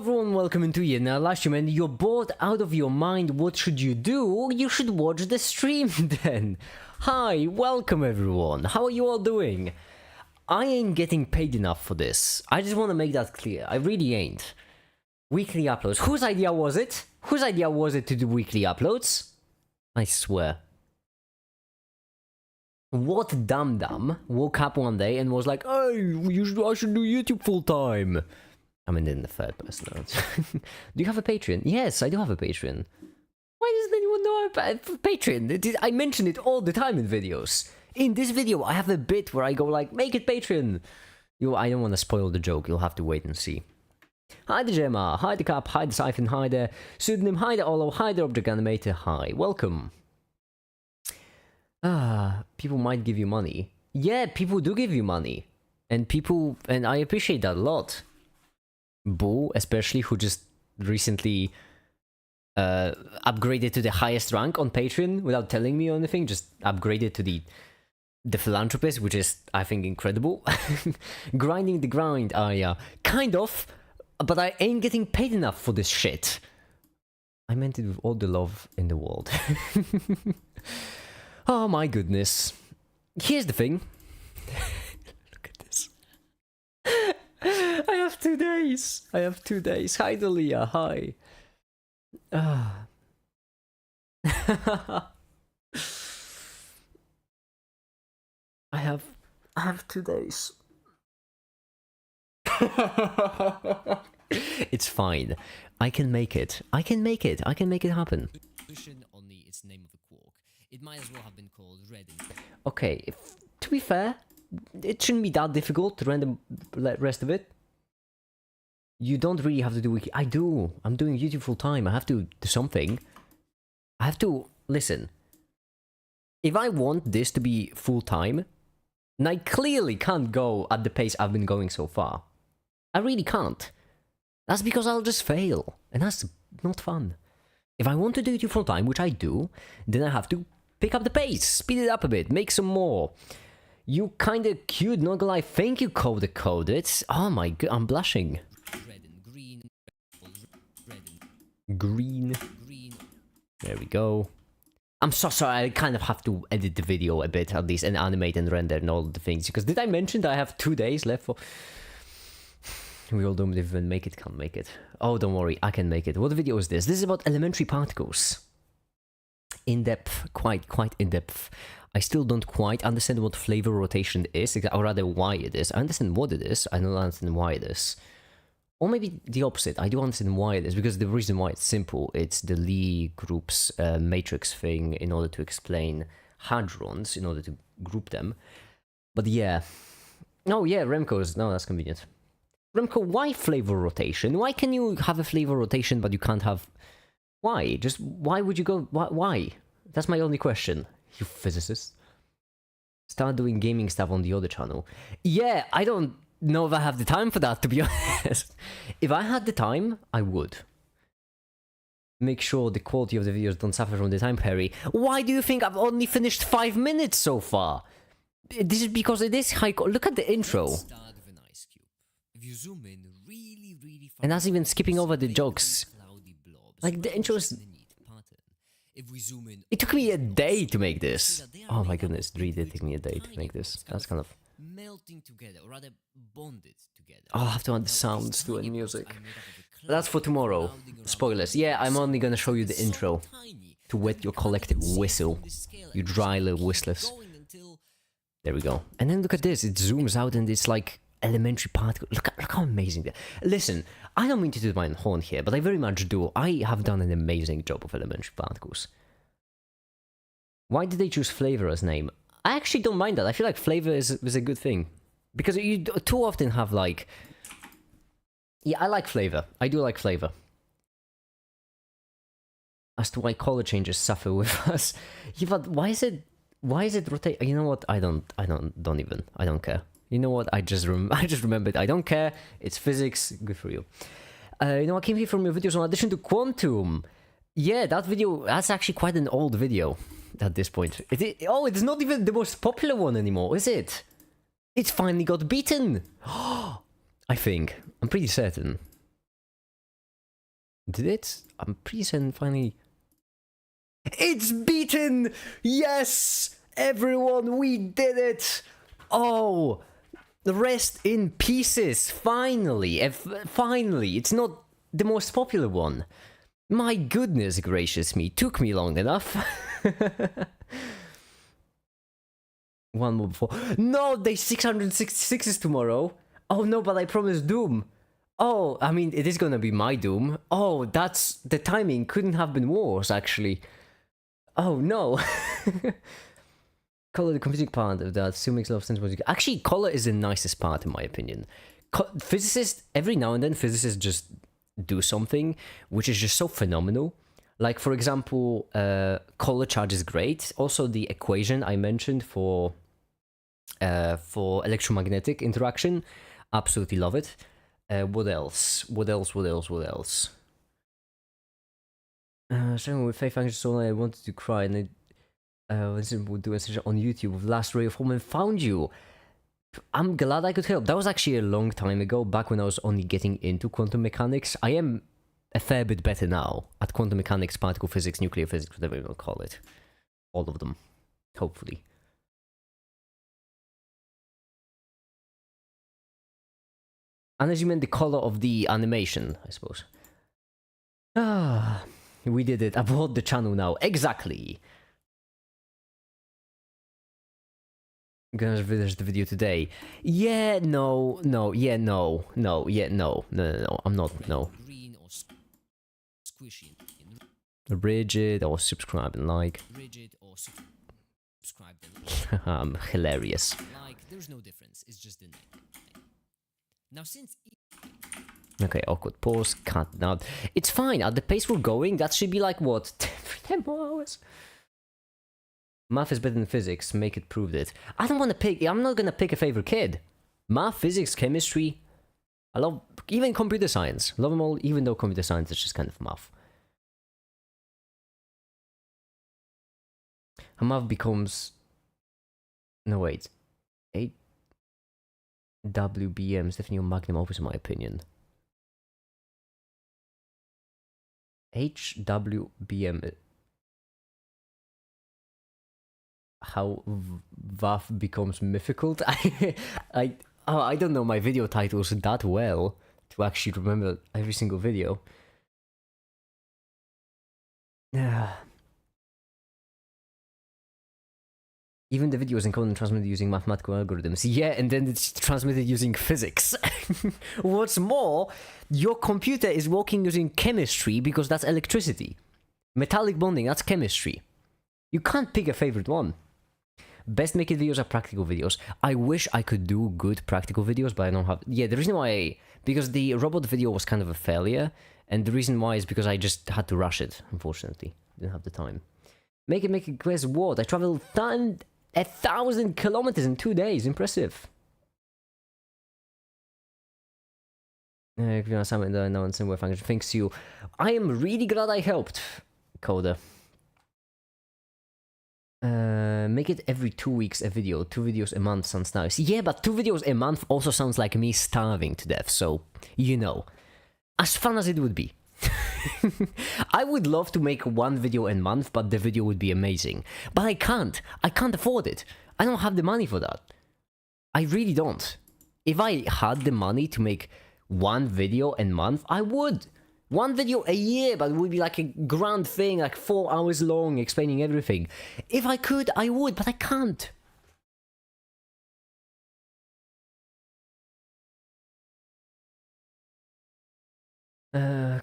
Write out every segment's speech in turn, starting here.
everyone, welcome into yet another live stream, and you're bored out of your mind. What should you do? You should watch the stream then. Hi, welcome everyone. How are you all doing? I ain't getting paid enough for this. I just want to make that clear. I really ain't. Weekly uploads. Whose idea was it? Whose idea was it to do weekly uploads? I swear. What dum-dum woke up one day and was like, "Hey, I should do YouTube full time." I mean, in the third person. Do you have a Patreon? Yes, I do have a Patreon. Why doesn't anyone know about Patreon? I mention it all the time in videos. In this video, I have a bit where I go like, "Make it Patreon." I don't want to spoil the joke. You'll have to wait and see. Hi the Gemma, hi the Cap, hi the Siphon, hi the Pseudonym, hi the Olo, hi the Object Animator, hi. Welcome. People might give you money. Yeah, people do give you money. And I appreciate that a lot. Boo, especially, who just recently upgraded to the highest rank on Patreon without telling me or anything, just upgraded to the philanthropist, which is, I think, incredible. Grinding the grind, yeah. Kind of, but I ain't getting paid enough for this shit. I meant it with all the love in the world. Oh my goodness. Here's the thing. Look at this. I have 2 days. I have 2 days. Hi, Dalia. Hi. I have 2 days. It's fine. I can make it. I can make it. I can make it happen. On its name of the quark. It might as well have been called red. Okay, to be fair, it shouldn't be that difficult to render the rest of it. You don't really have to do wiki. I do. I'm doing YouTube full time. I have to do something. I have to listen. If I want this to be full time, and I clearly can't go at the pace I've been going so far. I really can't. That's because I'll just fail, and that's not fun. If I want to do YouTube full time, which I do, then I have to pick up the pace, speed it up a bit, make some more. You kinda cute, not gonna lie. Thank you, Coded. Oh my god, I'm blushing. Red and green. Green. There we go. I'm so sorry, I kind of have to edit the video a bit at least, and animate and render and all the things. Because did I mention that I have 2 days left for... We all don't even make it, can't make it. Oh, don't worry, I can make it. What video is this? This is about elementary particles. In-depth, quite in-depth. I still don't quite understand what flavor rotation is, or rather why it is. I understand what it is, I don't understand why it is. Or maybe the opposite, I do understand why it is, because the reason why it's simple, it's the Lie group's matrix thing in order to explain hadrons, in order to group them. But yeah. Oh yeah, Remco's, no, that's convenient. Remco, why flavor rotation? Why can you have a flavor rotation but you can't have... Why? Just why would you go... Why? That's my only question. You physicist. Start doing gaming stuff on the other channel. Yeah, I don't know if I have the time for that, to be honest. If I had the time, I would. Make sure the quality of the videos don't suffer from the time, Perry. Why do you think I've only finished 5 minutes so far? This is because it is high... Look at the intro. If you zoom in really far, and that's even skipping over the jokes. Like the intro is... It took me a day to make this. Oh my goodness, it really did take me a day to make this. That's kind of... melting together, or rather bonded together. I'll have to add the sounds to any music. That's for tomorrow. Spoilers. Yeah, I'm only gonna show you the intro to wet your collective whistle. You dry little whistlers. There we go. And then look at this. It zooms out and it's like... elementary particle. Look how amazing that. Listen, I don't mean to toot my own horn here, but I very much do. I have done an amazing job of elementary particles. Why did they choose flavor as name? I actually don't mind that. I feel like flavor is a good thing. Because you too often have like... Yeah, I like flavor. I do like flavor. As to why color changes suffer with us. Yeah, but why is it rotate? You know what? I don't care. You know what? I just remembered. I don't care. It's physics. Good for you. You know, I came here from your videos on addition to quantum. Yeah, that video. That's actually quite an old video at this point. It's not even the most popular one anymore, is it? It's finally got beaten. I think. I'm pretty certain. Did it? I'm pretty certain finally... It's beaten! Yes! Everyone, we did it! Oh! Rest in pieces! Finally! Finally! It's not the most popular one. My goodness gracious me, took me long enough. One more before. No, day 666 is tomorrow. Oh no, but I promised Doom. Oh, I mean, it is gonna be my Doom. Oh, that's... the timing couldn't have been worse, actually. Oh no. Color, the confusing part of that still makes a lot of sense. Actually, color is the nicest part, in my opinion. Physicists, every now and then, physicists just do something which is just so phenomenal. Like, for example, color charge is great. Also, the equation I mentioned for electromagnetic interaction, absolutely love it. What else? What else? Starting with Faith Function Soul, I wanted to cry, and I would do a search on YouTube of Last Ray of Home and found you. I'm glad I could help. That was actually a long time ago, back when I was only getting into quantum mechanics. I am a fair bit better now at quantum mechanics, particle physics, nuclear physics, whatever you want to call it. All of them, hopefully. Unless you meant the color of the animation, I suppose. Ah, we did it. I bought the channel now. Exactly. I'm gonna finish the video today. Yeah, no, I'm not, no. Green or squishy. Rigid or subscribe and like. Rigid or subscribe and like. Hilarious. Like, there's no difference. It's just the name. Now since... Okay, awkward pause, cut out. It's fine, at the pace we're going, that should be like, what, 10 more hours? Math is better than physics, make it prove it. I don't want to pick, I'm not gonna pick a favorite kid. Math, physics, chemistry, I love, even computer science. Love them all, even though computer science is just kind of math. How math becomes... No, wait. 8 WBM is definitely a magnum opus in my opinion. HWBM. How VAF becomes mythical? I don't know my video titles that well to actually remember every single video. Yeah. Even the video is encoded and transmitted using mathematical algorithms. Yeah, and then it's transmitted using physics. What's more, your computer is working using chemistry because that's electricity. Metallic bonding, that's chemistry. You can't pick a favorite one. Best make it videos are practical videos. I wish I could do good practical videos, but I don't have... Yeah, the reason why... Because the robot video was kind of a failure, and the reason why is because I just had to rush it, unfortunately. Didn't have the time. Make it quest what? I traveled 1,000 kilometers in 2 days. Impressive. Thanks you. I am really glad I helped, Coda. Make it every 2 weeks a video. 2 videos a month sounds nice. Yeah, but 2 videos a month also sounds like me starving to death, so, you know. As fun as it would be. I would love to make 1 video a month, but the video would be amazing. But I can't. I can't afford it. I don't have the money for that. I really don't. If I had the money to make 1 video a month, I would. 1 video a year, but it would be like a grand thing, like 4 hours long, explaining everything. If I could, I would, but I can't.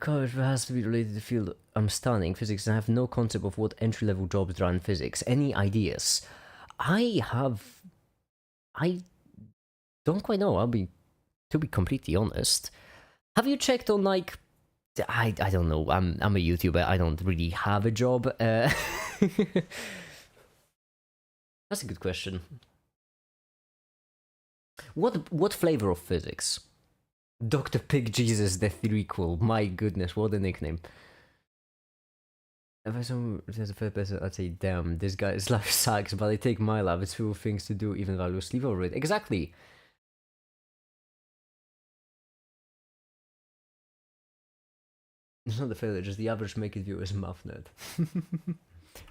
College has to be related to the field I'm studying, physics, and I have no concept of what entry-level jobs there are in physics. Any ideas? I don't quite know, to be completely honest. Have you checked on, like... I don't know, I'm a YouTuber, I don't really have a job. That's a good question. What flavor of physics? Dr. Pig Jesus the threequel. My goodness, what a nickname. If I saw there's a third person, I'd say, damn, this guy's life sucks, but I take my life, it's full of things to do, even though I lose sleep over it. Exactly. It's not the failure, just the average make it viewer is MathNet.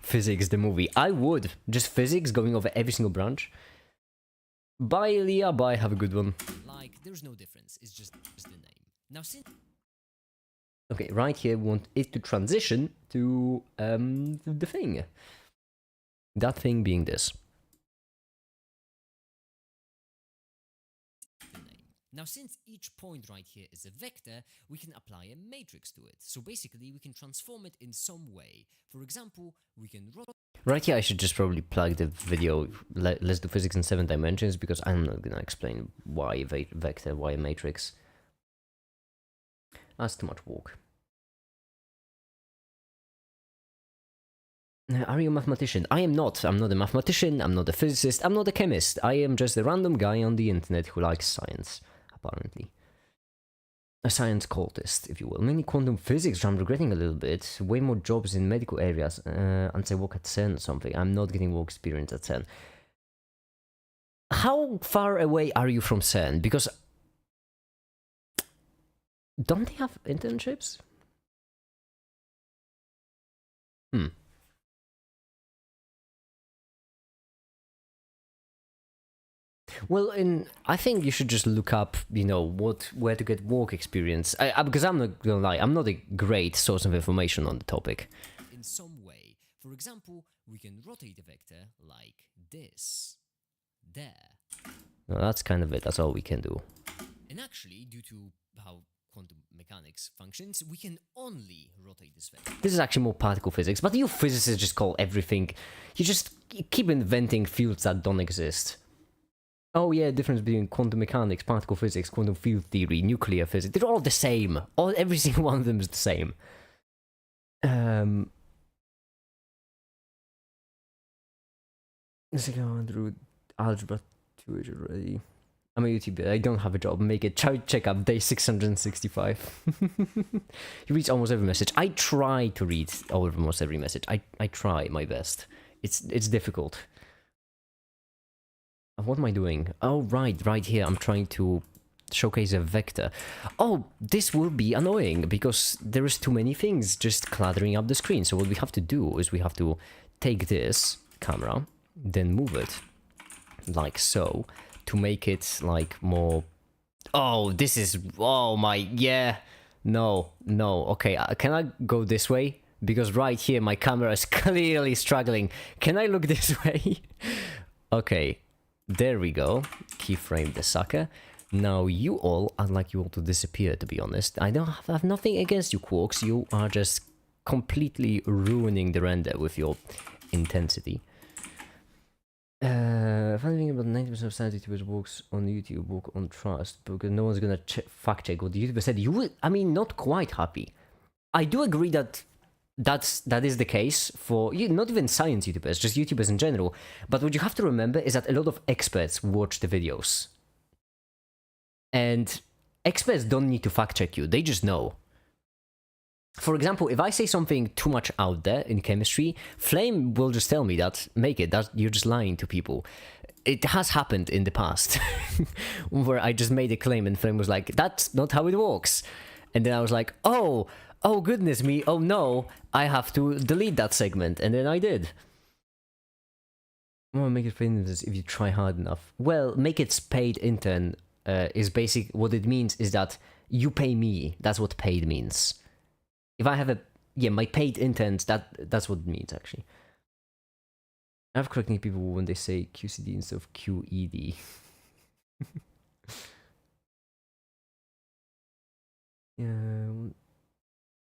Physics, the movie. I would. Just physics, going over every single branch. Bye, Leah. Bye. Have a good one. Like, there's no difference. It's just the name. Now, since... Okay, right here, we want it to transition to the thing. That thing being this. Now, since each point right here is a vector, we can apply a matrix to it. So basically, we can transform it in some way. For example, we can rotate... Right here, I should just probably plug the video, let's do physics in 7 dimensions, because I'm not gonna explain why a vector, why a matrix. That's too much work. Are you a mathematician? I am not. I'm not a mathematician, I'm not a physicist, I'm not a chemist. I am just a random guy on the internet who likes science, apparently. A science cultist, if you will. Mainly quantum physics, which I'm regretting a little bit. Way more jobs in medical areas. Unless I work at CERN or something. I'm not getting work experience at CERN. How far away are you from CERN? Because... don't they have internships? Well, I think you should just look up, you know, where to get work experience. Because I'm not gonna lie, I'm not a great source of information on the topic. In some way. For example, we can rotate a vector like this. There. No, that's kind of it. That's all we can do. And actually, due to how quantum mechanics functions, we can only rotate this vector. This is actually more particle physics, but you physicists just call everything... you just keep inventing fields that don't exist. Oh yeah, difference between quantum mechanics, particle physics, quantum field theory, nuclear physics. They're all the same. Every single one of them is the same. Let's go through algebra 2 already. I'm a YouTuber, I don't have a job. Make it. Checkup, day 665. You read almost every message. I try to read almost every message. I try my best. It's difficult. What am I doing? Oh, right here. I'm trying to showcase a vector. Oh, this will be annoying because there is too many things just cluttering up the screen. So what we have to do is we have to take this camera, then move it like so to make it like more... oh, this is... oh my... yeah. No. Okay, can I go this way? Because right here my camera is clearly struggling. Can I look this way? Okay. There we go. Keyframe the sucker. Now you all, I'd like you all to disappear, to be honest. I have nothing against you, Quarks. You are just completely ruining the render with your intensity. Funny thing about 90% of science YouTubers works on YouTube, work on trust, because no one's gonna fact check what the YouTuber said. You would, I mean, not quite happy. I do agree that that is the case for not even science YouTubers, just YouTubers in general. But what you have to remember is that a lot of experts watch the videos. And experts don't need to fact check you, they just know. For example, if I say something too much out there in chemistry, Flame will just tell me that, that you're just lying to people. It has happened in the past, where I just made a claim and Flame was like, that's not how it works. And then I was like, oh goodness me, oh no, I have to delete that segment, and then I did. Well, make it famous if you try hard enough. Well, make it paid intern is basic. What it means is that you pay me. That's what paid means. If I have my paid interns, that's what it means actually. I have correcting people when they say QCD instead of QED. Yeah.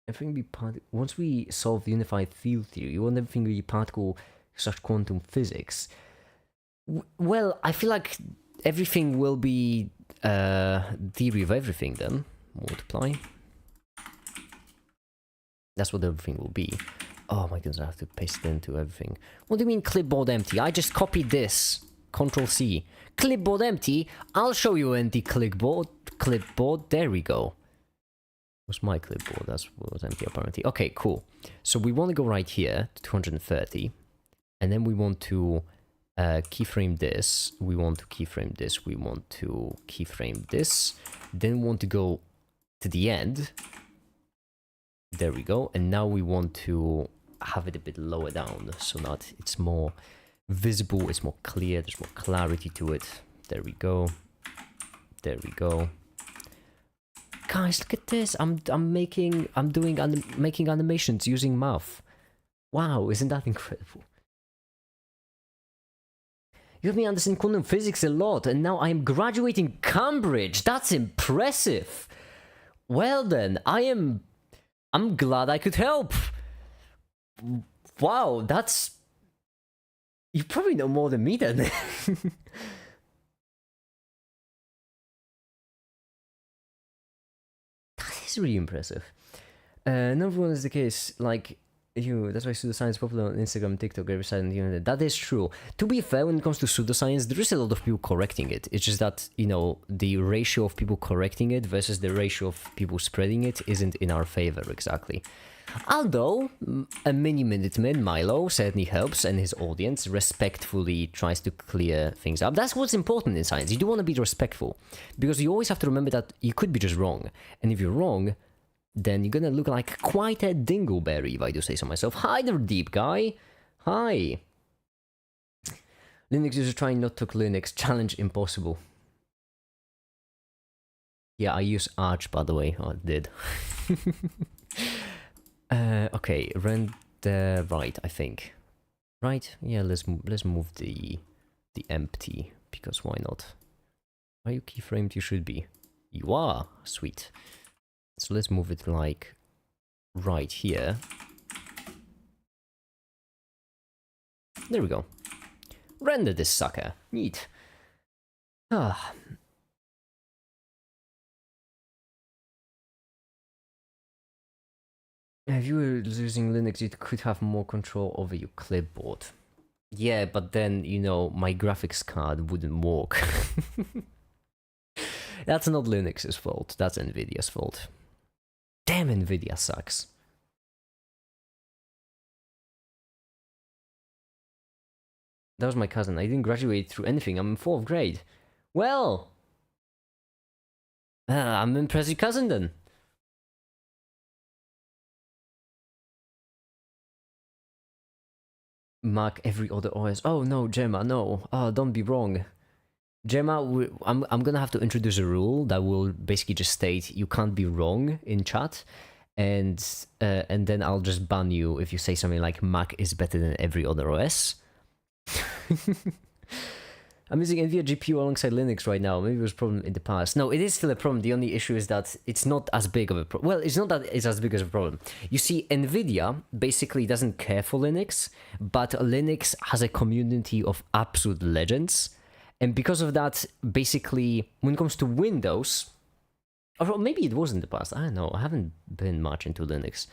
Everything be once we solve the unified field theory, you want everything to be particle/quantum physics. Well, I feel like everything will be theory of everything then. Multiply. That's what everything will be. Oh my goodness, I have to paste it into everything. What do you mean clipboard empty? I just copied this. Control C. Clipboard empty? I'll show you empty clipboard. There we go. Was my clipboard, that's what was empty apparently. Okay, cool. So we want to go right here to 230, and then we want to keyframe this, we want to keyframe this, we want to keyframe this, then we want to go to the end, There we go. And now we want to have it a bit lower down so that it's more visible, it's more clear, there's more clarity to it. There we go. There we go. Guys, look at this. making animations using math. Wow, isn't that incredible? You have me understand quantum physics a lot, and now I am graduating Cambridge. That's impressive. Well then, I'm glad I could help. Wow, that's... You probably know more than me then. That is really impressive. Number one is the case, like... That's why pseudoscience is popular on Instagram, TikTok, every side on the internet. That is true. To be fair, when it comes to pseudoscience, there is a lot of people correcting it. It's just that, you know, the ratio of people correcting it versus the ratio of people spreading it isn't in our favor exactly. Although, a mini-minuteman, Milo, certainly helps, and his audience respectfully tries to clear things up. That's what's important in science. You do want to be respectful, because you always have to remember that you could be just wrong. And if you're wrong, then you're gonna look like quite a dingleberry, if I do say so myself. Hi there, deep guy. Hi. Linux user trying not to Linux. Challenge impossible. Yeah, I use Arch, by the way. Oh, I did. Okay, render right, I think. Right? Yeah, let's move the empty, because why not? Are you keyframed? You should be. You are. Sweet. So let's move it like right here. There we go. Render this sucker. Neat. Ah. If you were using Linux, you could have more control over your clipboard. Yeah, but then, you know, my graphics card wouldn't work. That's not Linux's fault. That's Nvidia's fault. Damn, Nvidia sucks. That was my cousin. I didn't graduate through anything. I'm in 4th grade. Well, I'm impressed your cousin then. Mac every other OS. Oh no, Gemma, no. Oh, don't be wrong. Gemma, I'm gonna have to introduce a rule that will basically just state you can't be wrong in chat, and then I'll just ban you if you say something like Mac is better than every other OS. I'm using NVIDIA GPU alongside Linux right now. Maybe it was a problem in the past. No, it is still a problem. The only issue is that it's not as big of a problem. Well, it's not that it's as big as a problem. You see, NVIDIA basically doesn't care for Linux, but Linux has a community of absolute legends. And because of that, basically, when it comes to Windows, or maybe it was in the past, I don't know, I haven't been much into Linux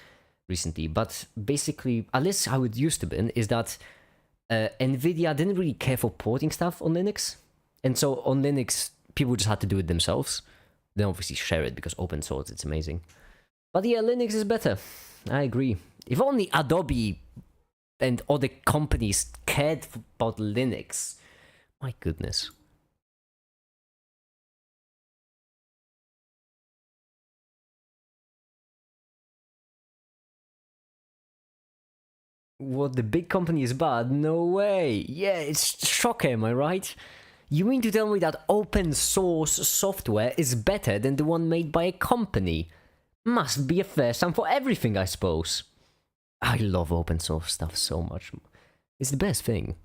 recently, but basically, at least how it used to be, is that NVIDIA didn't really care for porting stuff on Linux. And so on Linux, people just had to do it themselves. Then obviously share it, because open source, it's amazing. But yeah, Linux is better. I agree. If only Adobe and other companies cared about Linux. My goodness. What, the big company is bad? No way. Yeah, it's shocking, am I right? You mean to tell me that open source software is better than the one made by a company? Must be a first time for everything, I suppose. I love open source stuff so much. It's the best thing.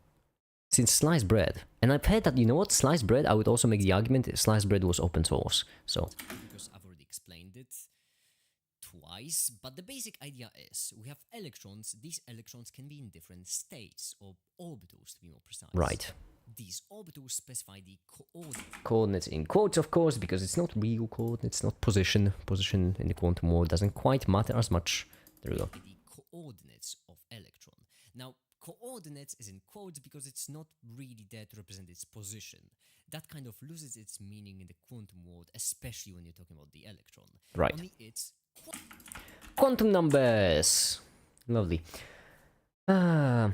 Since sliced bread. And I've heard that, you know what, sliced bread, I would also make the argument if sliced bread was open source. So. Because I've already explained it twice, but the basic idea is we have electrons. These electrons can be in different states, or orbitals to be more precise. Right. These orbitals specify the coordinates. Coordinates in quotes, of course, because it's not real coordinates, not position. Position in the quantum world doesn't quite matter as much. There we go. The coordinates of electron. Now, coordinates is in quotes because it's not really there to represent its position. That kind of loses its meaning in the quantum world, especially when you're talking about the electron. Right. Only it's quantum numbers. Lovely. Oh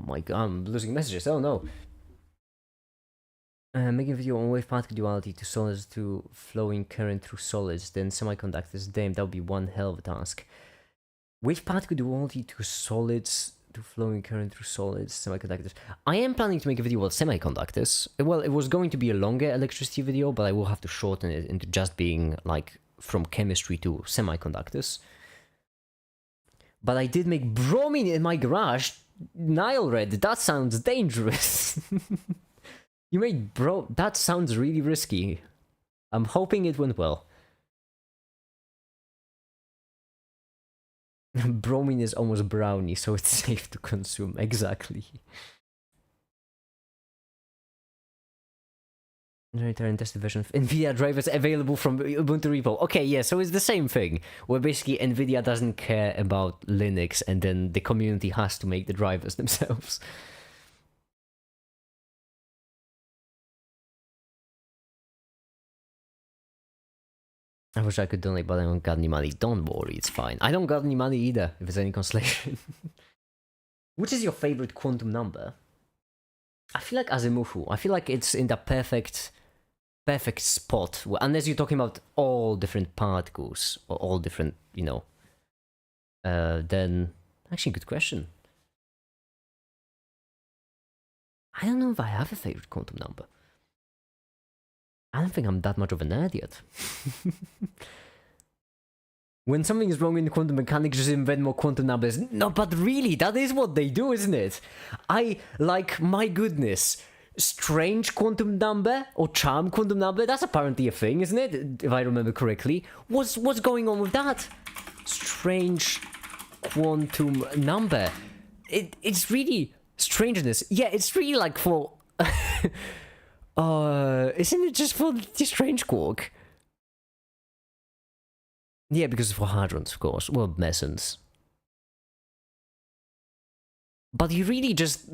my god, I'm losing messages. Oh no. Making a video on wave particle duality to solids to flowing current through solids, then semiconductors. Damn, that would be one hell of a task. Wave particle duality to solids to flowing current through solids, semiconductors. I am planning to make a video about semiconductors. Well, it was going to be a longer electricity video, but I will have to shorten it into just being like from chemistry to semiconductors. But I did make bromine in my garage. Nile Red, that sounds dangerous. You made that sounds really risky. I'm hoping it went well. Bromine is almost brownie, so it's safe to consume. Exactly. Generator and tested version of NVIDIA drivers available from Ubuntu repo. Okay, yeah, so it's the same thing, where basically NVIDIA doesn't care about Linux, and then the community has to make the drivers themselves. I wish I could donate, but I don't got any money. Don't worry, it's fine. I don't got any money either, if it's any consolation. Which is your favorite quantum number? I feel like Azimuth. I feel like it's in the perfect spot, unless you're talking about all different particles, or all different, you know. Then, actually, good question. I don't know if I have a favorite quantum number. I don't think I'm that much of a nerd yet. When something is wrong in quantum mechanics, just invent more quantum numbers. No, but really, that is what they do, isn't it? My goodness. Strange quantum number or charm quantum number, that's apparently a thing, isn't it? If I remember correctly. What's going on with that? Strange quantum number. It's really strangeness. Yeah, it's really like for... isn't it just for the strange quark? Yeah, because for hadrons, of course. Well, mesons. But you really just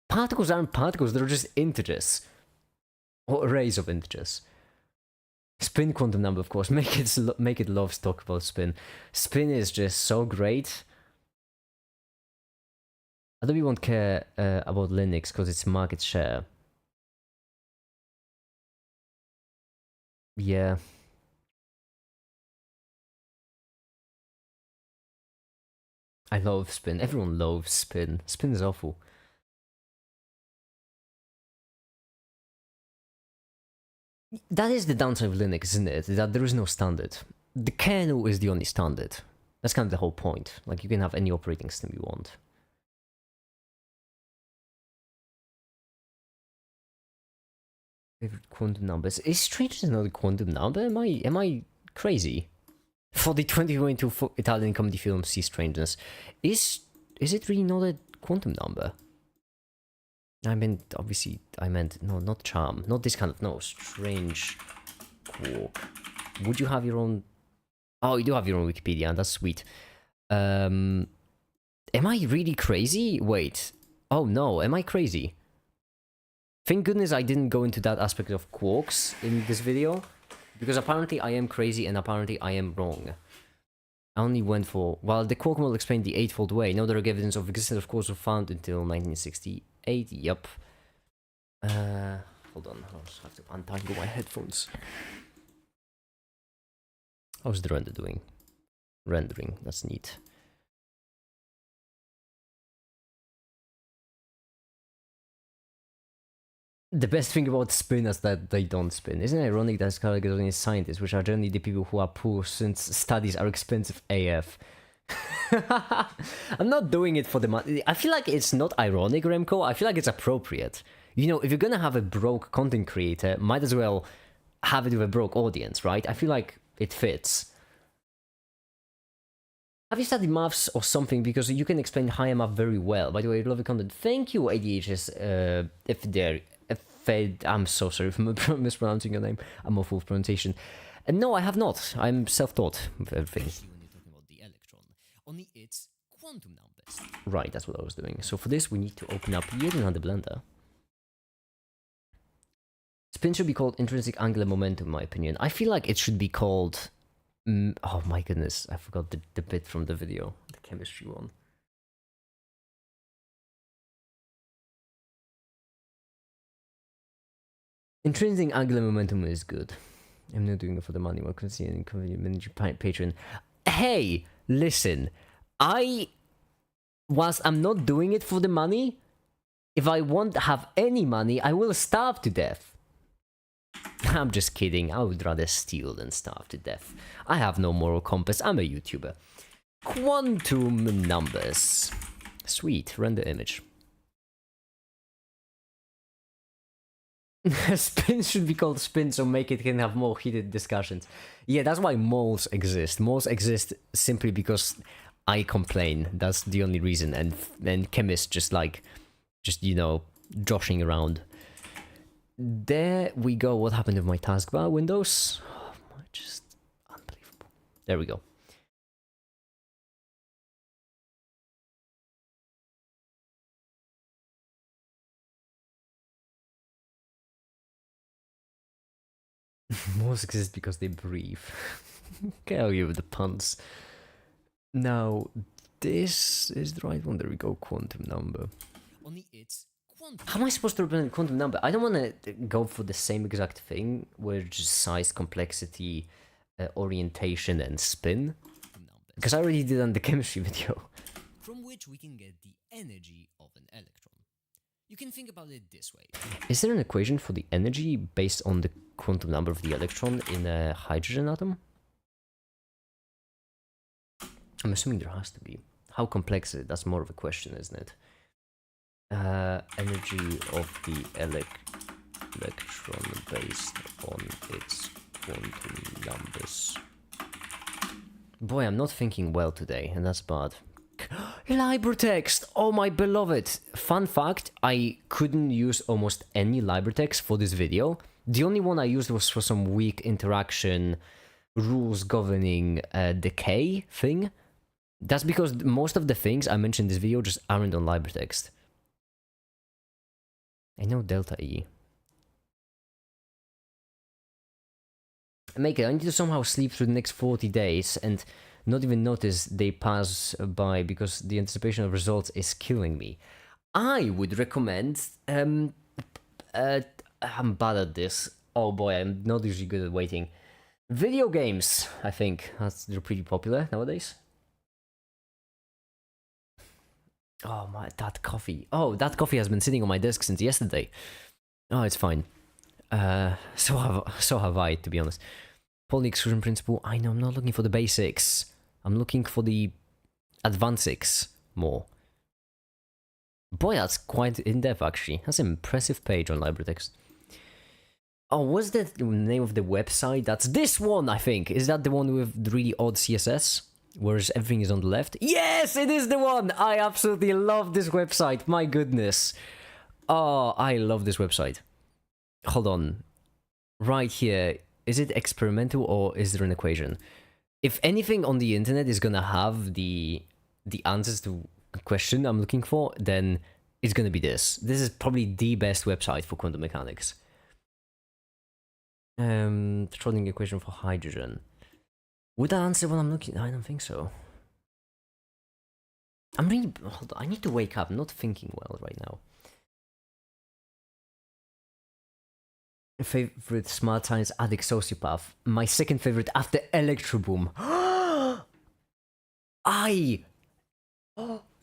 particles aren't particles, they're just integers. Or arrays of integers. Spin quantum number, of course. Make it love to talk about spin. Spin is just so great. Adobe won't care about Linux because it's market share. Yeah. I love spin. Everyone loves spin. Spin is awful. That is the downside of Linux, isn't it? That there is no standard. The kernel is the only standard. That's kind of the whole point. Like, you can have any operating system you want. Favorite quantum numbers. Is strange is not a quantum number? Am I crazy? For the 2022 Italian comedy film Sea Strangeness. Is it really not a quantum number? I meant, obviously, no, not charm. Not this kind of, no, strange quark. Would you have your own... Oh, you do have your own Wikipedia, that's sweet. Am I really crazy? Wait. Oh no, am I crazy? Thank goodness I didn't go into that aspect of quarks in this video, because apparently I am crazy and apparently I am wrong. I only went for... Well, the quark model explained the eightfold way. No direct evidence of existence of course was found until 1968. Yup. Hold on, I'll just have to untangle my headphones. How's the render doing? Rendering, that's neat. The best thing about spin is that they don't spin. Isn't it ironic that Scalagazonian scientists, which are generally the people who are poor since studies are expensive AF? I'm not doing it for the money. I feel like it's not ironic, Remco. I feel like it's appropriate. You know, if you're gonna have a broke content creator, might as well have it with a broke audience, right? I feel like it fits. Have you studied maths or something? Because you can explain higher math very well. By the way, I love the content. Thank you, ADHS. I'm so sorry for mispronouncing your name. I'm awful with pronunciation. And no, I have not. I'm self-taught with everything. When you're talking about the electron, only its quantum numbers. Right, that's what I was doing. So for this, we need to open up yet another blender. Spin should be called intrinsic angular momentum, in my opinion. I feel like it should be called... oh my goodness, I forgot the bit from the video, the chemistry one. Intrinsic angular momentum is good. I'm not doing it for the money. What can see an inconvenient manager patron? Hey, listen. Whilst I'm not doing it for the money, if I won't have any money, I will starve to death. I'm just kidding. I would rather steal than starve to death. I have no moral compass. I'm a YouTuber. Quantum numbers. Sweet. Render image. Spin should be called spin, so make it can have more heated discussions. Yeah, that's why moles exist. Moles exist simply because I complain. That's the only reason. And chemists just you know, joshing around. There we go. What happened with my taskbar windows? Oh, just unbelievable. There we go. Moles exist because they breathe. Okay, I'll give it the puns. Now, this is the right one. There we go. Quantum number. Only it's quantum. How am I supposed to represent quantum number? I don't want to go for the same exact thing, where just size, complexity, orientation, and spin. Because I already did on the chemistry video. From which we can get the energy of an electron. You can think about it this way. Is there an equation for the energy based on the quantum number of the electron in a hydrogen atom? I'm assuming there has to be. How complex is it? That's more of a question, isn't it? Energy of the electron based on its quantum numbers. Boy, I'm not thinking well today, and that's bad. LibreText! Oh my beloved! Fun fact, I couldn't use almost any LibreText for this video. The only one I used was for some weak interaction rules governing decay thing. That's because most of the things I mentioned in this video just aren't on LibreText. I know delta E. Make it, I need to somehow sleep through the next 40 days and not even notice they pass by because the anticipation of results is killing me. I would recommend, I'm bad at this. Oh boy, I'm not usually good at waiting. Video games, I think. They're pretty popular nowadays. Oh my, that coffee. Oh, that coffee has been sitting on my desk since yesterday. Oh, it's fine. So have I, to be honest. Pauli exclusion principle. I know I'm not looking for the basics. I'm looking for the advancics more. Boy, that's quite in-depth actually. That's an impressive page on LibreText. Oh, what's the name of the website? That's this one, I think. Is that the one with the really odd CSS? Whereas everything is on the left? Yes, it is the one! I absolutely love this website. My goodness. Oh, I love this website. Hold on. Right here. Is it experimental or is there an equation? If anything on the internet is gonna have the answers to the question I'm looking for, then it's gonna be this. This is probably the best website for quantum mechanics. Schrodinger equation for hydrogen. Would that answer what I'm looking? I don't think so. I'm really. Hold on, I need to wake up. I'm not thinking well right now. Favorite smart science addict sociopath. My second favorite after Electroboom. I.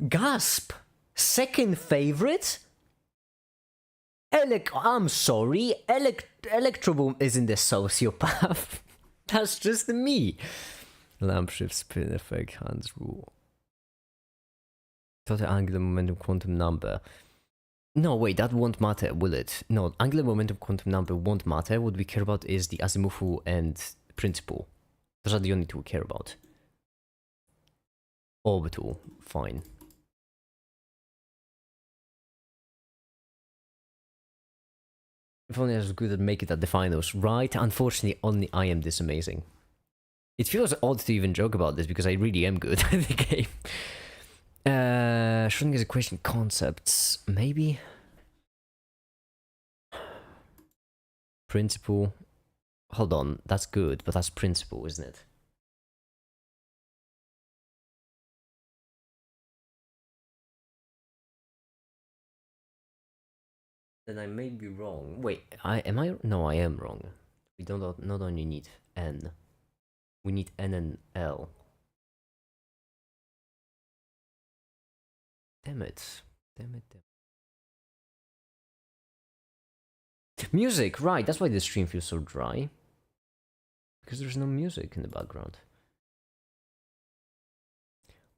Gasp! Second favorite? I'm sorry. Electroboom isn't a sociopath. That's just me. Lamp shift, spin effect, Hans rule. Total angular momentum quantum number. No, wait, that won't matter, will it? No, angular momentum quantum number won't matter. What we care about is the azimuth and principle. Those are the only two we care about. Orbital, fine. If only I was good at making it at the finals, right? Unfortunately, only I am this amazing. It feels odd to even joke about this because I really am good at the game. Schrodinger's equation concepts, maybe? Principle. Hold on, that's good, but that's principle, isn't it? then I may be wrong. Wait, am I? No, I am wrong. We don't not only need n, we need n and l. Damn it! Damn it! Damn it! Music, right? That's why the stream feels so dry. Because there's no music in the background.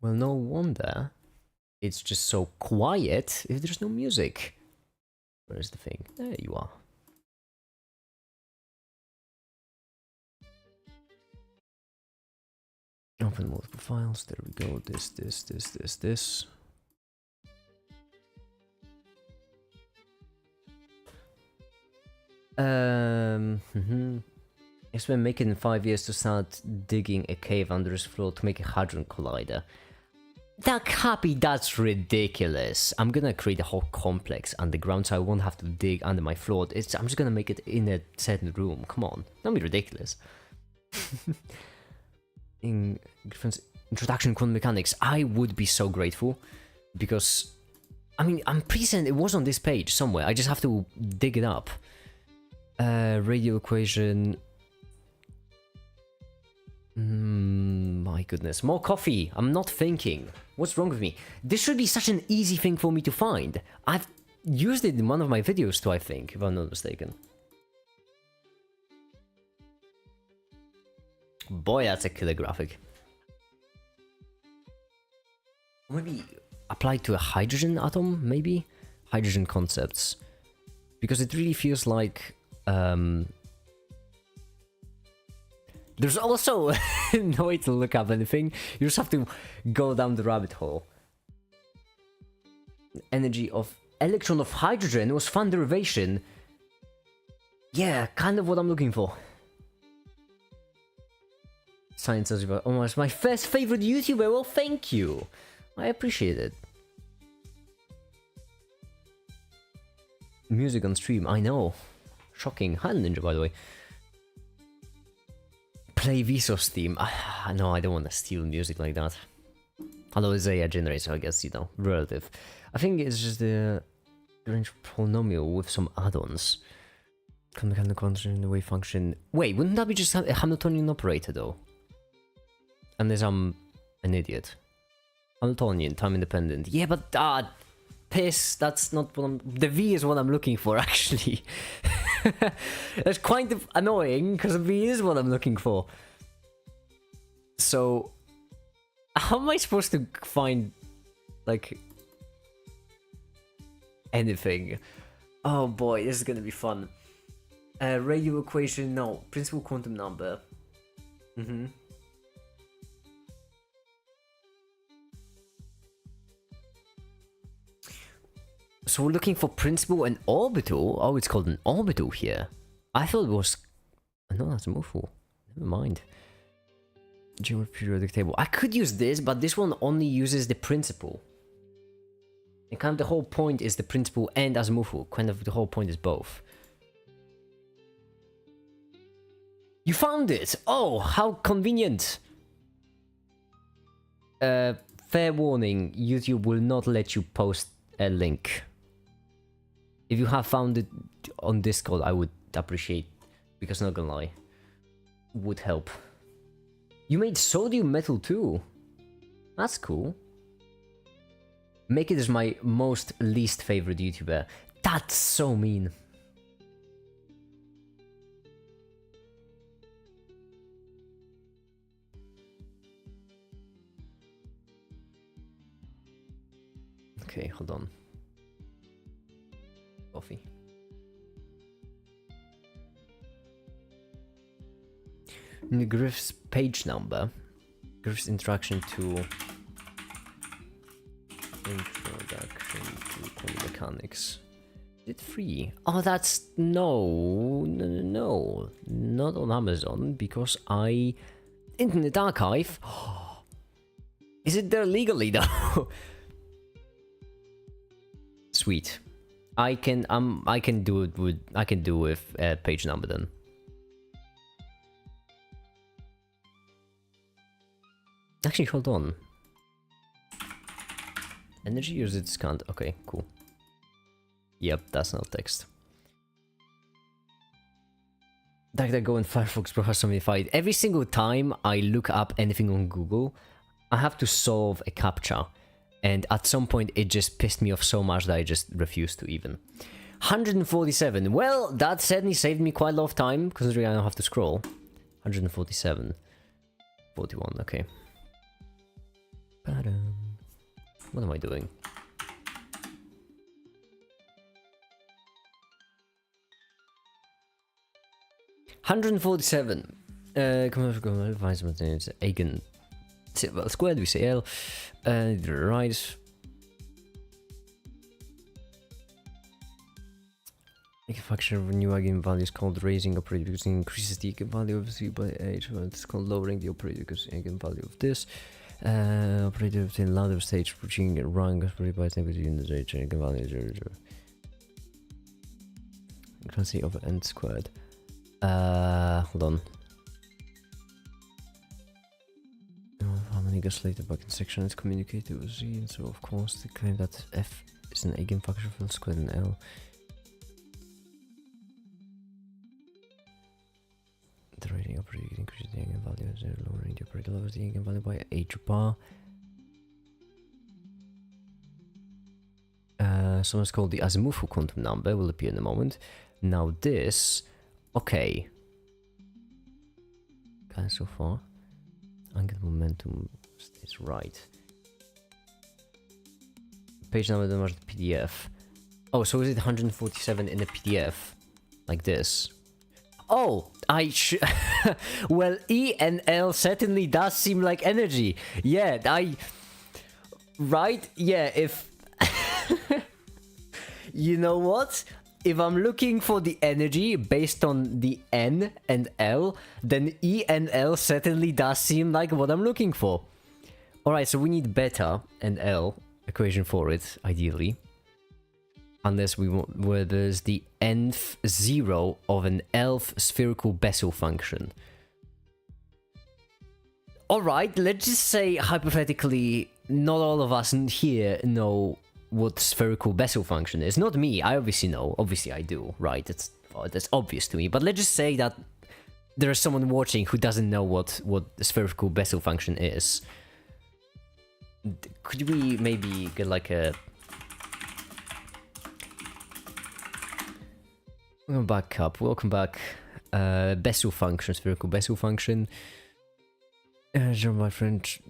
Well, no wonder it's just so quiet if there's no music. Where's the thing? There you are. Open multiple files. There we go. This. It's been making 5 years to start digging a cave under his floor to make a hadron collider. That happy, that's ridiculous. I'm gonna create a whole complex underground so I won't have to dig under my floor. I'm just gonna make it in a certain room. Come on, don't be ridiculous. In Introduction to Quantum Mechanics, I would be so grateful because, I mean, I'm pretty certain it was on this page somewhere. I just have to dig it up. Radial equation. My goodness, more coffee. I'm not thinking. What's wrong with me? This should be such an easy thing for me to find. I've used it in one of my videos too, I think, if I'm not mistaken. Boy, that's a killer graphic. Maybe applied to a hydrogen atom, maybe? Hydrogen concepts. Because it really feels like... There's also no way to look up anything. You just have to go down the rabbit hole. Energy of electron of hydrogen was fun derivation. Yeah, kind of what I'm looking for. Science as well. Almost my first favorite YouTuber. Well, thank you. I appreciate it. Music on stream. I know. Shocking. Hi, Ninja, by the way. Play Vsauce theme. No, I don't want to steal music like that. Although it's AI generator, I guess, you know, relative. I think it's just the range polynomial with some add-ons. Mechanical quantity in the wave function. Wait, wouldn't that be just a Hamiltonian operator, though? Unless I'm an idiot. Hamiltonian, time independent. Yeah, but, piss, that's not what I'm... The V is what I'm looking for, actually. That's kind of annoying, because V is what I'm looking for. So, how am I supposed to find, like, anything? Oh boy, this is gonna be fun. Radio equation, no. Principal quantum number. So we're looking for principal and orbital? Oh, it's called an orbital here. I thought it was... No, that's a mouthful. Never mind. General periodic table. I could use this, but this one only uses the principal. And kind of the whole point is the principal and azimuthal. Kind of the whole point is both. You found it! Oh, how convenient! Fair warning, YouTube will not let you post a link. If you have found it on Discord, I would appreciate, because not gonna lie, would help. You made sodium metal too. That's cool. Make it as my most least favorite YouTuber. That's so mean. Okay, hold on. Coffee. In the Griff's page number, Griff's introduction to quantum mechanics. Is it free? Oh, that's no, not on Amazon because Internet Archive. Is it there legally though? Sweet. I can do it with page number then. Actually, hold on. Energy user discount. Okay, cool. Yep, that's not text. DuckDuckGo and Firefox Pro has so many fights. Every single time I look up anything on Google, I have to solve a CAPTCHA. And at some point, it just pissed me off so much that I just refused to even. 147. Well, that certainly saved me quite a lot of time, considering I don't have to scroll. 147. 41, okay. What am I doing? $147. Eigen. Well, squared, we say L. Right. Eigenfunction of a new eigenvalue is called raising operator because it increases the eigenvalue of z by h. Well, it's called lowering the operator because eigenvalue of this. Operator obtain ladder stage reaching rank operated by negative in the h eigenvalue 0, 0. Frequency over n squared. Hold on. How many gets later back in section is communicated with z, and so of course the claim that f is an eigenfunction for squared in L. The rating operator increases the eigenvalue 0, lowering the operator lowers the eigenvalue by h bar. Someone's called the Azimuth quantum number, will appear in a moment. Now this, okay. Okay, so far. Angular momentum is right. Page number don't match the PDF. Oh, so is it 147 in the PDF? Like this? Oh, I should. Well, E and L certainly does seem like energy. Yeah, right? Yeah, if. You know what? If I'm looking for the energy based on the N and L, then E and L certainly does seem like what I'm looking for. Alright, so we need beta and L equation for it, ideally. Unless we want where there's the nth zero of an nth spherical Bessel function. Alright, let's just say hypothetically, not all of us here know what spherical Bessel function is. Not me, I obviously know. Obviously I do, right? That's obvious to me. But let's just say that there is someone watching who doesn't know what the spherical Bessel function is. Could we maybe get like a... Welcome back, Cup. Welcome back. Bessel function, spherical Bessel function. My French.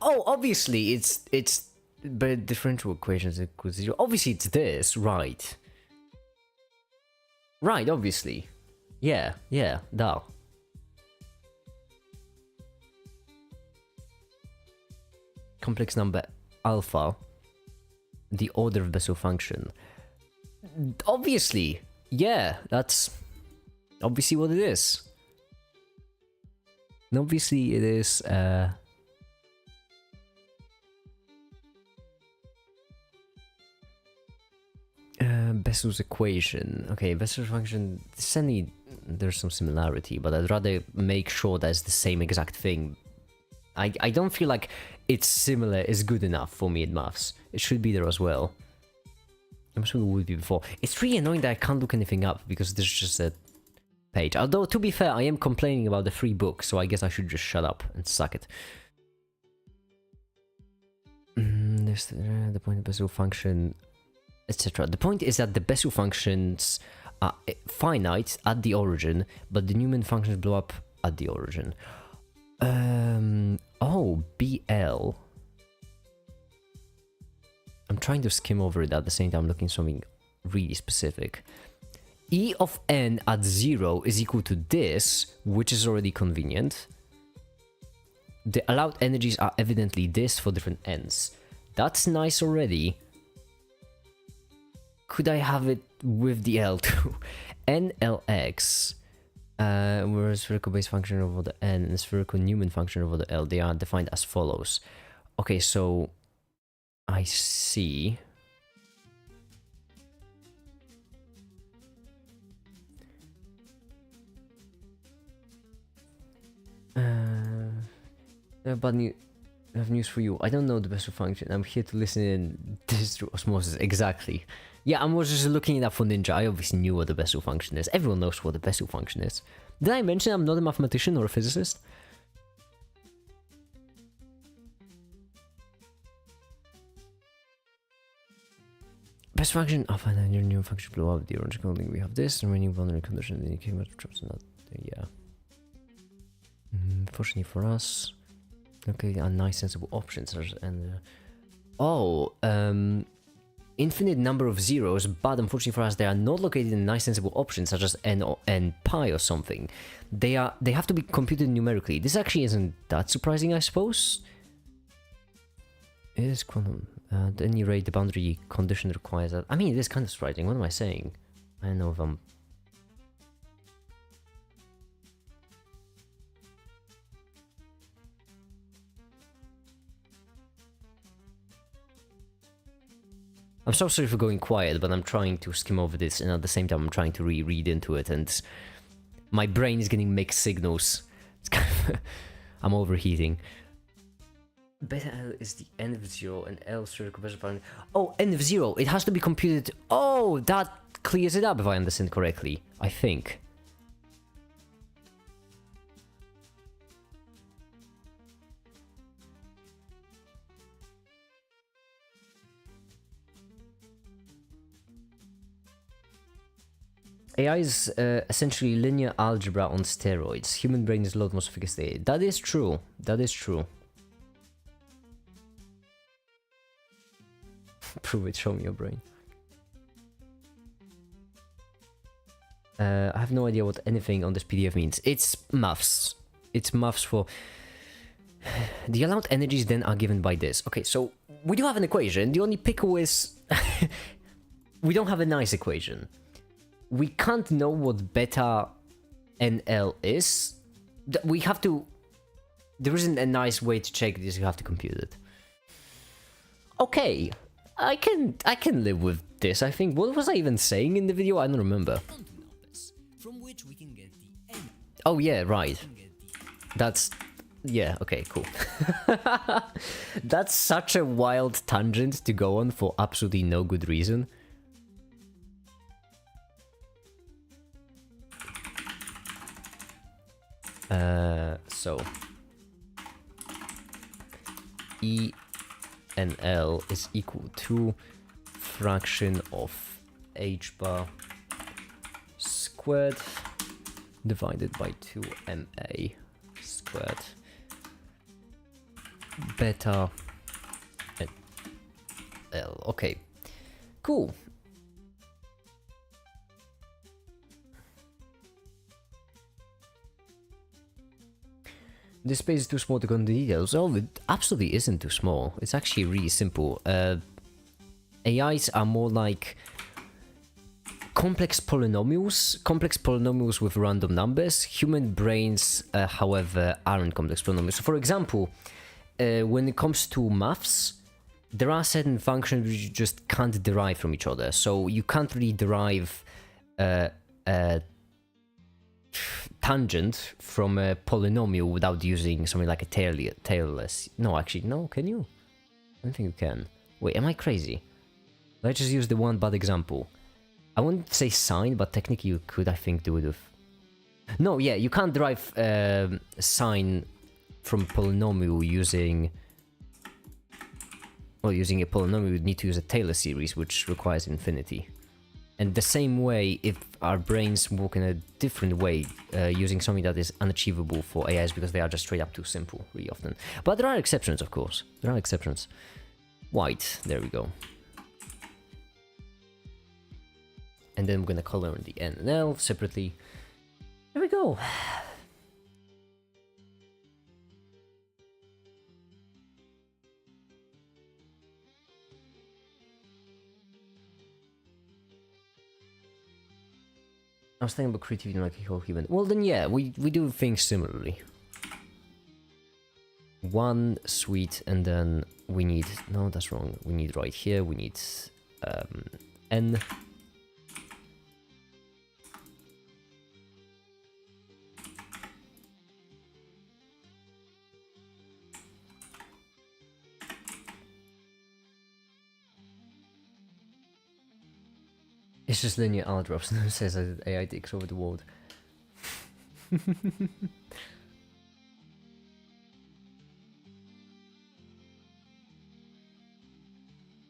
Oh, obviously it's but differential equations equals 0. Obviously it's this, right? Right, obviously. Yeah, that. Complex number alpha, the order of Bessel function. Obviously, yeah, that's obviously what it is. And obviously it is Bessel's equation. Okay, Bessel's function, certainly there's some similarity, but I'd rather make sure that's the same exact thing. I don't feel like it's similar is good enough for me in maths. It should be there as well. I'm sure it would be before. It's really annoying that I can't look anything up because there's just a page. Although, to be fair, I am complaining about the free book, so I guess I should just shut up and suck it. There's the point of Bessel function, etc. The point is that the Bessel functions are finite at the origin, but the Newman functions blow up at the origin. Oh, BL. I'm trying to skim over it at the same time, looking at something really specific. E of n at 0 is equal to this, which is already convenient. The allowed energies are evidently this for different n's. That's nice already. Could I have it with the L too? NLX, where a spherical base function over the n and a spherical Newman function over the L, they are defined as follows. Okay, so I see. But I have news for you. I don't know the best function. I'm here to listen in this through osmosis. Exactly. Yeah, I was just looking it up for Ninja. I obviously knew what the best function is. Everyone knows what the best function is. Did I mention I'm not a mathematician or a physicist? Best function. I'll find out your new function blow up the orange coding. We have this remaining boundary condition. Then you came out of traps. Not yeah. Fortunately for us. Okay, a nice sensible options and infinite number of zeros, but unfortunately for us, they are not located in nice sensible options such as n or n pi or something. They have to be computed numerically. This actually isn't that surprising, I suppose. It is quantum. At any rate, the boundary condition requires that. I mean, it is kind of surprising. What am I saying? I don't know if I'm. I'm so sorry for going quiet, but I'm trying to skim over this, and at the same time I'm trying to read into it, and my brain is getting mixed signals. It's kind of I'm overheating. Beta L is the n of 0, and L is the conversion point. Oh, n of 0, it has to be computed. Oh, that clears it up if I understand correctly, I think. AI is essentially linear algebra on steroids. Human brain is a lot more sophisticated. That is true. That is true. Prove it. Show me your brain. I have no idea what anything on this PDF means. It's maths. It's maths for... The allowed energies then are given by this. Okay, so we do have an equation. The only pickle is... we don't have a nice equation. We can't know what beta NL is. We have to... There isn't a nice way to check this. You have to compute it. Okay. I can live with this, I think. What was I even saying in the video? I don't remember. From which we can get the n. Oh yeah, right. That's... Yeah, okay, cool. That's such a wild tangent to go on for absolutely no good reason. So E and L is equal to fraction of h bar squared divided by 2ma squared beta and L. Okay, cool. This space is too small to go into details. Oh, it absolutely isn't too small. It's actually really simple. AIs are more like complex polynomials with random numbers. Human brains, however, aren't complex polynomials. So for example, when it comes to maths, there are certain functions which you just can't derive from each other. So you can't really derive tangent from a polynomial without using something like a tailless. No, actually, no, can you? I don't think you can. Wait, am I crazy? Let's just use the one bad example. I wouldn't say sine, but technically you could, I think, do it with... No, yeah, you can't derive sine from polynomial using... Well, using a polynomial, you'd need to use a Taylor series, which requires infinity. And the same way, if our brains work in a different way, using something that is unachievable for AIs because they are just straight up too simple, really often. But there are exceptions, of course. There are exceptions. White, there we go. And then we're gonna color in the N and L separately. There we go. I was thinking about creativity like a whole human. Well then yeah, we do things similarly. One sweet, and then we need... No, that's wrong. We need right here, we need N. It's just linear algebra. It says that AI takes over the world.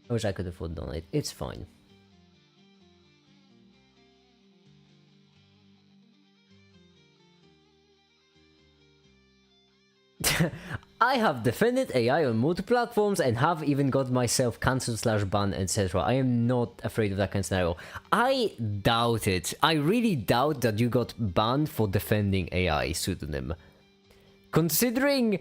I wish I could afford donate. It's fine. I have defended AI on multiple platforms and have even got myself cancelled/banned, etc. I am not afraid of that kind of scenario. I doubt it. I really doubt that you got banned for defending AI pseudonym. Considering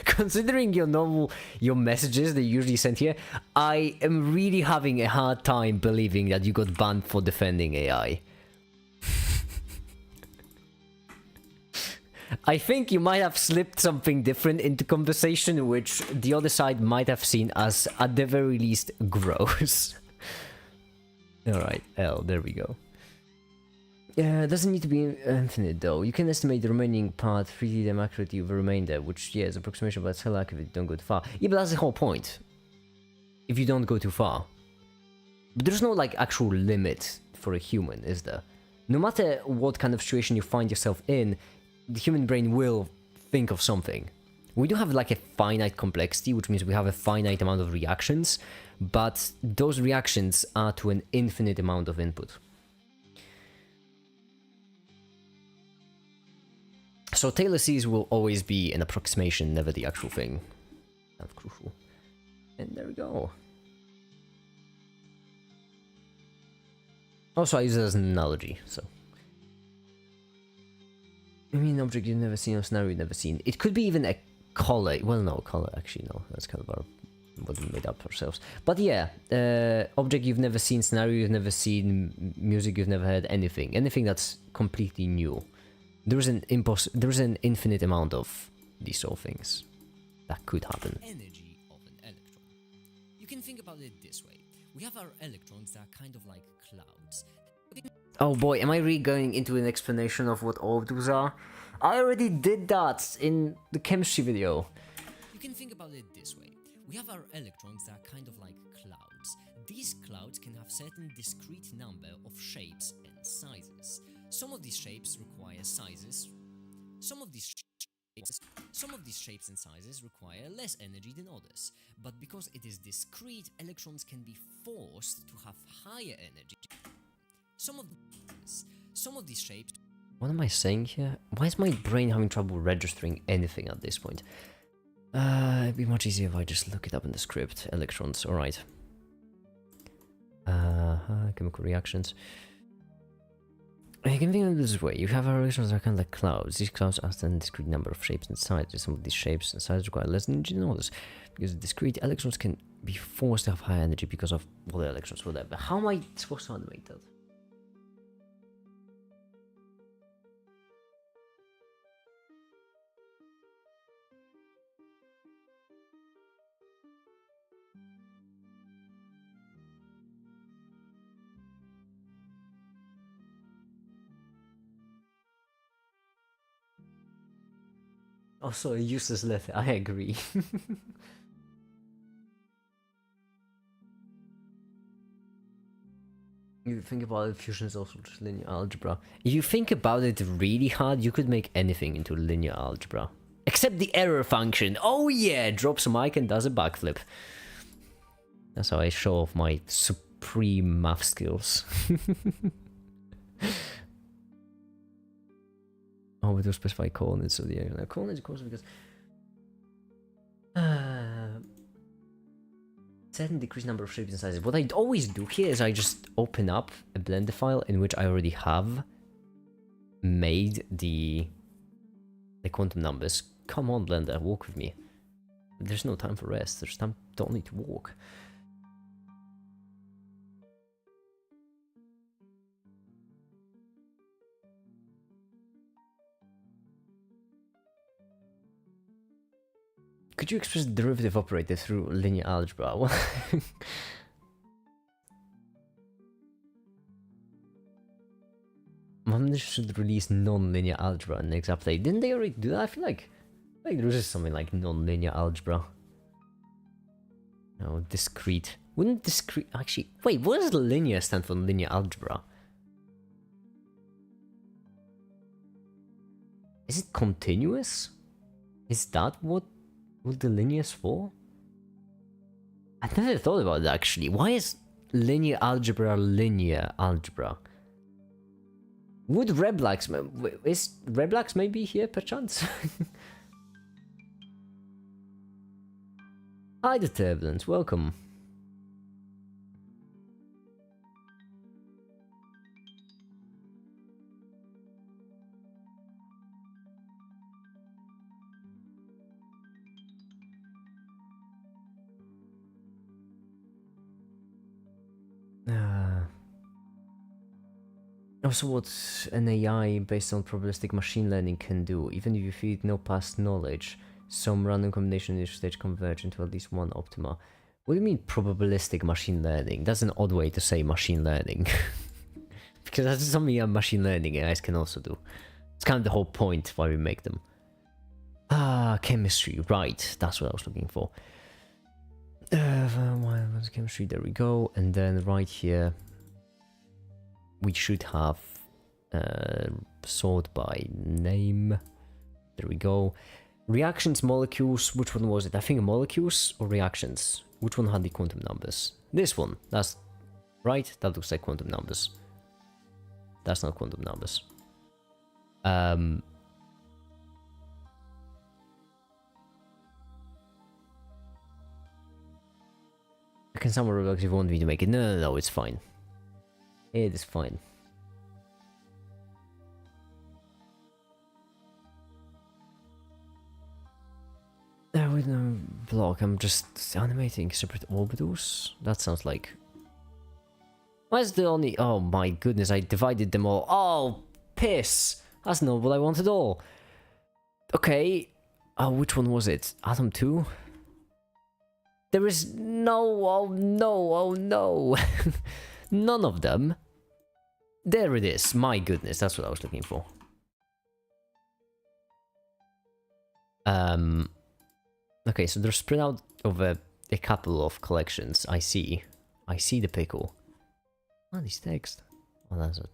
considering your messages that you usually send here, I am really having a hard time believing that you got banned for defending AI. I think you might have slipped something different into conversation, which the other side might have seen as, at the very least, gross. Alright, L, there we go. Yeah, it doesn't need to be infinite though. You can estimate the remaining part 3D them accurately of the remainder, which, yeah, is approximation, but it's hell accurate if you don't go too far. Yeah, but that's the whole point. If you don't go too far. But there's no, like, actual limit for a human, is there? No matter what kind of situation you find yourself in, the human brain will think of something. We do have like a finite complexity, which means we have a finite amount of reactions, but those reactions are to an infinite amount of input. So Taylor series will always be an approximation, never the actual thing. That's crucial. And there we go. Also, I use it as an analogy, so. I mean, an object you've never seen or scenario you've never seen. It could be even a color. Well, no, color, actually, no. That's kind of our, what we made up ourselves. But yeah, object you've never seen, scenario you've never seen, music you've never heard, anything. Anything that's completely new. There's an infinite amount of these sort of things that could happen. Energy of an electron. You can think about it this way. We have our electrons that are kind of like clouds. Oh boy, am I really going into an explanation of what orbitals are? I already did that in the chemistry video. You can think about it this way. We have our electrons that are kind of like clouds. These clouds can have certain discrete number of shapes and sizes. Some of these shapes require sizes. Some of these shapes and sizes require less energy than others. But because it is discrete, electrons can be forced to have higher energy. Some of these shapes. What am I saying here? Why is my brain having trouble registering anything at this point? It'd be much easier if I just look it up in the script. Electrons, alright. Chemical reactions. You can think of it this way. You have our electrons that are kind of like clouds. These clouds are a discrete number of shapes and sizes. Some of these shapes and sizes require less energy than others. Because discrete electrons can be forced to have higher energy because of other electrons, whatever. How am I supposed to animate that? Also a useless letter, I agree. You think about it, fusion is also just linear algebra. If you think about it really hard, you could make anything into linear algebra. Except the error function. Oh yeah, drops a mic and does a backflip. That's how I show off my supreme math skills. Oh, we do specify coordinates of the area. Now, coordinates, of course, because certain decreased number of shapes and sizes. What I always do here is I just open up a Blender file in which I already have made the quantum numbers. Come on, Blender, walk with me. There's no time for rest. There's time only to walk. Could you express the derivative operator through linear algebra? Mom should release non-linear algebra in the next update. Didn't they already do that? I feel like there was just something like non-linear algebra. No, discrete. Wouldn't discrete actually? Wait, what does linear stand for? Linear algebra? Is it continuous? Is that what the linear is for? I never thought about it actually. Why is linear algebra linear algebra? Would Reblax is Reblax maybe here perchance? Hi, the Turbulence, welcome. Also, what an AI based on probabilistic machine learning can do, even if you feed no past knowledge, some random combination initial stage converge into at least one optima. What do you mean probabilistic machine learning? That's an odd way to say machine learning. Because that's something machine learning AIs can also do. It's kind of the whole point why we make them. Ah, chemistry, right. That's what I was looking for. Chemistry, there we go. And then right here, we should have sort by name. There we go. Reactions, molecules, which one was it? I think molecules or reactions? Which one had the quantum numbers? This one. That's right. That looks like quantum numbers. That's not quantum numbers. Can someone relax if you want me to make it? No, it's fine. It is fine. With no block, I'm just animating separate orbitals. That sounds like... Why is the only... Oh my goodness, I divided them all. Oh, piss! That's not what I wanted at all. Okay. Oh, which one was it? Atom 2? There is no... Oh no, oh no. None of them. There it is. My goodness, that's what I was looking for. Okay, so they're spread out over a couple of collections. I see the pickle. Oh, these text. Oh, that's a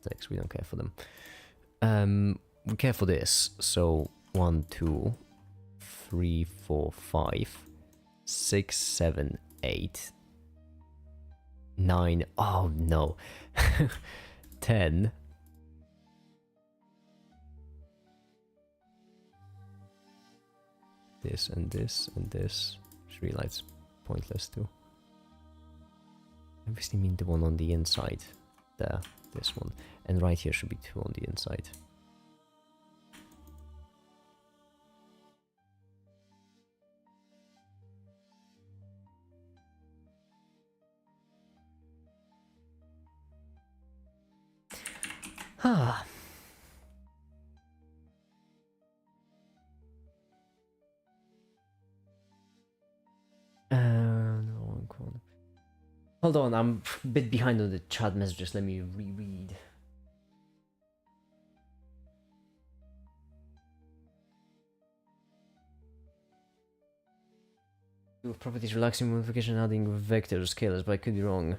text. We don't care for them. We care for this. So 1, 2, 3, 4, 5, 6, 7, 8, 9. Oh no. 10. This and this and this. Just realize pointless too. I obviously mean the one on the inside. There, this one. And right here should be 2 on the inside. Ah. Hold on, I'm a bit behind on the chat messages. Let me reread. With properties relaxing modification adding vectors or scalars, but I could be wrong.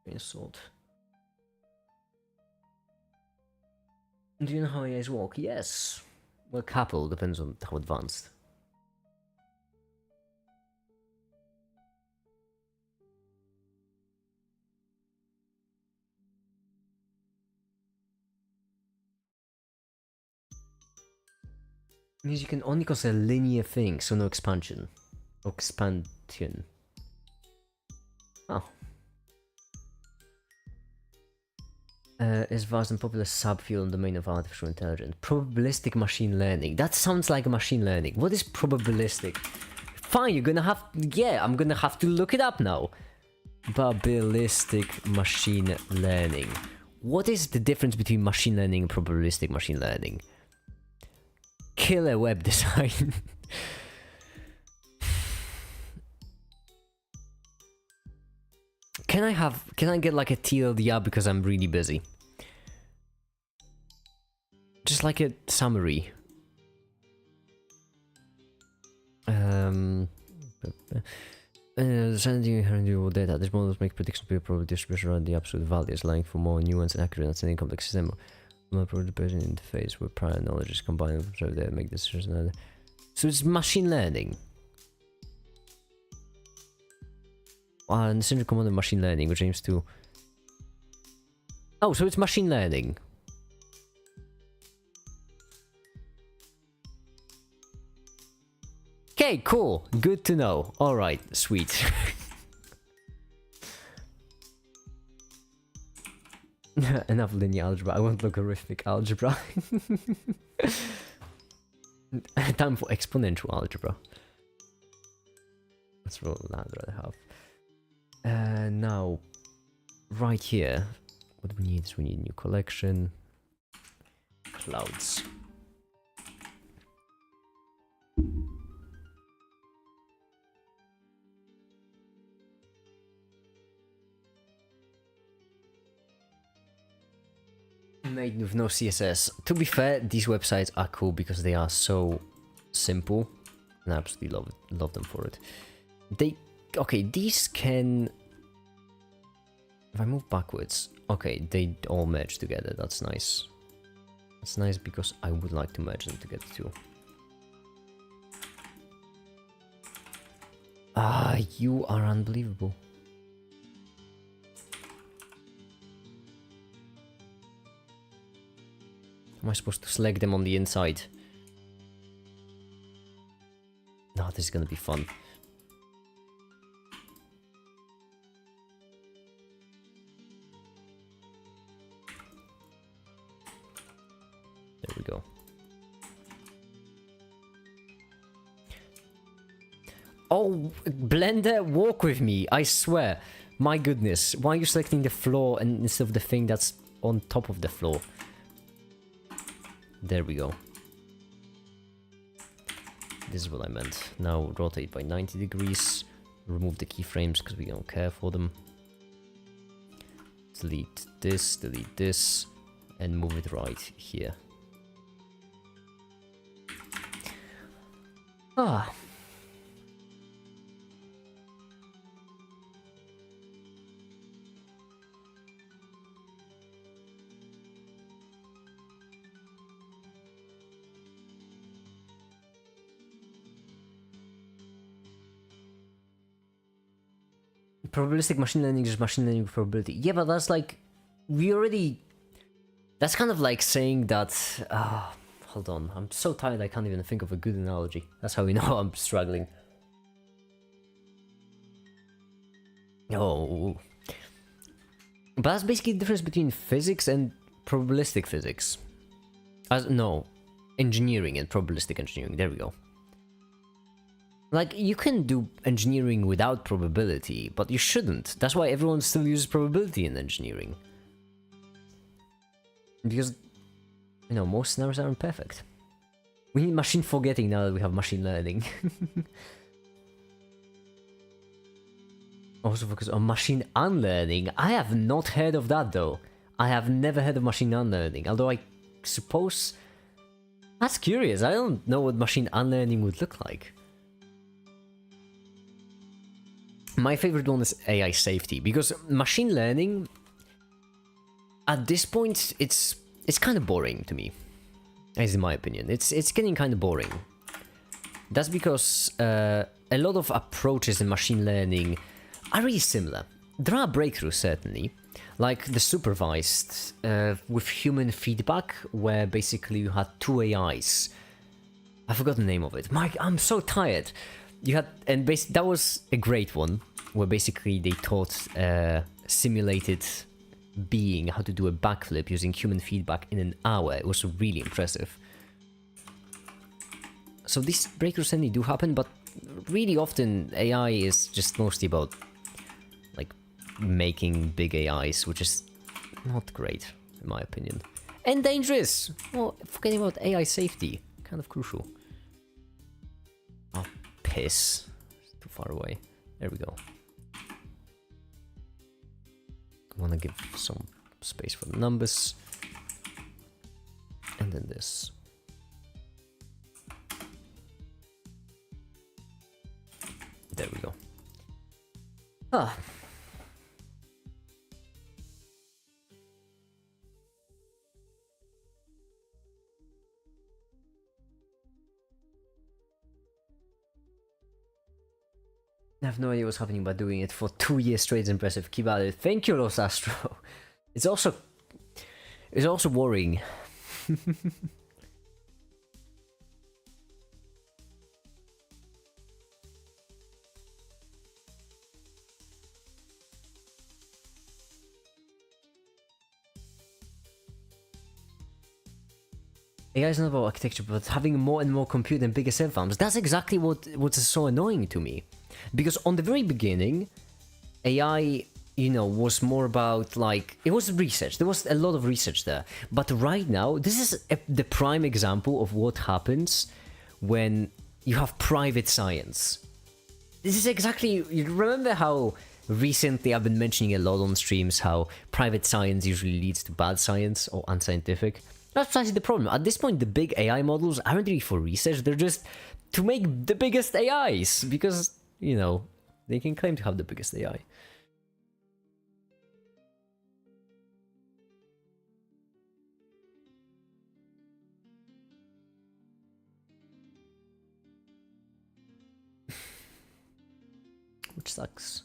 Insult. Do you know how AIs work? Yes. Well, couple depends on how advanced. Means you can only consider linear things, so no expansion. Expansion. Oh. Is vast and popular subfield in the domain of artificial intelligence. Probabilistic machine learning. That sounds like machine learning. What is probabilistic? Fine, you're gonna have... Yeah, I'm gonna have to look it up now. Probabilistic machine learning. What is the difference between machine learning and probabilistic machine learning? Killer web design. Can I get like a TLDR because I'm really busy? Just like a summary. Sending inherent data. These models make predictions based probability distribution around the absolute values, allowing for more nuanced and accurate understanding of complex system. Probability interface where prior knowledge is combined with observed data make decisions. So it's machine learning. And the central command of machine learning, which aims to. Oh, so it's machine learning. Okay, cool. Good to know. Alright, sweet. Enough linear algebra. I want logarithmic algebra. Time for exponential algebra. That's what I'd rather have. Now, right here, what we need is we need a new collection. Clouds. Made with no CSS. To be fair, these websites are cool because they are so simple, and I absolutely love them for it. Okay, these can. If I move backwards, okay, they all merge together. That's nice. That's nice because I would like to merge them together too. Ah, you are unbelievable. Am I supposed to select them on the inside? No, this is gonna be fun. There we go. Oh, Blender, walk with me, I swear. My goodness, why are you selecting the floor and instead of the thing that's on top of the floor? There we go. This is what I meant. Now rotate by 90 degrees. Remove the keyframes because we don't care for them. Delete this, and move it right here. Ah. Probabilistic machine learning is machine learning with probability. Yeah, but that's like... We already... That's kind of like saying that... hold on. I'm so tired I can't even think of a good analogy. That's how we know I'm struggling. Oh. But that's basically the difference between physics and probabilistic physics. No. Engineering and probabilistic engineering. There we go. Like, you can do engineering without probability, but you shouldn't. That's why everyone still uses probability in engineering. Because, you know, most scenarios aren't perfect. We need machine forgetting now that we have machine learning. Also focus on machine unlearning. I have not heard of that though. I have never heard of machine unlearning, although I suppose... That's curious, I don't know what machine unlearning would look like. My favorite one is AI safety, because machine learning, at this point, it's kind of boring to me, as in my opinion. It's getting kind of boring. That's because a lot of approaches in machine learning are really similar. There are breakthroughs, certainly, like the supervised with human feedback, where basically you had two AIs. I forgot the name of it. Mike, I'm so tired. You had, and that was a great one, where basically they taught simulated being how to do a backflip using human feedback in an hour. It was really impressive. So these breakthroughs certainly do happen, but really often AI is just mostly about like making big AIs, which is not great in my opinion. And dangerous! Well, forgetting about AI safety, kind of crucial. Oh, piss. It's too far away. There we go. I want to give some space for the numbers. And then this. There we go. Ah. I have no idea what's happening, but doing it for 2 years straight is impressive. Keep at it. Thank you, Los Astro. It's also worrying. AI is not about architecture, but having more and more compute and bigger server farms. That's exactly what's so annoying to me. Because on the very beginning, AI, you know, was more about, like, it was research. There was a lot of research there. But right now, this is the prime example of what happens when you have private science. This is exactly, you remember how recently I've been mentioning a lot on streams how private science usually leads to bad science or unscientific? That's precisely the problem. At this point, the big AI models aren't really for research, they're just to make the biggest AIs, because, you know, they can claim to have the biggest AI. Which sucks.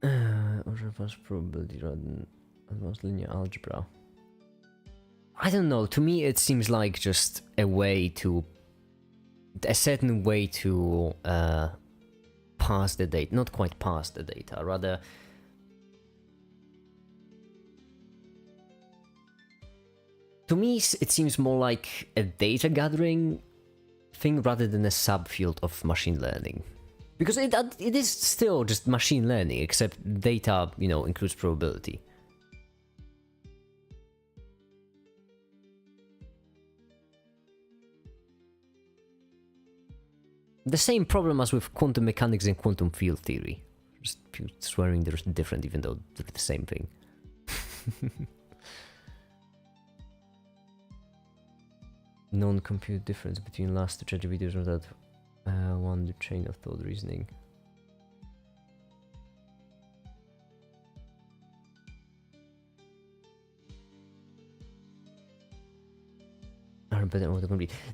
Advanced probability rather than advanced linear algebra. I don't know, to me it seems like just a certain way to pass the data, not quite pass the data, rather to me it seems more like a data gathering thing rather than a subfield of machine learning. Because it is still just machine learning, except data, you know, includes probability. The same problem as with quantum mechanics and quantum field theory. Just swearing they're different even though they're the same thing. Non-compute difference between last two ChatGPT videos that one the chain of thought reasoning.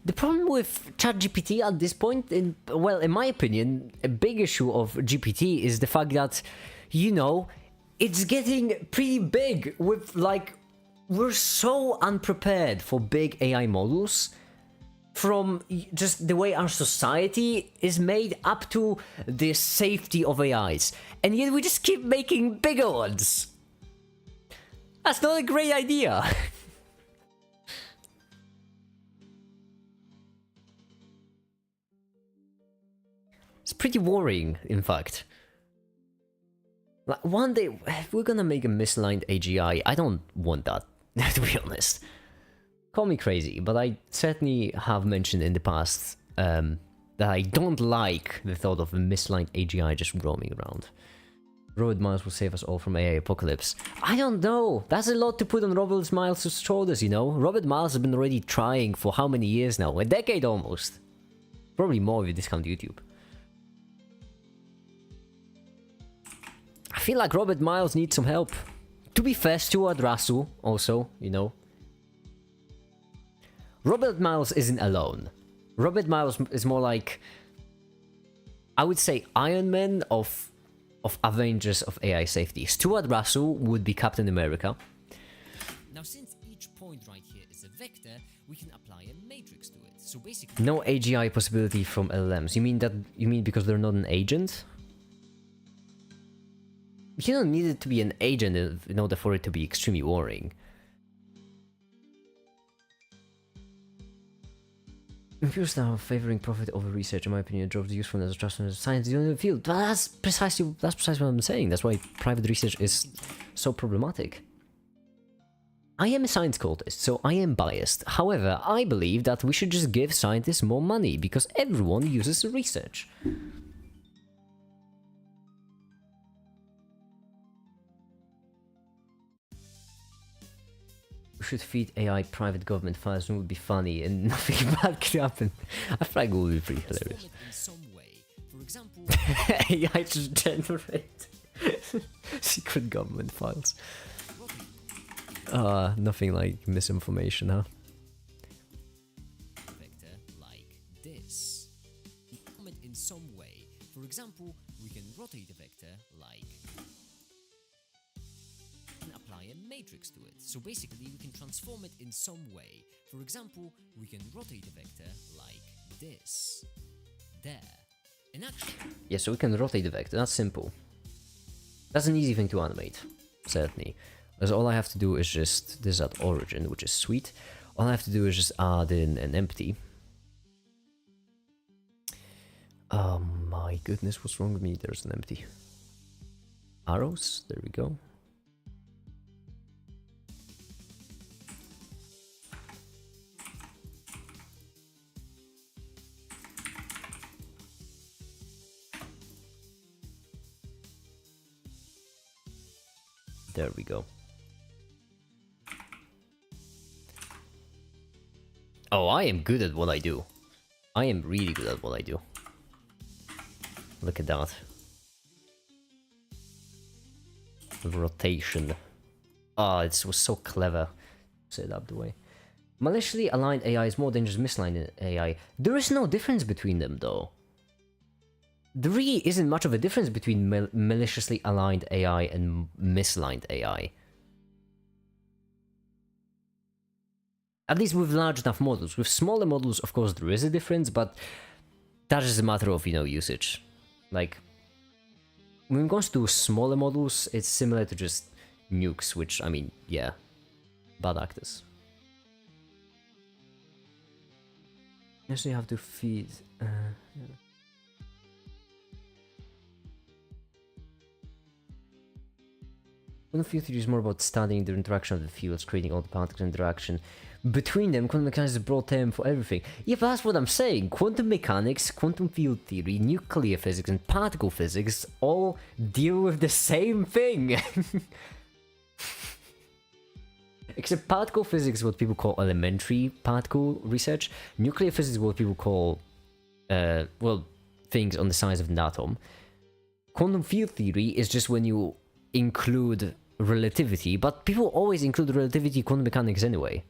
The problem with ChatGPT at this point, in my opinion, a big issue of GPT is the fact that, you know, it's getting pretty big with, like, we're so unprepared for big AI models, from just the way our society is made up to the safety of AIs, and yet we just keep making bigger ones. That's not a great idea. It's pretty worrying, in fact. Like, one day, if we're gonna make a misaligned AGI, I don't want that, to be honest. Call me crazy, but I certainly have mentioned in the past that I don't like the thought of a misaligned AGI just roaming around. Robert Miles will save us all from AI apocalypse. I don't know. That's a lot to put on Robert Miles' shoulders, you know? Robert Miles has been already trying for how many years now? A decade almost. Probably more if you discount YouTube. I feel like Robert Miles needs some help. To be fair, Stuart Russell also, you know. Robert Miles isn't alone. Robert Miles is more like, I would say, Iron Man of Avengers of AI safety. Stuart Russell would be Captain America. Now, since each point right here is a vector, we can apply a matrix to it. So basically, no AGI possibility from LLMs. You mean because they're not an agent? You don't need it to be an agent in order for it to be extremely worrying. Imputes now favoring profit over research, in my opinion, drops the usefulness of trust in science in the field. That's precisely what I'm saying. That's why private research is so problematic. I am a science cultist, so I am biased. However, I believe that we should just give scientists more money because everyone uses research. We should feed AI private government files and it would be funny and nothing bad could happen. I feel like it would be pretty hilarious. in some way. For example, AI just generate secret government files. Nothing like misinformation, huh? vector like this. Transform it in some way. For example, we can rotate a vector like and apply a matrix to it. So basically, we can transform it in some way. For example, we can rotate a vector like this. There. In action. Yeah, so we can rotate the vector. That's simple. That's an easy thing to animate, certainly. Because all I have to do is just, this is at origin, which is sweet. All I have to do is just add in an empty. Oh my goodness, what's wrong with me? There's an empty. Arrows, there we go. There we go. Oh, I am good at what I do. I am really good at what I do. Look at that. Rotation. Ah, it was so clever. Set up the way. Maliciously aligned AI is more dangerous than misaligned AI. There is no difference between them, though. There really isn't much of a difference between maliciously aligned AI and misaligned AI. At least with large enough models. With smaller models, of course, there is a difference, but that is a matter of, usage. Like, when it comes to smaller models, it's similar to just nukes, which, I mean, yeah, bad actors. Yes, you have to feed... yeah. Quantum field theory is more about studying the interaction of the fields, creating all the particle interaction between them. Quantum mechanics is a broad term for everything. Yeah, but that's what I'm saying. Quantum mechanics, quantum field theory, nuclear physics, and particle physics all deal with the same thing. Except particle physics is what people call elementary particle research. Nuclear physics is what people call, well, things on the size of an atom. Quantum field theory is just when you include relativity, but people always include relativity quantum mechanics anyway.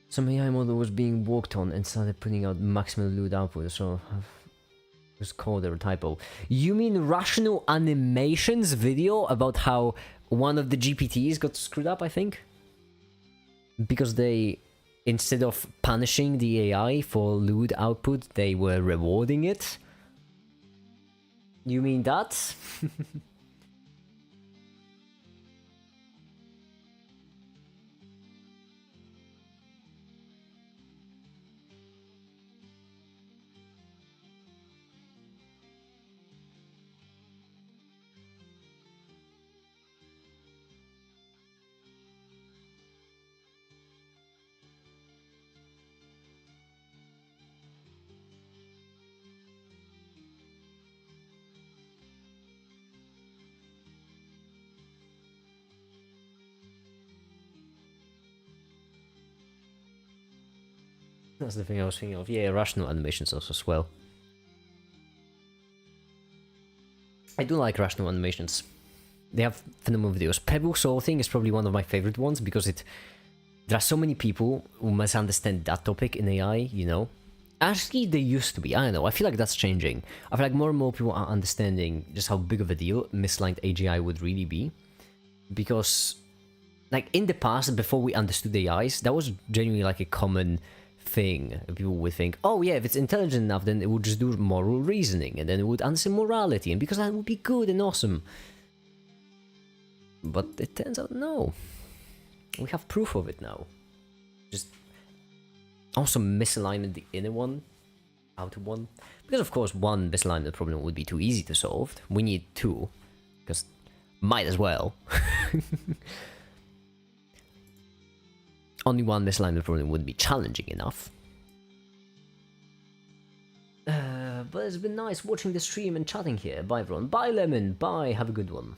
Some AI model was being worked on and started putting out maximum lewd output, so it was called a typo. You mean Rational Animations video about how one of the GPTs got screwed up, I think? Because they, instead of punishing the AI for lewd output, they were rewarding it? You mean that? That's the thing I was thinking of. Yeah, rational animations also as well. I do like rational animations. They have phenomenal videos. Pebble sorting is probably one of my favorite ones because there are so many people who misunderstand that topic in AI, Actually, they used to be. I don't know. I feel like that's changing. I feel like more and more people are understanding just how big of a deal misaligned AGI would really be. Because, like, in the past, before we understood AIs, that was genuinely like a common thing. People would think, oh yeah, if it's intelligent enough, then it would just do moral reasoning, and then it would answer morality, and because that would be good and awesome. But it turns out no. We have proof of it now. Just also misalignment the inner one, outer one. Because of course one misalignment problem would be too easy to solve. We need two. Because might as well. Only one misalignment problem wouldn't be challenging enough. But it's been nice watching the stream and chatting here. Bye everyone. Bye Lemon. Bye. Have a good one.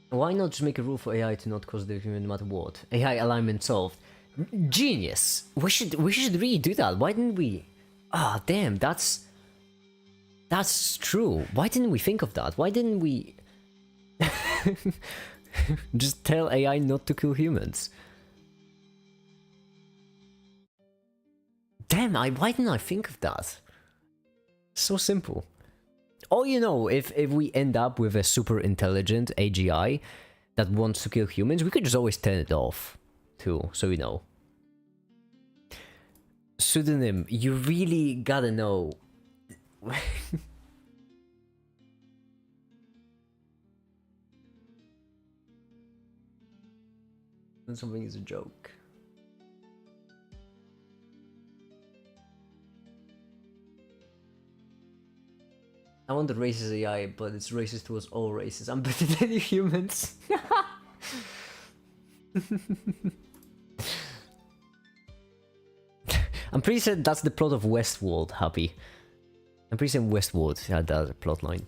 Why not just make a rule for AI to not cause the human no matter what? AI alignment solved. Genius! We should really do that. Why didn't we? Ah, damn, that's true. Why didn't we think of that? Why didn't we just tell AI not to kill humans? Damn, why didn't I think of that? So simple. Or, you know, if we end up with a super intelligent AGI that wants to kill humans, we could just always turn it off, too, so we know. Pseudonym, you really gotta know. Something is a joke. I want the racist AI, but it's racist towards all races. I'm better than you humans. I'm pretty sure that's the plot of Westworld, Happy. I'm pretty sure Westworld had that plot line.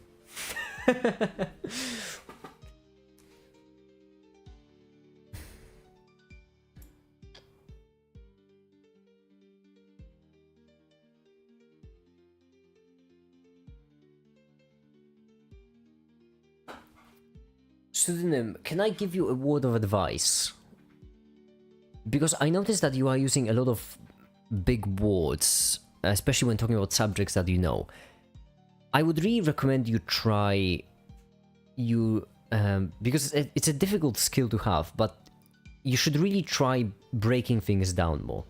Pseudonym, can I give you a word of advice? Because I noticed that you are using a lot of big words, especially when talking about subjects that you know. I would really recommend you try because it's a difficult skill to have, but you should really try breaking things down more.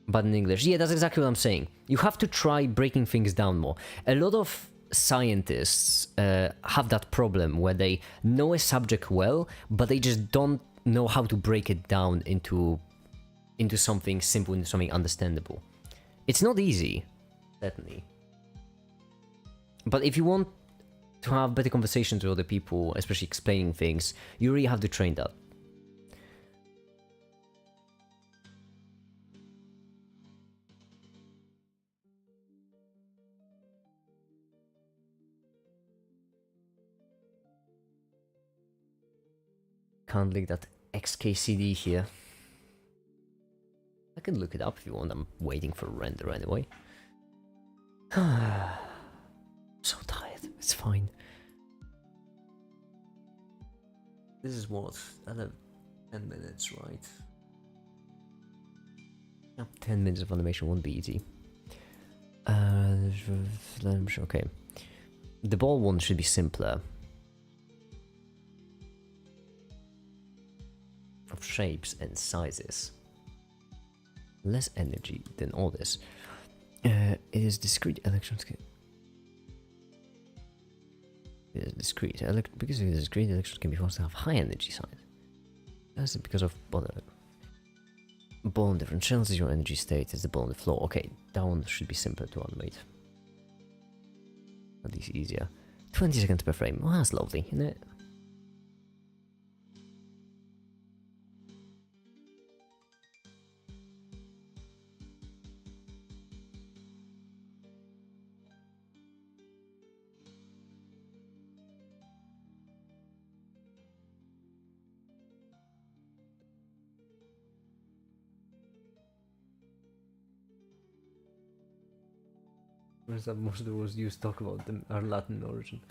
But in English, yeah, that's exactly what I'm saying. You have to try breaking things down more. A lot of scientists have that problem where they know a subject well, but they just don't know how to break it down into something simple, into something understandable. It's not easy, certainly. But if you want to have better conversations with other people, especially explaining things, you really have to train that. Can't link that XKCD here. I can look it up if you want. I'm waiting for render anyway. So tired. It's fine. This is what? 10 minutes, right? 10 minutes of animation won't be easy. Okay. The ball one should be simpler. Of shapes and sizes. Less energy than all this. It is discrete electrons. It is discrete. Because it is discrete, electrons can be forced to have high energy size. That's because of ball in different shells is your energy state as the ball on the floor. Okay, that one should be simpler to animate. At least easier. 20 seconds per frame. Well, that's lovely, isn't it? Whereas that most of the words used talk about them are Latin origin.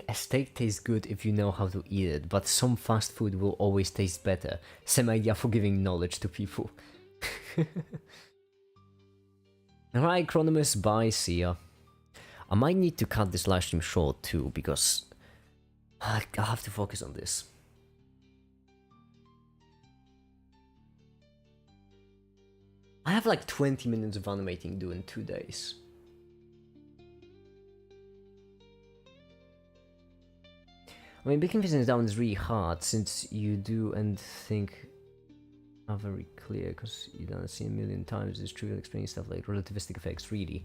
A steak tastes good if you know how to eat it, but some fast food will always taste better. Same idea for giving knowledge to people. Alright, Chronomus, bye, see ya. I might need to cut this livestream short too, because I have to focus on this. I have like 20 minutes of animating due in 2 days. I mean, breaking things down is really hard, since you do and think are very clear, because you don't see a million times this trivial explaining stuff like relativistic effects, really.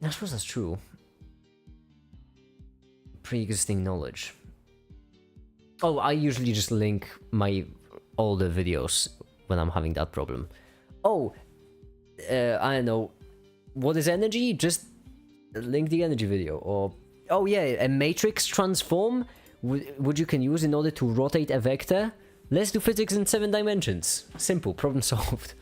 I suppose that's true. Pre-existing knowledge. Oh, I usually just link my all the videos when I'm having that problem. Oh, I don't know. What is energy? Just link the energy video. Or, oh yeah, a matrix transform, which you can use in order to rotate a vector. Let's do physics in 7 dimensions. Simple, problem solved.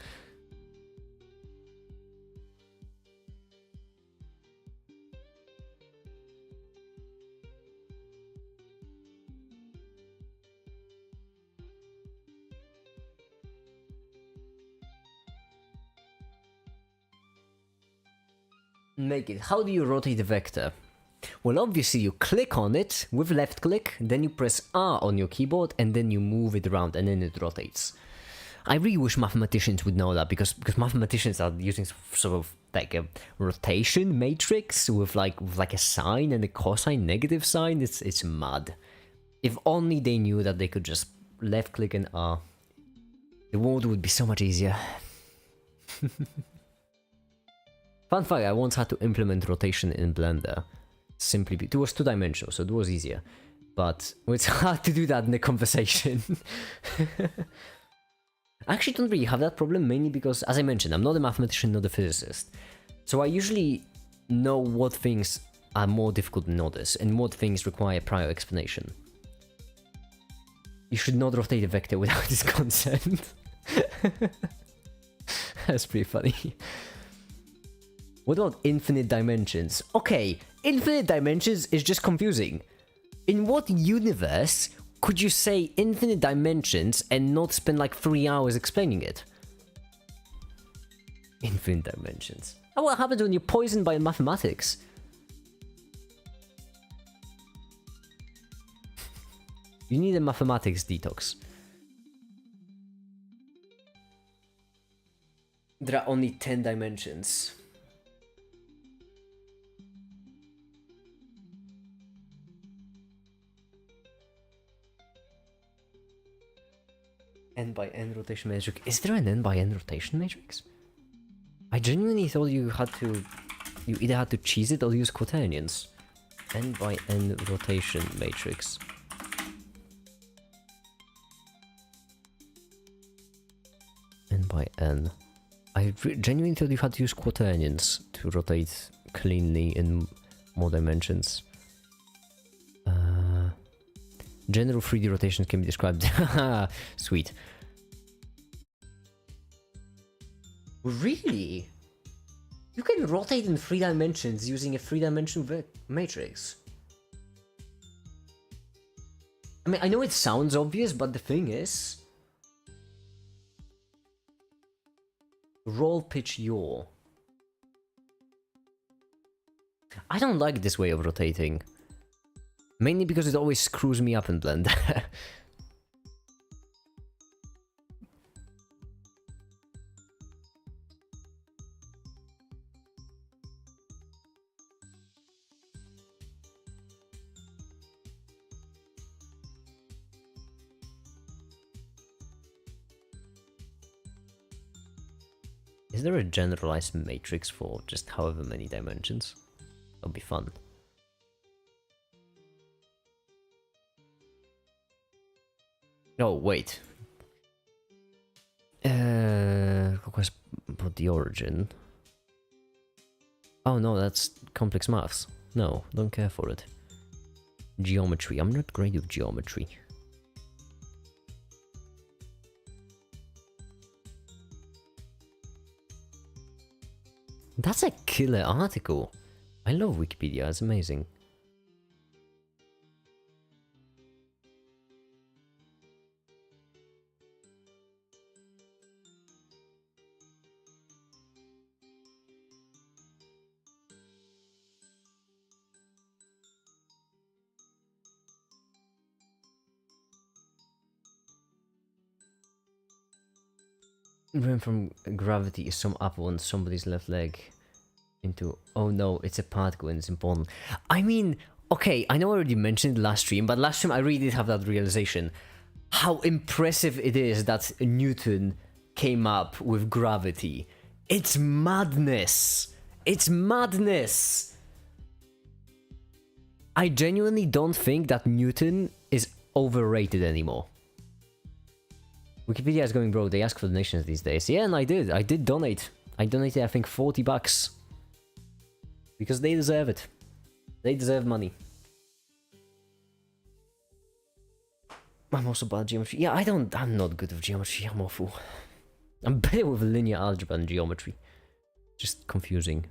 Make it. How do you rotate a vector? Well, obviously you click on it with left click, then you press R on your keyboard, and then you move it around, and then it rotates. I really wish mathematicians would know that, because mathematicians are using sort of like a rotation matrix with like a sine and a cosine negative sign. It's mad. If only they knew that they could just left click and R. The world would be so much easier. Fun fact, I once had to implement rotation in Blender. Simply it was 2-dimensional, so it was easier. But it's hard to do that in a conversation. I actually don't really have that problem, mainly because, as I mentioned, I'm not a mathematician, not a physicist. So I usually know what things are more difficult than others, and what things require prior explanation. You should not rotate a vector without his consent. That's pretty funny. What about infinite dimensions? Okay, infinite dimensions is just confusing. In what universe could you say infinite dimensions and not spend like 3 hours explaining it? Infinite dimensions. Oh, what happens when you're poisoned by mathematics? You need a mathematics detox. There are only 10 dimensions. N by N rotation matrix. Is there an N by N rotation matrix? I genuinely thought you either had to cheese it or use quaternions. N by N rotation matrix. N by N. I genuinely thought you had to use quaternions to rotate cleanly in more dimensions. General 3D rotations can be described. Sweet. Really? You can rotate in 3 dimensions using a 3-dimensional matrix. I mean, I know it sounds obvious, but the thing is... Roll, pitch, yaw. I don't like this way of rotating. Mainly because it always screws me up in Blender. Is there a generalized matrix for just however many dimensions? That'll be fun. Oh, wait. Request about the origin. Oh no, that's complex maths. No, don't care for it. Geometry. I'm not great with geometry. That's a killer article. I love Wikipedia, it's amazing. Ran from gravity is some apple on somebody's left leg into... Oh no, it's a particle and it's important. I mean, okay, I know I already mentioned it last stream, but last stream I really did have that realization. How impressive it is that Newton came up with gravity. It's madness! It's madness! I genuinely don't think that Newton is overrated anymore. Wikipedia is going broke. They ask for donations these days. Yeah, and I did. I did donate. I donated, I think, $40. Because they deserve it. They deserve money. I'm also bad at geometry. Yeah, I'm not good at geometry. I'm awful. I'm better with linear algebra and geometry. Just confusing.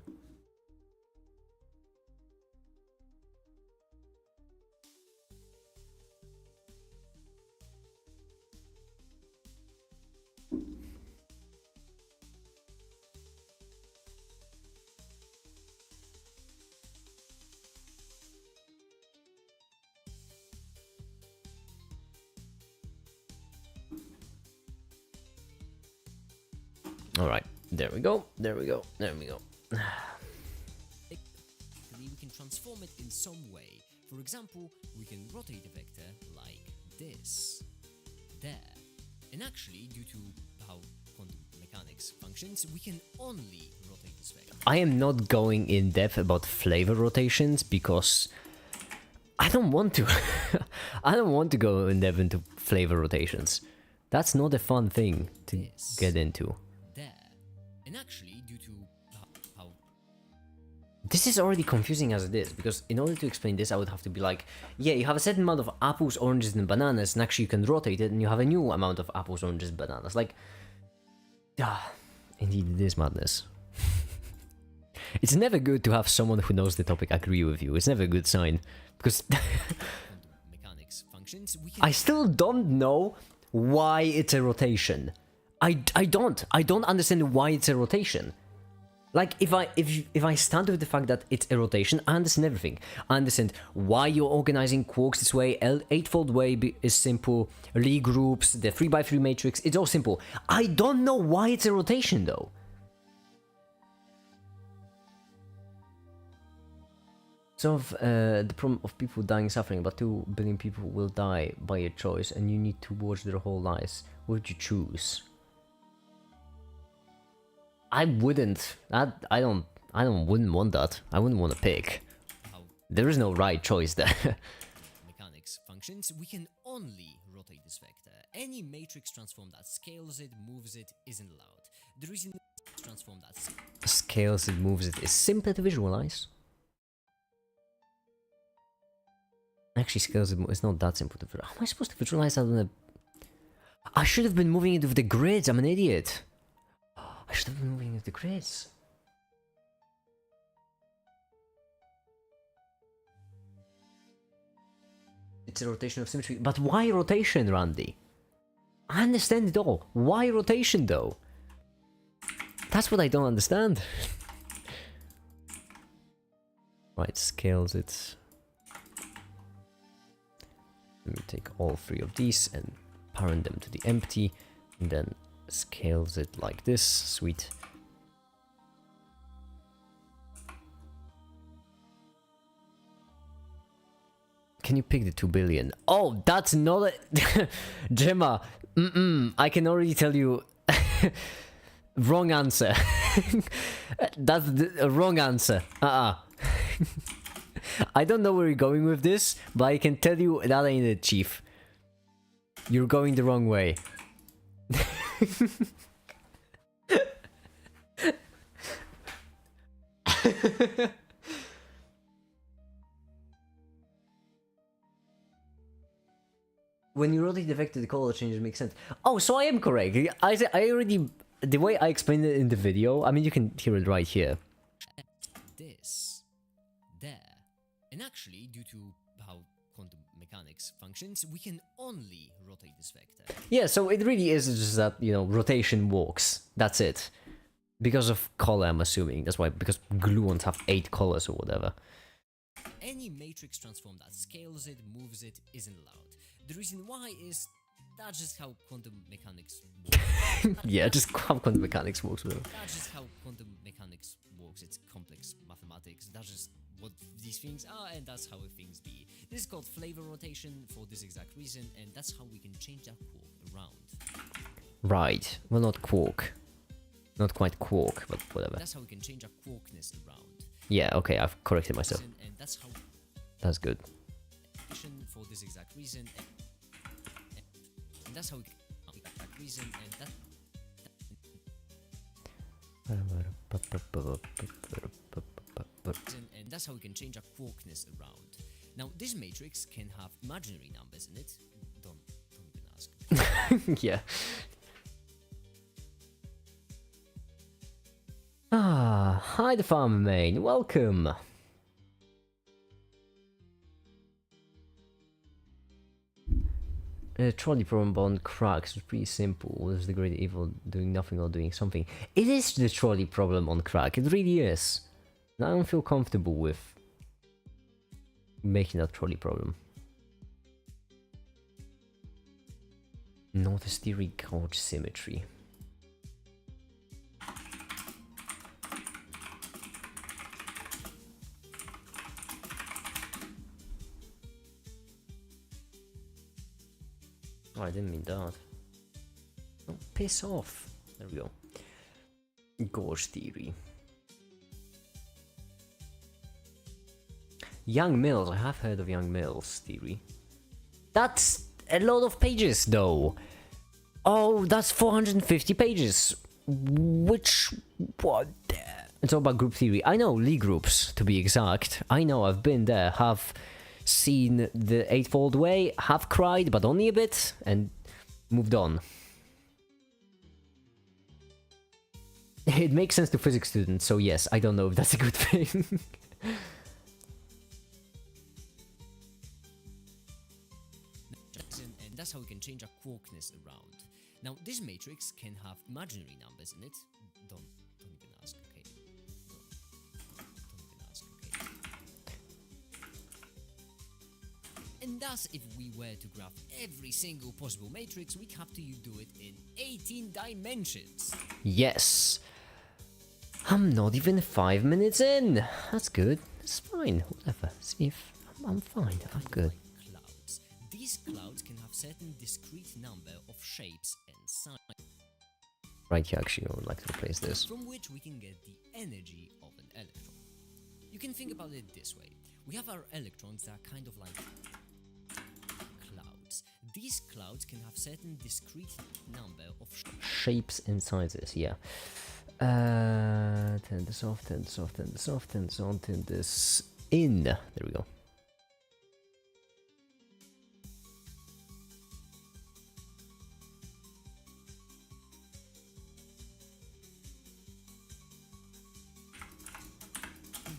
Alright, there we go, there we go, there we go. We can transform it in some way. For example, we can rotate a vector like this, there. And actually, due to how quantum mechanics functions, we can only rotate this vector. I am not going in depth about flavor rotations because I don't want to. I don't want to go in depth into flavor rotations. That's not a fun thing to get into. And actually, due to how... This is already confusing as it is, because in order to explain this, I would have to be like, yeah, you have a certain amount of apples, oranges, and bananas, and actually you can rotate it, and you have a new amount of apples, oranges, bananas. Like, indeed, it is madness. It's never good to have someone who knows the topic agree with you. It's never a good sign, because mechanics functions, I still don't know why it's a rotation. I don't understand why it's a rotation. Like, if I stand with the fact that it's a rotation, I understand everything. I understand why you're organizing quarks this way. Eightfold way is simple. Lie groups, the 3x3 matrix, it's all simple. I don't know why it's a rotation though. Solve the problem of people dying and suffering, but 2 billion people will die by your choice, and you need to watch their whole lives. What would you choose? I wouldn't. Wouldn't want that. I wouldn't want to pick. There is no right choice there. Mechanics functions, we can only rotate this vector. Any matrix transform that scales it, moves it, isn't allowed. The reason transform that scales it, moves it is simpler to visualize. Actually, scales it, it's not that simple to visualize. How am I supposed to visualize that on a... I should have been moving it with the grids. I'm an idiot. I should have been moving with the grids. It's a rotation of symmetry. But why rotation, Randy? I understand it all. Why rotation, though? That's what I don't understand. Right, scales it. Let me take all 3 of these and parent them to the empty. And then scales it like this. Sweet. Can you pick the 2 billion? Oh, that's not a... Gemma, I can already tell you... wrong answer. That's the wrong answer. I don't know where you're going with this, but I can tell you that ain't it, Chief. You're going the wrong way. When you rotate the vector, the color changes make sense. Oh, so I am correct. I already... The way I explained it in the video, I mean, you can hear it right here. This, there, and actually, due to how quantum mechanics functions, we can only rotate this vector. Yeah, so it really is just that, you know, rotation works. That's it. Because of color, I'm assuming. That's why, because gluons have 8 colors or whatever. Any matrix transform that scales it, moves it, isn't allowed. The reason why is that's just how quantum mechanics works. Yeah, just how quantum mechanics works. Well. That's just how quantum mechanics works. It's complex mathematics. That's just what these things are, and that's how things be. This is called flavor rotation for this exact reason, and that's how we can change that quark around. Right. Well, not quark. Not quite quark, but whatever. That's how we can change our quarkness around. Yeah, okay, I've corrected myself. And that's how... That's good. For this exact reason, and that's how we can... reason, and that's how we can change our quarkness around. Now, this matrix can have imaginary numbers in it. Don't even ask. Yeah. Ah, hi the farmer main, welcome. The trolley problem on cracks was pretty simple. Was the great evil doing nothing or doing something? It is the trolley problem on crack. It really is. And I don't feel comfortable with making that trolley problem. Not a theory gauge symmetry. Oh, I didn't mean that. Oh, piss off. There we go. Gauge theory. Young Mills. I have heard of Young Mills theory. That's a lot of pages, though. Oh, that's 450 pages. Which... what? It's all about group theory. I know, Lie groups, to be exact. I know, I've been there, have seen the Eightfold Way, have cried, but only a bit, and moved on. It makes sense to physics students, so yes, I don't know if that's a good thing. And that's how we can change our quarkness around. Now, this matrix can have imaginary numbers in it. Don't even ask, okay? Don't even ask, okay? And thus, if we were to graph every single possible matrix, we'd have to do it in 18 dimensions. Yes. I'm not even 5 minutes in. That's good. It's fine. Whatever. See if I'm fine. I'm good. Clouds. These clouds can have certain discrete number of shapes and sizes. Right here, actually, I would like to replace this. From which we can get the energy of an electron. You can think about it this way. We have our electrons that are kind of like clouds. These clouds can have certain discrete number of shapes and sizes, yeah. Turn this off, turn this off, turn this off, turn this on, turn this in. There we go.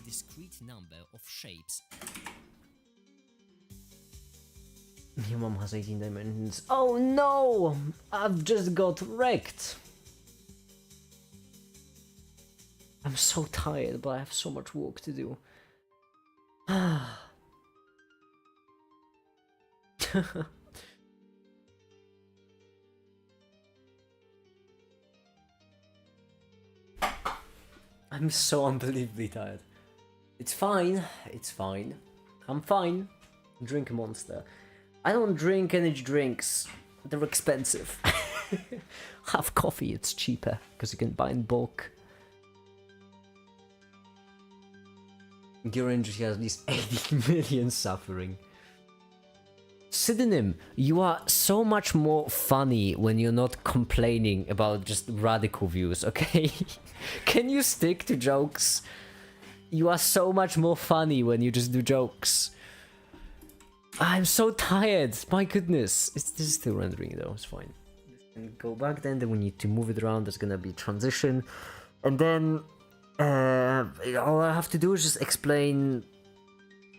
Discrete number of shapes. Your mom has 18 dimensions. Oh no! I've just got wrecked. I'm so tired, but I have so much work to do. I'm so unbelievably tired. It's fine, it's fine. I'm fine. Drink a Monster. I don't drink energy drinks. They're expensive. Have coffee, it's cheaper, because you can buy in bulk. Your injury has at least 80 million suffering. Pseudonym, you are so much more funny when you're not complaining about just radical views, okay? Can you stick to jokes? You are so much more funny when you just do jokes. I'm so tired, my goodness. This is still rendering though, it's fine. And go back then we need to move it around, there's gonna be transition. And then all I have to do is just explain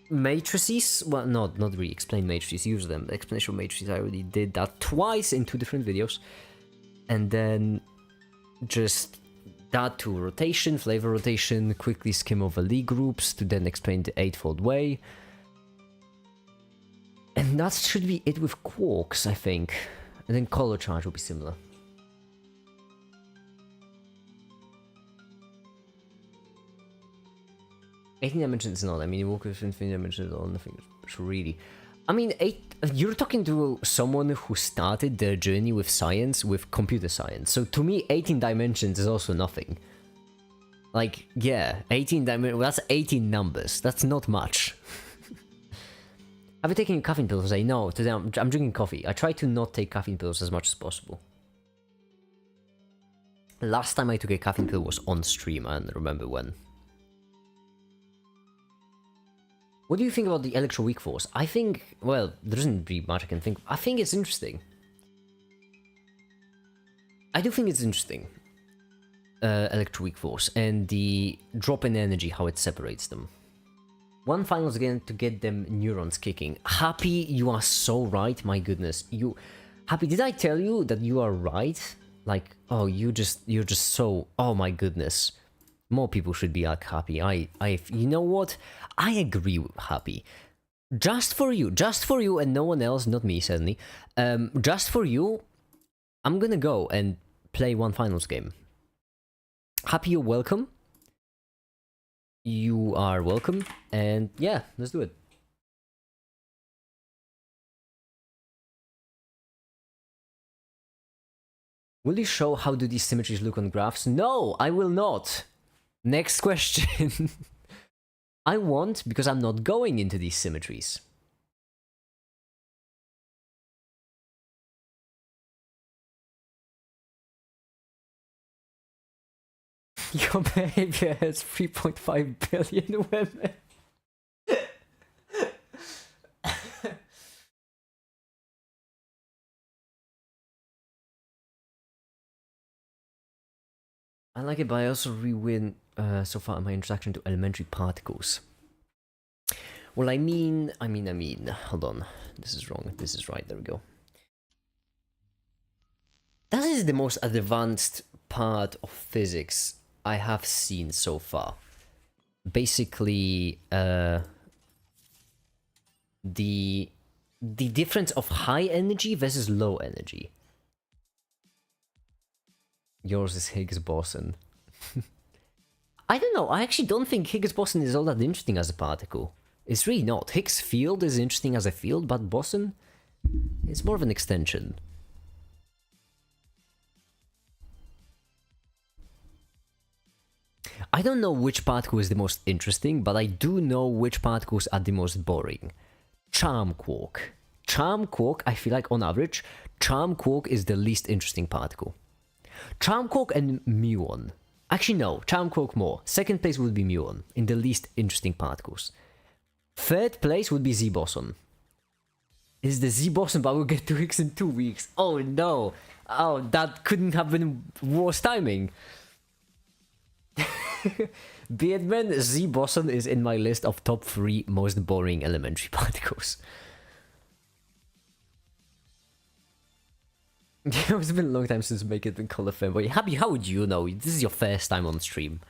matrices. Well, not really explain matrices, use them. Explanation of matrices, I already did that twice in 2 different videos. And then just that to rotation, flavor rotation, quickly skim over Lie groups to then explain the Eightfold Way. And that should be it with quarks, I think. And then color charge will be similar. $18 dimensions is not. I mean, you work with infinite dimensions or nothing. Really. I mean, you're talking to someone who started their journey with science, with computer science. So to me, 18 dimensions is also nothing. Like, yeah, 18 dimensions, that's 18 numbers. That's not much. Have you taken caffeine pills today? No, today I'm drinking coffee. I try to not take caffeine pills as much as possible. Last time I took a caffeine pill was on stream, I don't remember when. What do you think about the electroweak force? I think, well, there isn't really much I can think. I think it's interesting. I do think it's interesting. Electroweak force and the drop in energy, how it separates them. One finals again to get them neurons kicking. Happy, you are so right, my goodness. Happy, did I tell you that you are right? Like, oh, you're just so, oh my goodness. More people should be like Happy. You know what? I agree with Happy. Just for you and no one else, not me, certainly. Just for you, I'm gonna go and play one finals game. Happy, you're welcome. You are welcome, and yeah, let's do it. Will you show how do these symmetries look on graphs? No, I will not. Next question. I won't, because I'm not going into these symmetries. Your behavior has 3.5 billion women. I like it, but I also re-win so far in my introduction to elementary particles. Well, I mean, hold on. This is wrong. This is right. There we go. That is the most advanced part of physics I have seen so far. Basically, the difference of high energy versus low energy. Yours is Higgs boson. I don't know, I actually don't think Higgs boson is all that interesting as a particle. It's really not. Higgs field is interesting as a field, but boson is more of an extension. I don't know which particle is the most interesting, but I do know which particles are the most boring. Charm quark. Charm quark, I feel like on average, charm quark is the least interesting particle. Charm quark and muon. Actually no, charm quark more. Second place would be muon, in the least interesting particles. Third place would be Z boson. Is the Z boson, but we'll get to Higgs in 2 weeks. Oh no! Oh, that couldn't have been worse timing. Beardman, Z boson is in my list of top 3 most boring elementary particles. It's been a long time since Make It been Color Fanboy. Happy, how would you know? This is your first time on stream.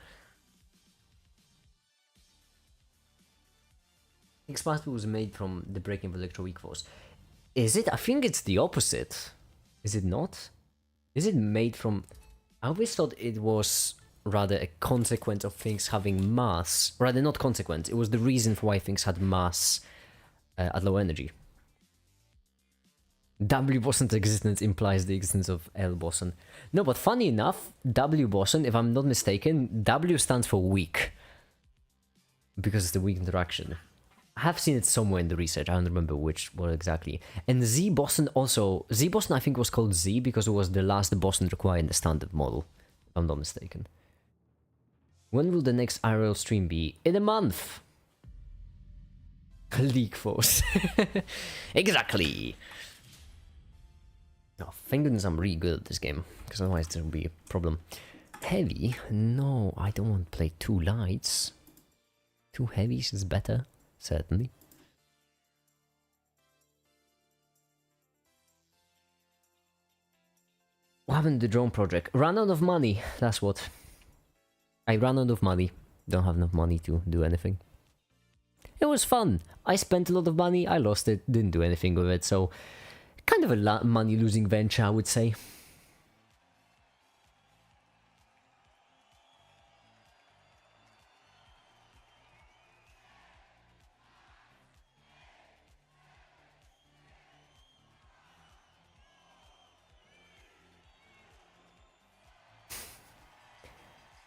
Higgs particle was made from the breaking of electroweak force. Is it? I think it's the opposite. Is it not? Is it made from... I always thought it was rather a consequence of things having mass. Rather, not consequence. It was the reason for why things had mass at low energy. W boson's existence implies the existence of L boson. No, but funny enough, W boson, if I'm not mistaken, W stands for weak. Because it's the weak interaction. I have seen it somewhere in the research, I don't remember what exactly. And Z boson also, Z boson I think was called Z because it was the last boson required in the standard model, if I'm not mistaken. When will the next IRL stream be? In a month! Leak force. Exactly! Oh, thank goodness I'm really good at this game, because otherwise there will be a problem. Heavy? No, I don't want to play 2 lights. 2 heavies is better, certainly. What happened to the drone project? Ran out of money, that's what. I ran out of money. Don't have enough money to do anything. It was fun. I spent a lot of money, I lost it, didn't do anything with it, so... Kind of a money-losing venture, I would say.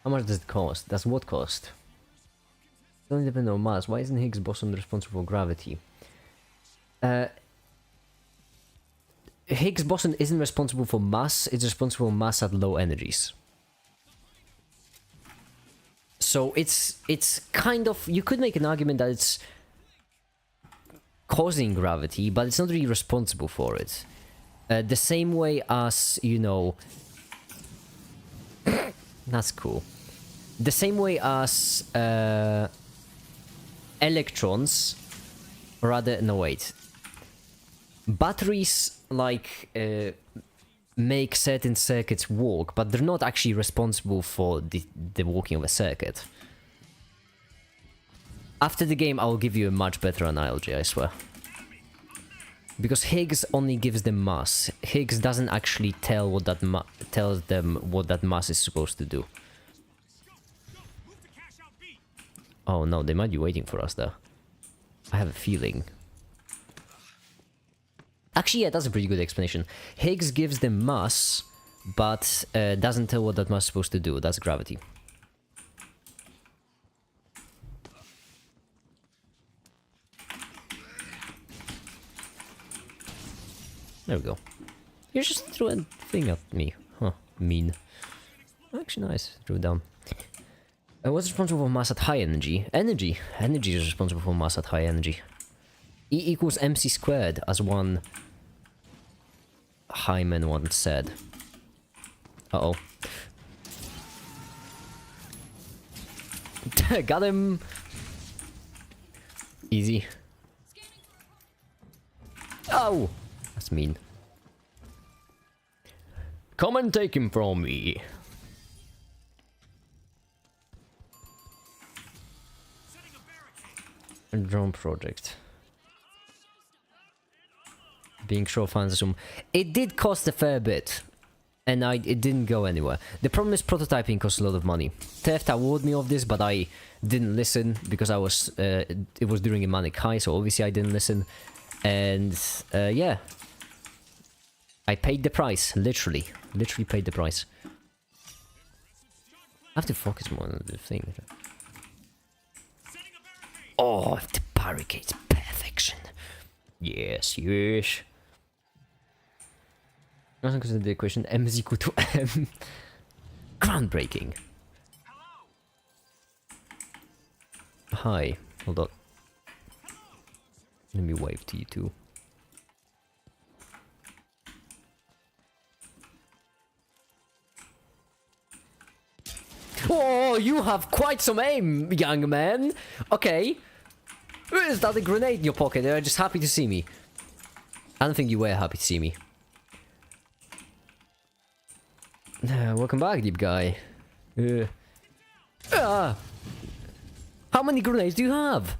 How much does it cost? Does what cost? It only depends on mass. Why isn't Higgs boson responsible for gravity? Higgs boson isn't responsible for mass, it's responsible for mass at low energies. So it's kind of, you could make an argument that it's causing gravity, but it's not really responsible for it. The same way as, you know, that's cool. The same way as electrons, rather, no wait. Batteries, like, make certain circuits work, but they're not actually responsible for the working of a circuit. After the game, I'll give you a much better analogy, I swear. Because Higgs only gives them mass. Higgs doesn't actually tell what that tells them what that mass is supposed to do. Oh no, they might be waiting for us there. I have a feeling. Actually, yeah, that's a pretty good explanation. Higgs gives them mass, but doesn't tell what that mass is supposed to do. That's gravity. There we go. You just threw a thing at me. Huh, mean. Actually, nice. Threw it down. What's responsible for mass at high energy? Energy. Energy is responsible for mass at high energy. E equals mc squared, as one Hyman once said. Uh-oh. Got him! Easy. Oh! That's mean. Come and take him from me. A drone project. Being sure fans assume it did cost a fair bit, and it didn't go anywhere. The problem is prototyping costs a lot of money. Theft warned me of this, but I didn't listen because I was it was during a manic high, so obviously I didn't listen. And yeah, I paid the price. Literally paid the price. I have to focus more on the thing. Oh, the barricades, perfection. Yes, yes. Nothing consider the equation m is equal to m. Groundbreaking. Hi, hold on. Let me wave to you too. Oh, you have quite some aim, young man. Okay. Is that a grenade in your pocket? You're just happy to see me. I don't think you were happy to see me. Welcome back, deep guy. How many grenades do you have?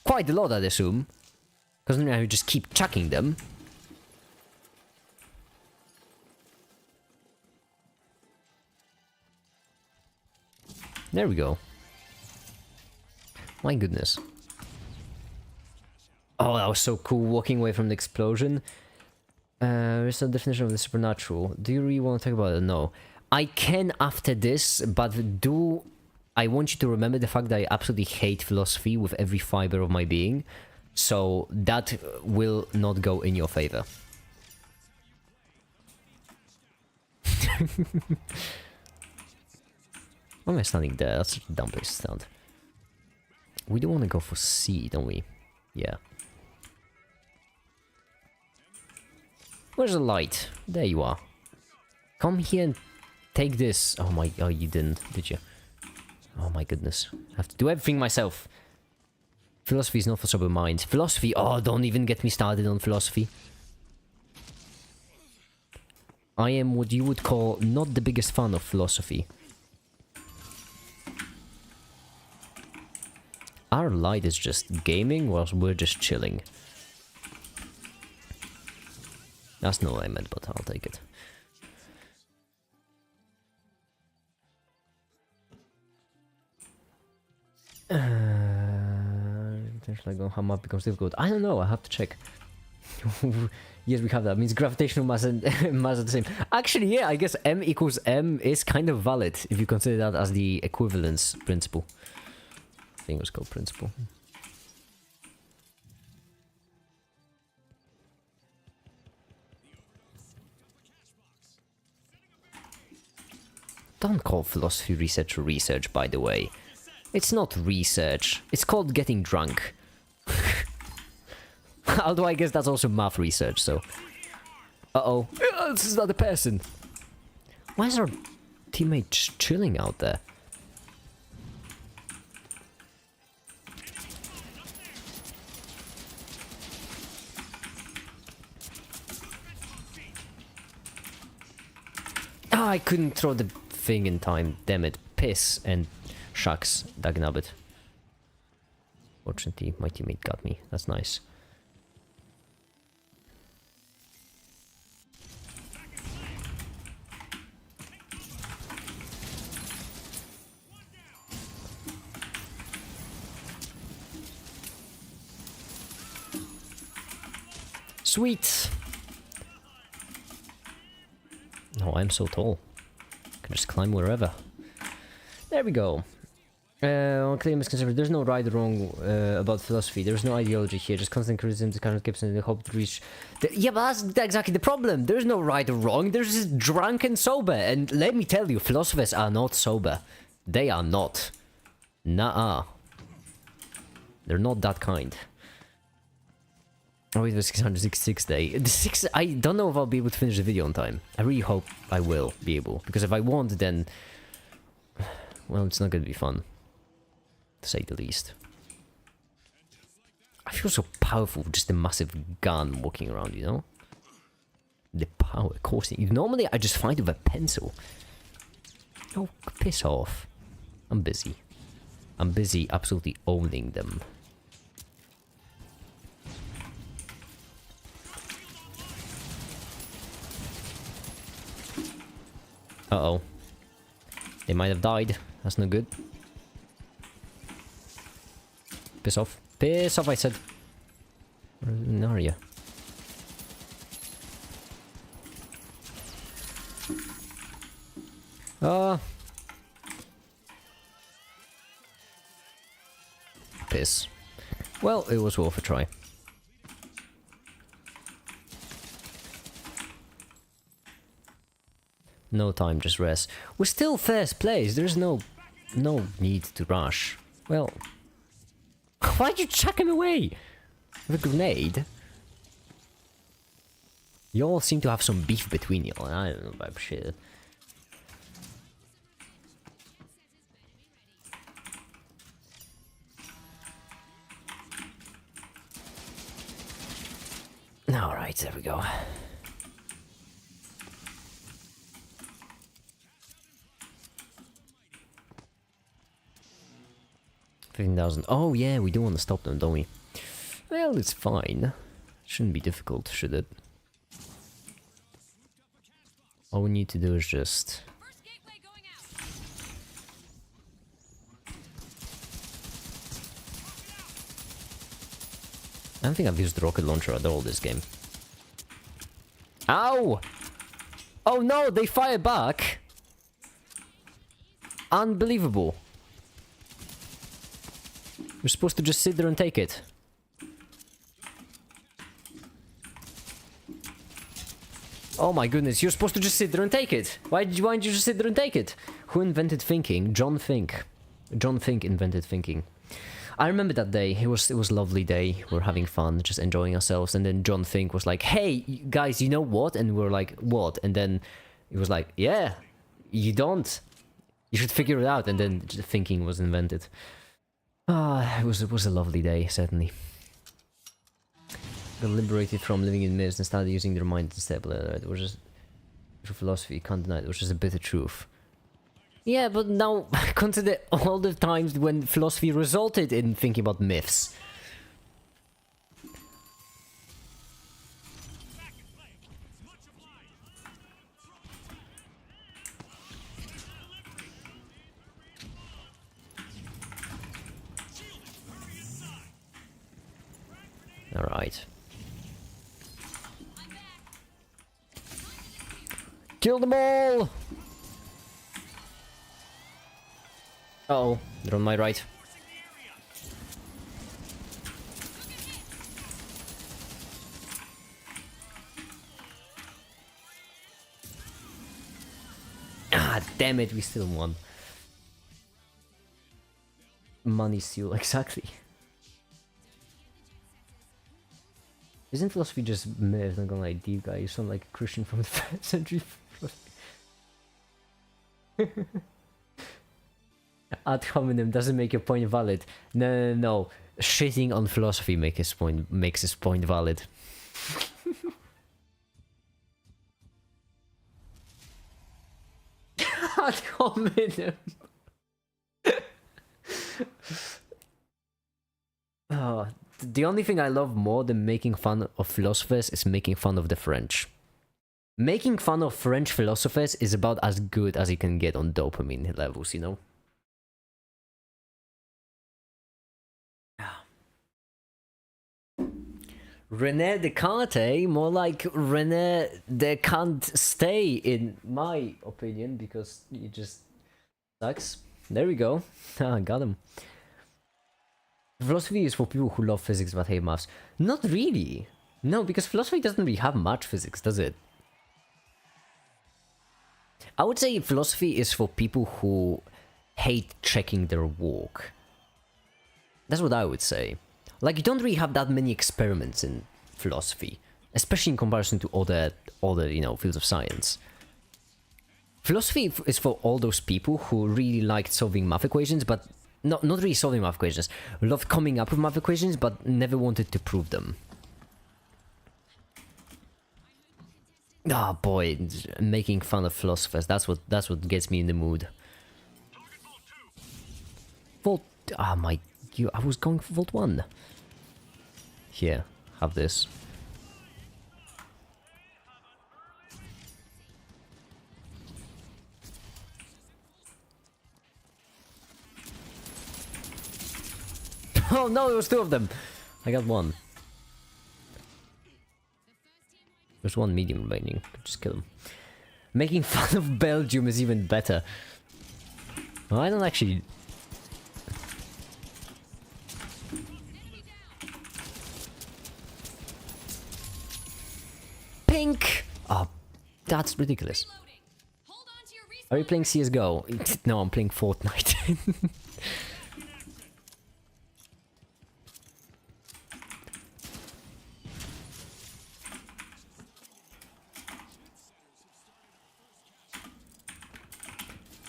Quite a lot, I'd assume. Because now you just keep chucking them. There we go. My goodness. Oh, that was so cool, walking away from the explosion. Where's the definition of the supernatural? Do you really want to talk about it? No. I can after this, but I want you to remember the fact that I absolutely hate philosophy with every fiber of my being. So that will not go in your favor. Why am I standing there? That's such a dumb place to stand. We do want to go for C, don't we? Yeah. Where's the light? There you are. Come here and take this. Oh my... Oh, you didn't, did you? Oh my goodness. I have to do everything myself. Philosophy is not for sober minds. Philosophy... Oh, don't even get me started on philosophy. I am what you would call not the biggest fan of philosophy. Our light is just gaming whilst we're just chilling. That's not what I meant, but I'll take it. Like how much becomes difficult. I don't know. I have to check. Yes, we have that. Means gravitational mass and mass are the same. Actually, yeah. I guess m equals m is kind of valid if you consider that as the equivalence principle. I think it was called principle. Don't call philosophy research, by the way. It's not research. It's called getting drunk. Although I guess that's also math research, so... Uh-oh. This is not a person. Why is our teammate chilling out there? Ah, I couldn't throw the thing in time. Damn it. Piss and shucks. Dagnabbit. Fortunately, my teammate got me. That's nice. Sweet! Oh, I'm so tall. I can just climb wherever. There we go. On clear misconception, there's no right or wrong about philosophy. There's no ideology here, just constant criticism, this kind of keeps in the hope to reach... Yeah, but that's exactly the problem. There's no right or wrong, there's just drunk and sober. And let me tell you, philosophers are not sober. They are not. Nuh-uh. They're not that kind. Oh, it was 666 day. I don't know if I'll be able to finish the video on time. I really hope I will be able. Because if I won't, then... Well, it's not gonna be fun. To say the least. I feel so powerful with just a massive gun walking around, you know? The power coursing. Normally, I just fight with a pencil. Oh, piss off. I'm busy. I'm busy absolutely owning them. Uh-oh. They might have died. That's no good. Piss off. Piss off, I said. Where are you? Piss. Well, it was worth a try. No time, just rest. We're still first place. There's no need to rush. Well, why'd you chuck him away with a grenade? You all seem to have some beef between you. I don't know about shit. All right, there we go. 15,000. Oh yeah, we do want to stop them, don't we? Well, it's fine. Shouldn't be difficult, should it? All we need to do is just... I don't think I've used the rocket launcher at all this game. Ow! Oh no, they fire back! Unbelievable. You're supposed to just sit there and take it. Oh my goodness, you're supposed to just sit there and take it. Why didn't you just sit there and take it? Who invented thinking? John Fink. John Fink invented thinking. I remember that day. It was a lovely day. We were having fun, just enjoying ourselves. And then John Fink was like, "Hey guys, you know what?" And we were like, "What?" And then he was like, "Yeah, you don't. You should figure it out." And then thinking was invented. Ah, it was a lovely day, certainly. Got liberated from living in myths and started using their mind instead. It was just philosophy, can't deny it. It was just a bitter truth. Yeah, but now consider all the times when philosophy resulted in thinking about myths. All right. Kill them all! Uh-oh, they're on my right. Ah, damn it, we still won. Money steal, exactly. Isn't philosophy just myth? Not gonna lie, deep guy. You sound like a Christian from the 1st century. Ad hominem doesn't make your point valid. No. Shitting on philosophy makes his point valid. Ad hominem. Oh, the only thing I love more than making fun of philosophers is making fun of the French. Making fun of French philosophers is about as good as you can get on dopamine levels, you know? René Descartes, more like René they can't stay, in my opinion, because he just sucks. There we go. Got him. Philosophy is for people who love physics but hate maths. Not really. No, because philosophy doesn't really have much physics, does it? I would say philosophy is for people who hate checking their work. That's what I would say. Like, you don't really have that many experiments in philosophy, especially in comparison to other you know, fields of science. Philosophy is for all those people who really liked solving math equations, but not really solving math equations. Loved coming up with math equations, but never wanted to prove them. Ah, oh boy, making fun of philosophers. That's what gets me in the mood. Vault. Ah, my. I was going for Vault 1. Here, have this. Oh no, there was 2 of them. I got 1. There's 1 medium remaining. Just kill him. Making fun of Belgium is even better. Well, I don't actually. Pink! Oh, that's ridiculous. Are you playing CSGO? No, I'm playing Fortnite.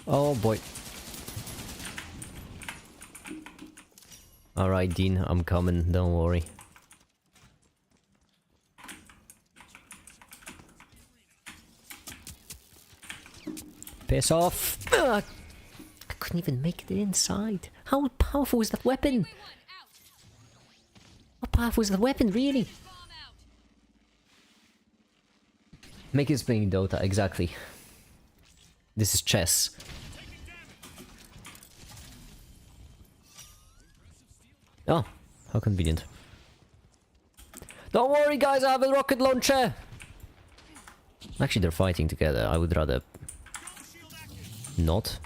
Oh boy. Alright, Dean, I'm coming, don't worry. Piss off! Ugh. I couldn't even make it inside. How powerful is that weapon? How powerful is that weapon, really? Make it playing Dota, exactly. This is chess. Oh, how convenient. Don't worry guys, I have a rocket launcher! Actually, they're fighting together. I would rather not.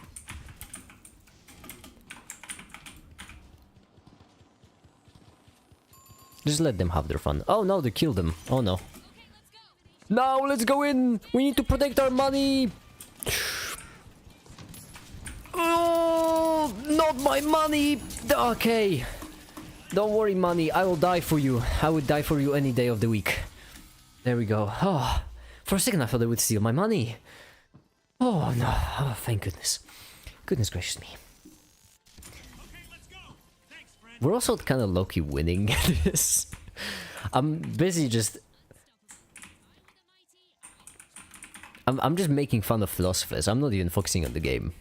Just let them have their fun. Oh no, they killed them. Oh no. Now let's go in! We need to protect our money! Oh, not my money! Okay. Don't worry, money. I will die for you. I would die for you any day of the week. There we go. Oh, for a second I thought they would steal my money. Oh no. Oh, thank goodness. Goodness gracious me. We're also kind of low-key winning this. I'm busy just... I'm just making fun of philosophers. I'm not even focusing on the game.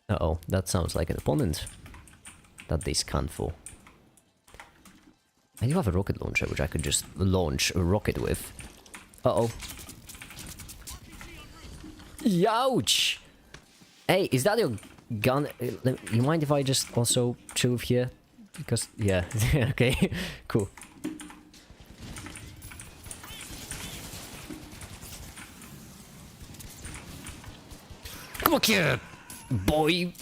Uh-oh, that sounds like an opponent that they scan for. I do have a rocket launcher, which I could just launch a rocket with. Uh-oh. Youch! Hey, is that your gun? You mind if I just also chill with here? Because, yeah, okay, cool. Come on here, boy!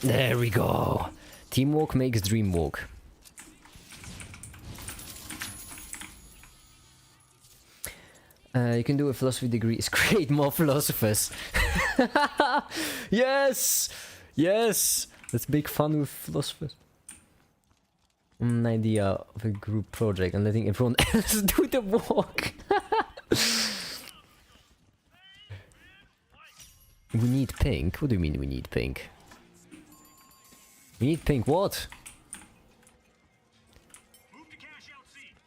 There we go. Teamwork makes dream work. You can do a philosophy degree. Is create more philosophers. Yes! Yes! Let's make fun with philosophers. An idea of a group project and letting everyone else do the work. We need pink? What do you mean we need pink? We need pink what?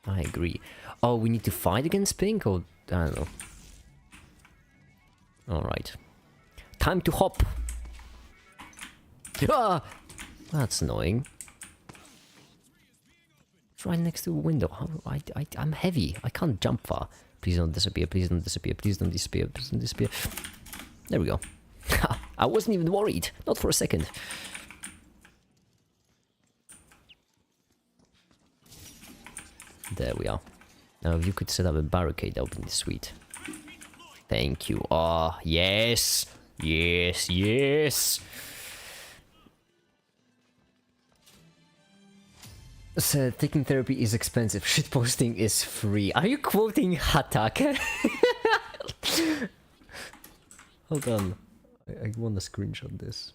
I agree. Oh, we need to fight against pink or... I don't know. Alright. Time to hop! Ah! That's annoying. It's right next to a window. I'm heavy. I can't jump far. Please don't disappear. Please don't disappear. Please don't disappear. Please don't disappear. There we go. I wasn't even worried. Not for a second. There we are. Now if you could set up a barricade, that would be sweet. Thank you. Ah, yes! Yes, yes! So, taking therapy is expensive. Shitposting is free. Are you quoting Hatak? Hold on. I want to screenshot this.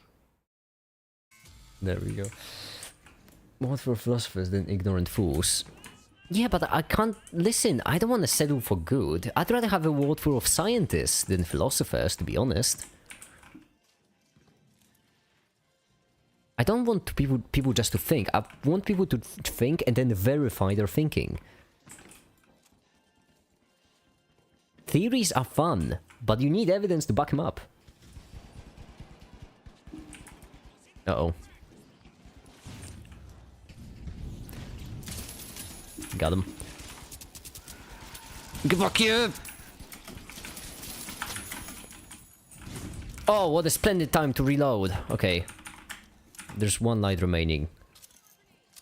There we go. What for philosophers than ignorant fools? Yeah, but I can't... Listen, I don't want to settle for good. I'd rather have a world full of scientists than philosophers, to be honest. I don't want people just to think. I want people to think and then verify their thinking. Theories are fun, but you need evidence to back them up. Uh-oh. Got him. Get back here! Oh, what a splendid time to reload. Okay. There's one light remaining.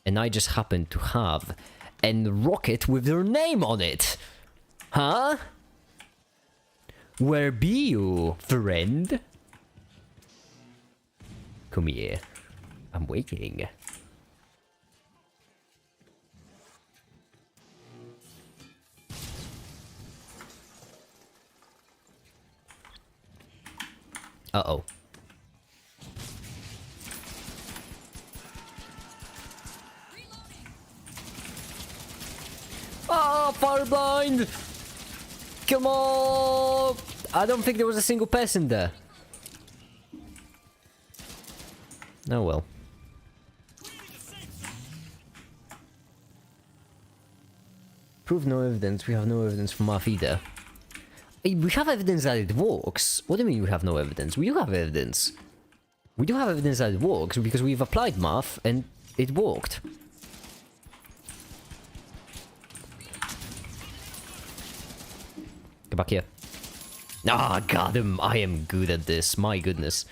And I just happen to have a rocket with their name on it. Huh? Where be you, friend? Come here. I'm waiting. Uh-oh. Ah, fireblind! Come on! I don't think there was a single person there. Oh well. Prove no evidence. We have no evidence from Math either. We have evidence that it works. What do you mean we have no evidence? We do have evidence. We do have evidence that it works because we've applied math and it worked. Get back here. Ah, got him. I am good at this. My goodness.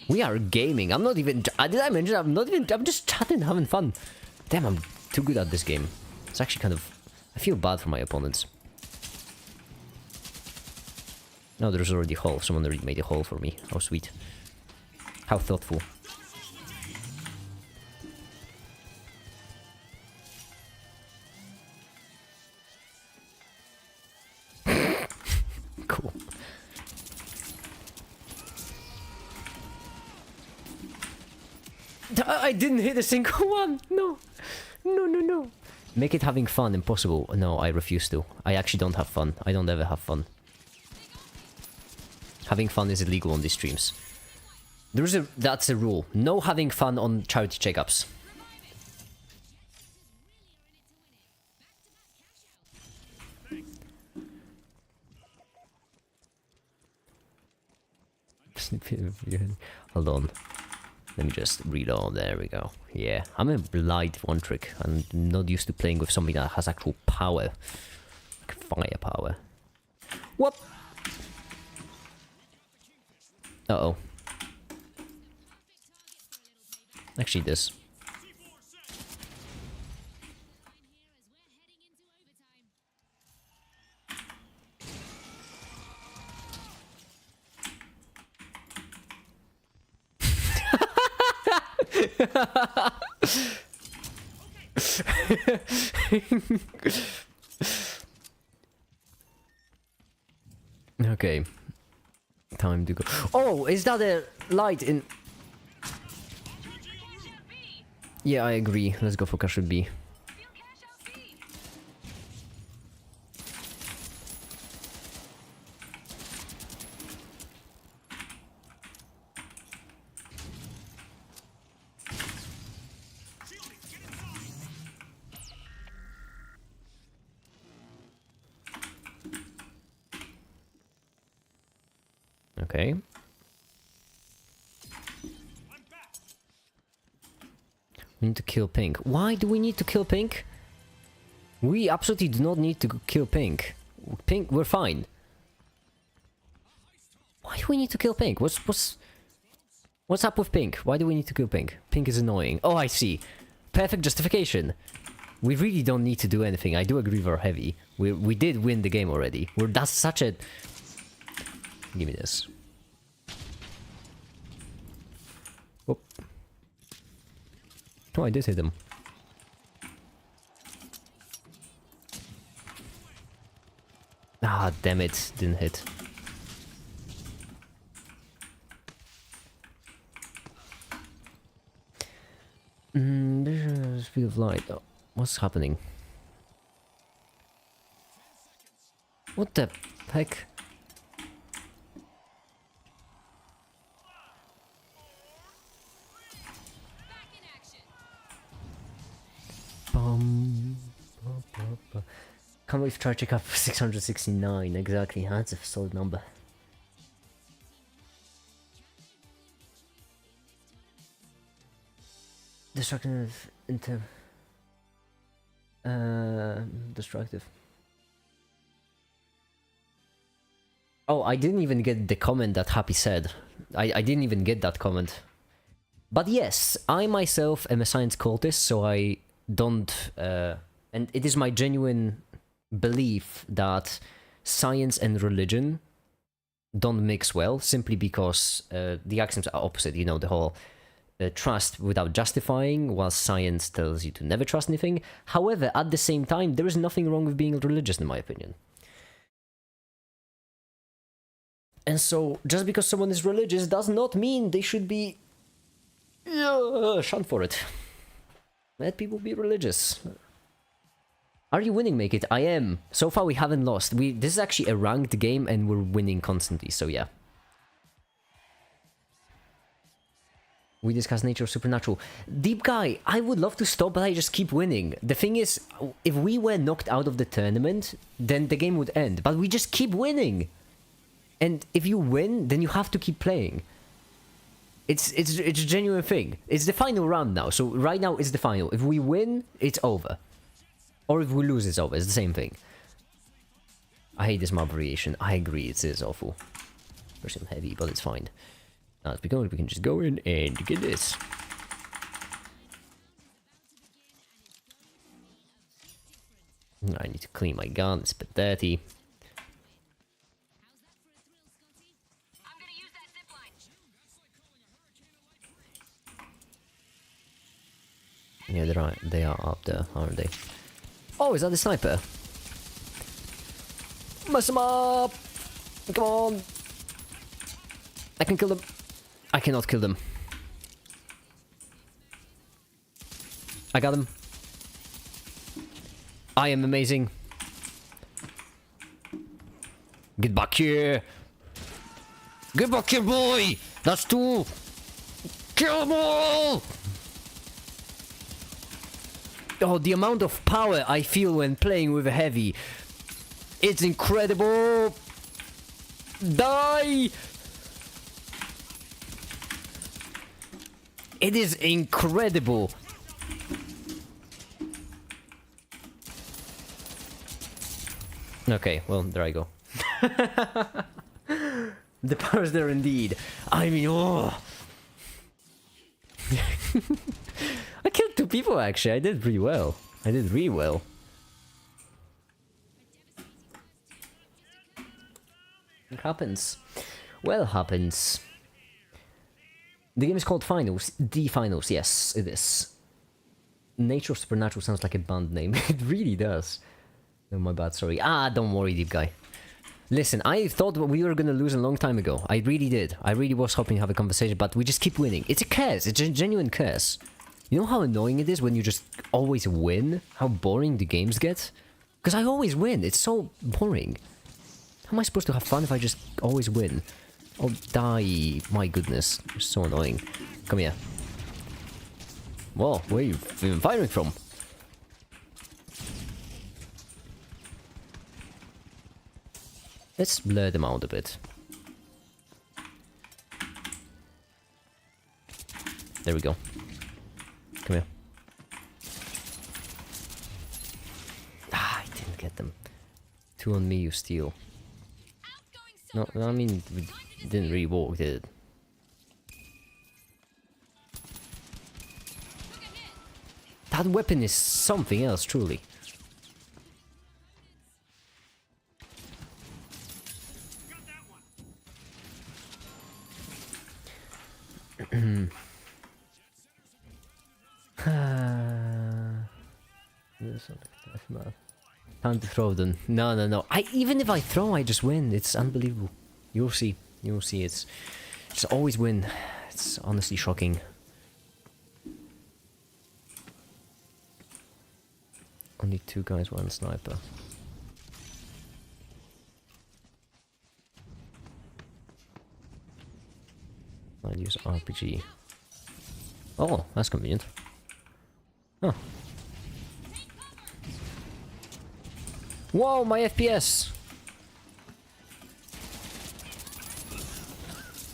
We are gaming. I'm not even... Did I mention I'm just chatting, having fun. Damn, I'm too good at this game. It's actually kind of... I feel bad for my opponents. No, there's already a hole. Someone already made a hole for me. How sweet. How thoughtful. Cool. I didn't hit a single one! No! No, no, no! Make it having fun impossible. No, I refuse to. I actually don't have fun. I don't ever have fun. Having fun is illegal on these streams. That's a rule. No having fun on charity checkups. Hold on. Let me just reload. There we go. Yeah, I'm a light one trick. I'm not used to playing with something that has actual power. Like firepower. What? Uh-oh. Actually, this. Okay. Time to go. Oh, is that a light in... Yeah, I agree. Let's go for cash out B. Okay. We need to kill Pink. Why do we need to kill Pink? We absolutely do not need to kill Pink. Pink, we're fine. Why do we need to kill Pink? What's up with Pink? Why do we need to kill Pink? Pink is annoying. Oh, I see. Perfect justification. We really don't need to do anything. I do agree we're heavy. We did win the game already. That's such a... Give me this. Oh. Oh, I did hit him. Ah, damn it. Didn't hit. Speed of light. Oh, what's happening? What the heck? Can't wait to try Checkup 669. Exactly, that's a solid number. Destructive destructive. Oh, I didn't even get the comment that Happy said. I didn't even get that comment. But yes, I myself am a science cultist, so I don't... and it is my genuine belief that science and religion don't mix well, simply because the axioms are opposite, you know, the whole trust without justifying, while science tells you to never trust anything. However, at the same time, there is nothing wrong with being religious, in my opinion. And so, just because someone is religious does not mean they should be shunned for it. Let people be religious. Are you winning, Make It? I am. So far we haven't lost. This is actually a ranked game and we're winning constantly, so yeah. We discuss nature of supernatural. Deep Guy, I would love to stop, but I just keep winning. The thing is, if we were knocked out of the tournament, then the game would end. But we just keep winning. And if you win, then you have to keep playing. It's a genuine thing. It's the final round now, so right now it's the final. If we win, it's over. Or if we lose, it's over. It's the same thing. I hate this map variation. I agree, it is awful. Especially on heavy, but it's fine. Now let's be going. We can just go in and get this. I need to clean my gun. It's a bit dirty. Yeah, they are up there, aren't they? Oh, is that the sniper? Mess them up! Come on! I can kill them. I cannot kill them. I got them. I am amazing. Get back here! Get back here, boy! That's two! Kill them all! Oh, the amount of power I feel when playing with a heavy. It's incredible! Die! It is incredible! Okay, well, there I go. The power's there indeed. I mean, oh! I killed two people actually. I did pretty well. I did really well. It happens. Well, happens. The game is called Finals. The Finals, yes, it is. Nature of Supernatural sounds like a band name. It really does. Oh, my bad, sorry. Ah, don't worry, Deep Guy. Listen, I thought we were gonna lose a long time ago. I really did. I really was hoping to have a conversation, but we just keep winning. It's a curse. It's a genuine curse. You know how annoying it is when you just always win? How boring the games get? Because I always win. It's so boring. How am I supposed to have fun if I just always win? I'll die. My goodness. You're so annoying. Come here. Whoa, where are you even firing from? Let's blur them out a bit. There we go. Come here. Ah, I didn't get them. 2 on me, you steal. No, I mean, we didn't really work, did it? That weapon is something else, truly. Time to throw them. No, no, no. Even if I throw, I just win. It's unbelievable. You'll see. You'll see. It's always win. It's honestly shocking. Only 2 guys, 1 sniper. I'll use RPG. Oh, that's convenient. Huh. Whoa, my FPS!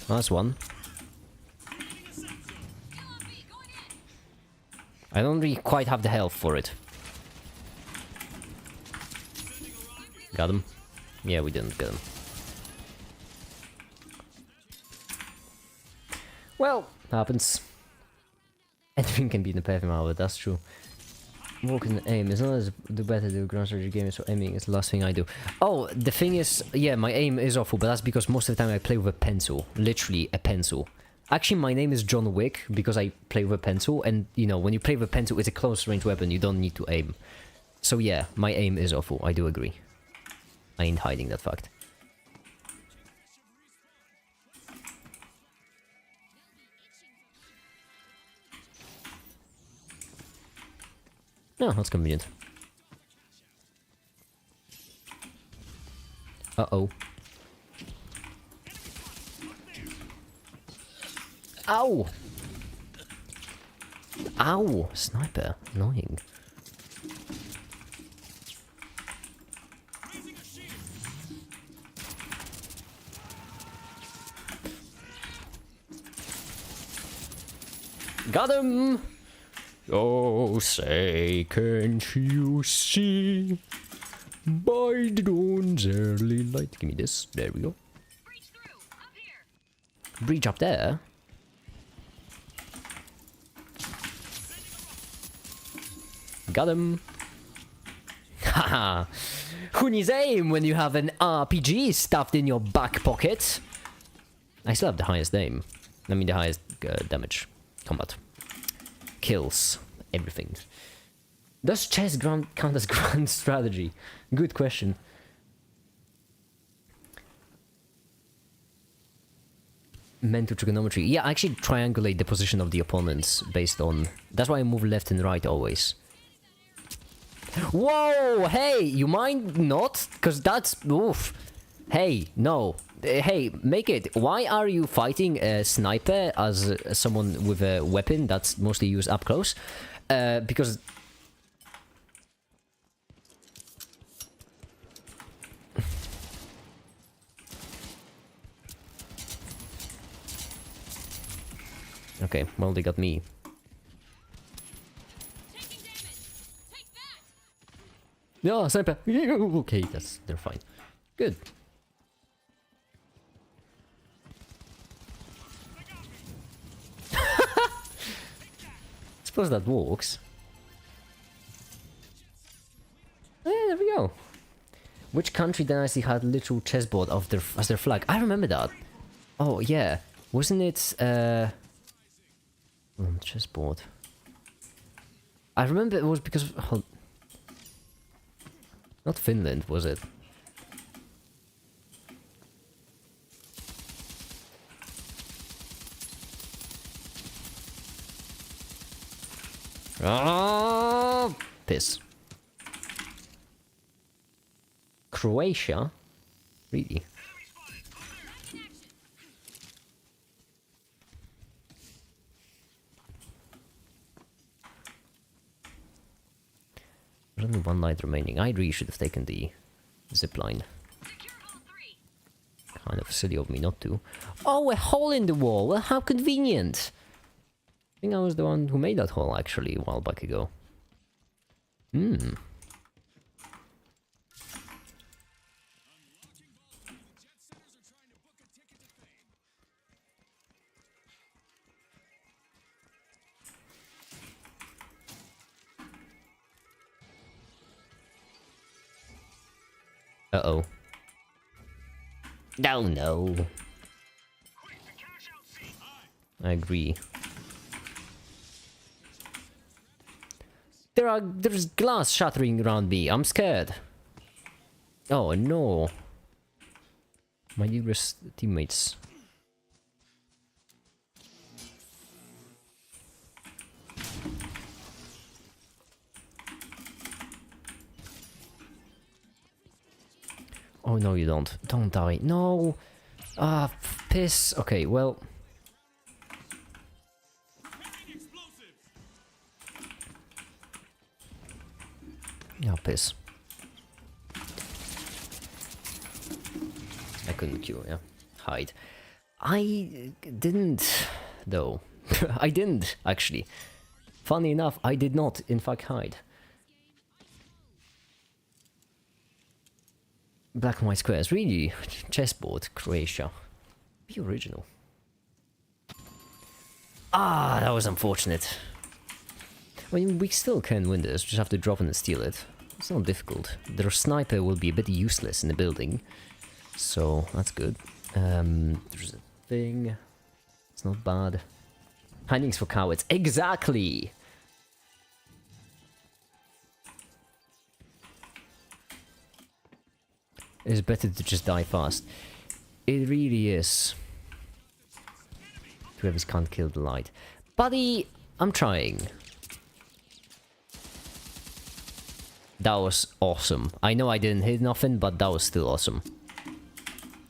That's one. I don't really quite have the health for it. Got him? Yeah, we didn't get him. Well, happens. Anything can be in the perfect hour, that's true. Walking and aim is not as the better the ground strategy game is, so aiming is the last thing I do. Oh, the thing is, yeah, my aim is awful, but that's because most of the time I play with a pencil. Literally a pencil. Actually, my name is John Wick because I play with a pencil, and you know, when you play with a pencil, it's a close range weapon, you don't need to aim. So yeah, my aim is awful, I do agree. I ain't hiding that fact. No, that's convenient. Uh-oh. Ow! Ow! Sniper. Annoying. Got him! Oh, say, can't you see by the dawn's early light? Give me this. There we go. Breach up there? Got him. Haha. Who needs aim when you have an RPG stuffed in your back pocket? I still have the highest aim. I mean, the highest damage. Combat. Kills. Everything. Does chess count as grand strategy? Good question. Mental trigonometry. Yeah, I actually triangulate the position of the opponents based on... That's why I move left and right always. Whoa! Hey! You mind not? Because that's... Oof. Hey, no. Hey, make it. Why are you fighting a sniper as someone with a weapon that's mostly used up close? Because... Okay, well, they got me. Yeah, sniper. Okay, they're fine. Good. Suppose that works. Yeah, there we go. Which country dynasty had literal chessboard as their flag? I remember that. Oh yeah, wasn't it? Chessboard. I remember it was because not Finland, was it? Oh, piss. Croatia? Really? There's only one light remaining. I really should have taken the zipline. Kind of silly of me not to. Oh, a hole in the wall! Well, how convenient! I think I was the one who made that hole, actually, a while back ago. Hmm. Uh-oh. No, no. I agree. There's glass shattering around me. I'm scared. Oh no. My nearest teammates. Oh no, you don't. Don't die. No. Ah, piss. Okay, well. Yeah, piss. I couldn't cure, yeah. Hide. I didn't, though. I didn't, actually. Funny enough, I did not, in fact, hide. Black and white squares, really? Chessboard, Croatia. Be original. Ah, that was unfortunate. I mean, we still can win this, just have to drop in and steal it. It's not difficult. Their sniper will be a bit useless in the building. So, that's good. There's a thing. It's not bad. Hiding's for cowards. Exactly! It's better to just die fast. It really is. Whoever's can't kill the light. Buddy, I'm trying. That was awesome. I know I didn't hit nothing, but that was still awesome.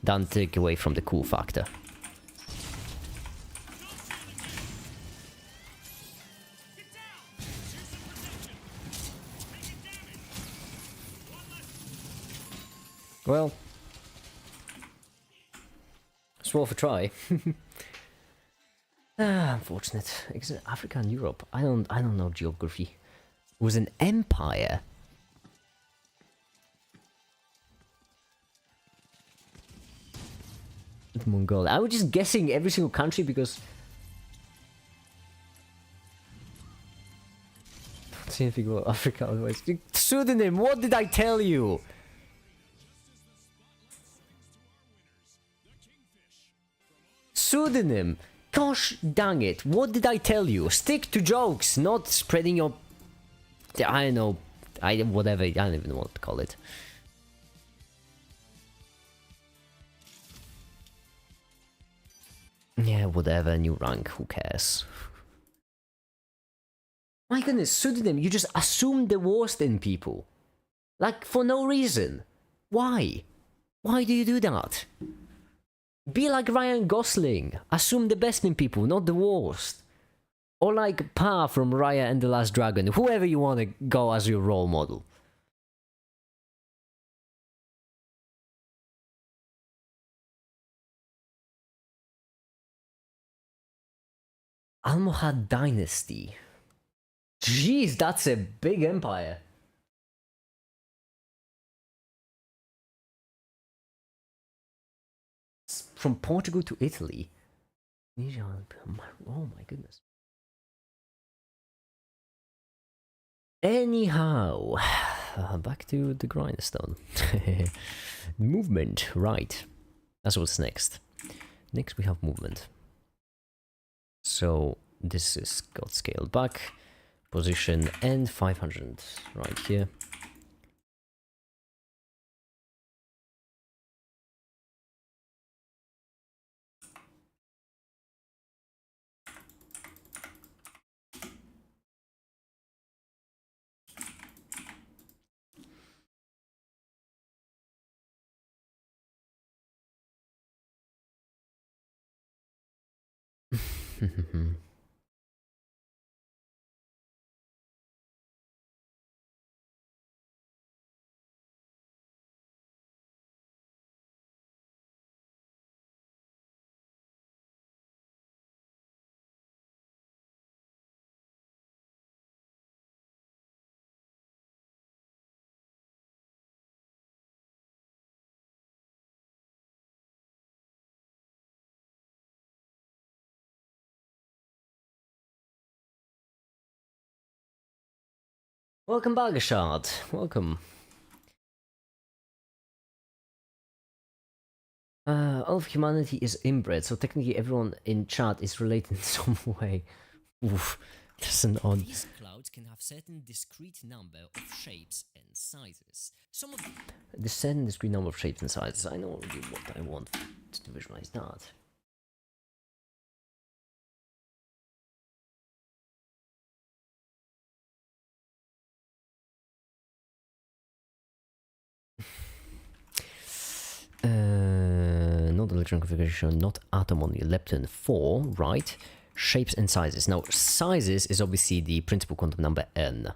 Don't take away from the cool factor. Well, it's worth a try. Unfortunate. Africa and Europe. I don't know geography. It was an empire. Mongolia. I was just guessing every single country because don't see anything about Africa otherwise. Pseudonym, what did I tell you? Pseudonym. Gosh dang it, what did I tell you? Stick to jokes, not spreading your... I don't know, whatever, I don't even know what to call it. Yeah, whatever, new rank, who cares? My goodness, pseudonym, you just assume the worst in people. Like, for no reason. Why? Why do you do that? Be like Ryan Gosling. Assume the best in people, not the worst. Or like Pa from Raya and the Last Dragon. Whoever you want to go as your role model. Almohad Dynasty. Jeez, that's a big empire. From Portugal to Italy. Oh my goodness. Anyhow, back to the grindstone. Movement, right. That's what's next. Next we have movement. So this is got scaled back. Position and 500 right here. Welcome, Bagashard. Welcome. All of humanity is inbred, so technically everyone in chat is related in some way. Oof, that's an odd. These clouds can have certain discrete number of shapes and sizes. Some of The certain discrete number of shapes and sizes. I know already what I want to visualize that. Not electron configuration, not atom on the lepton 4, right? Shapes and sizes. Now, sizes is obviously the principal quantum number n.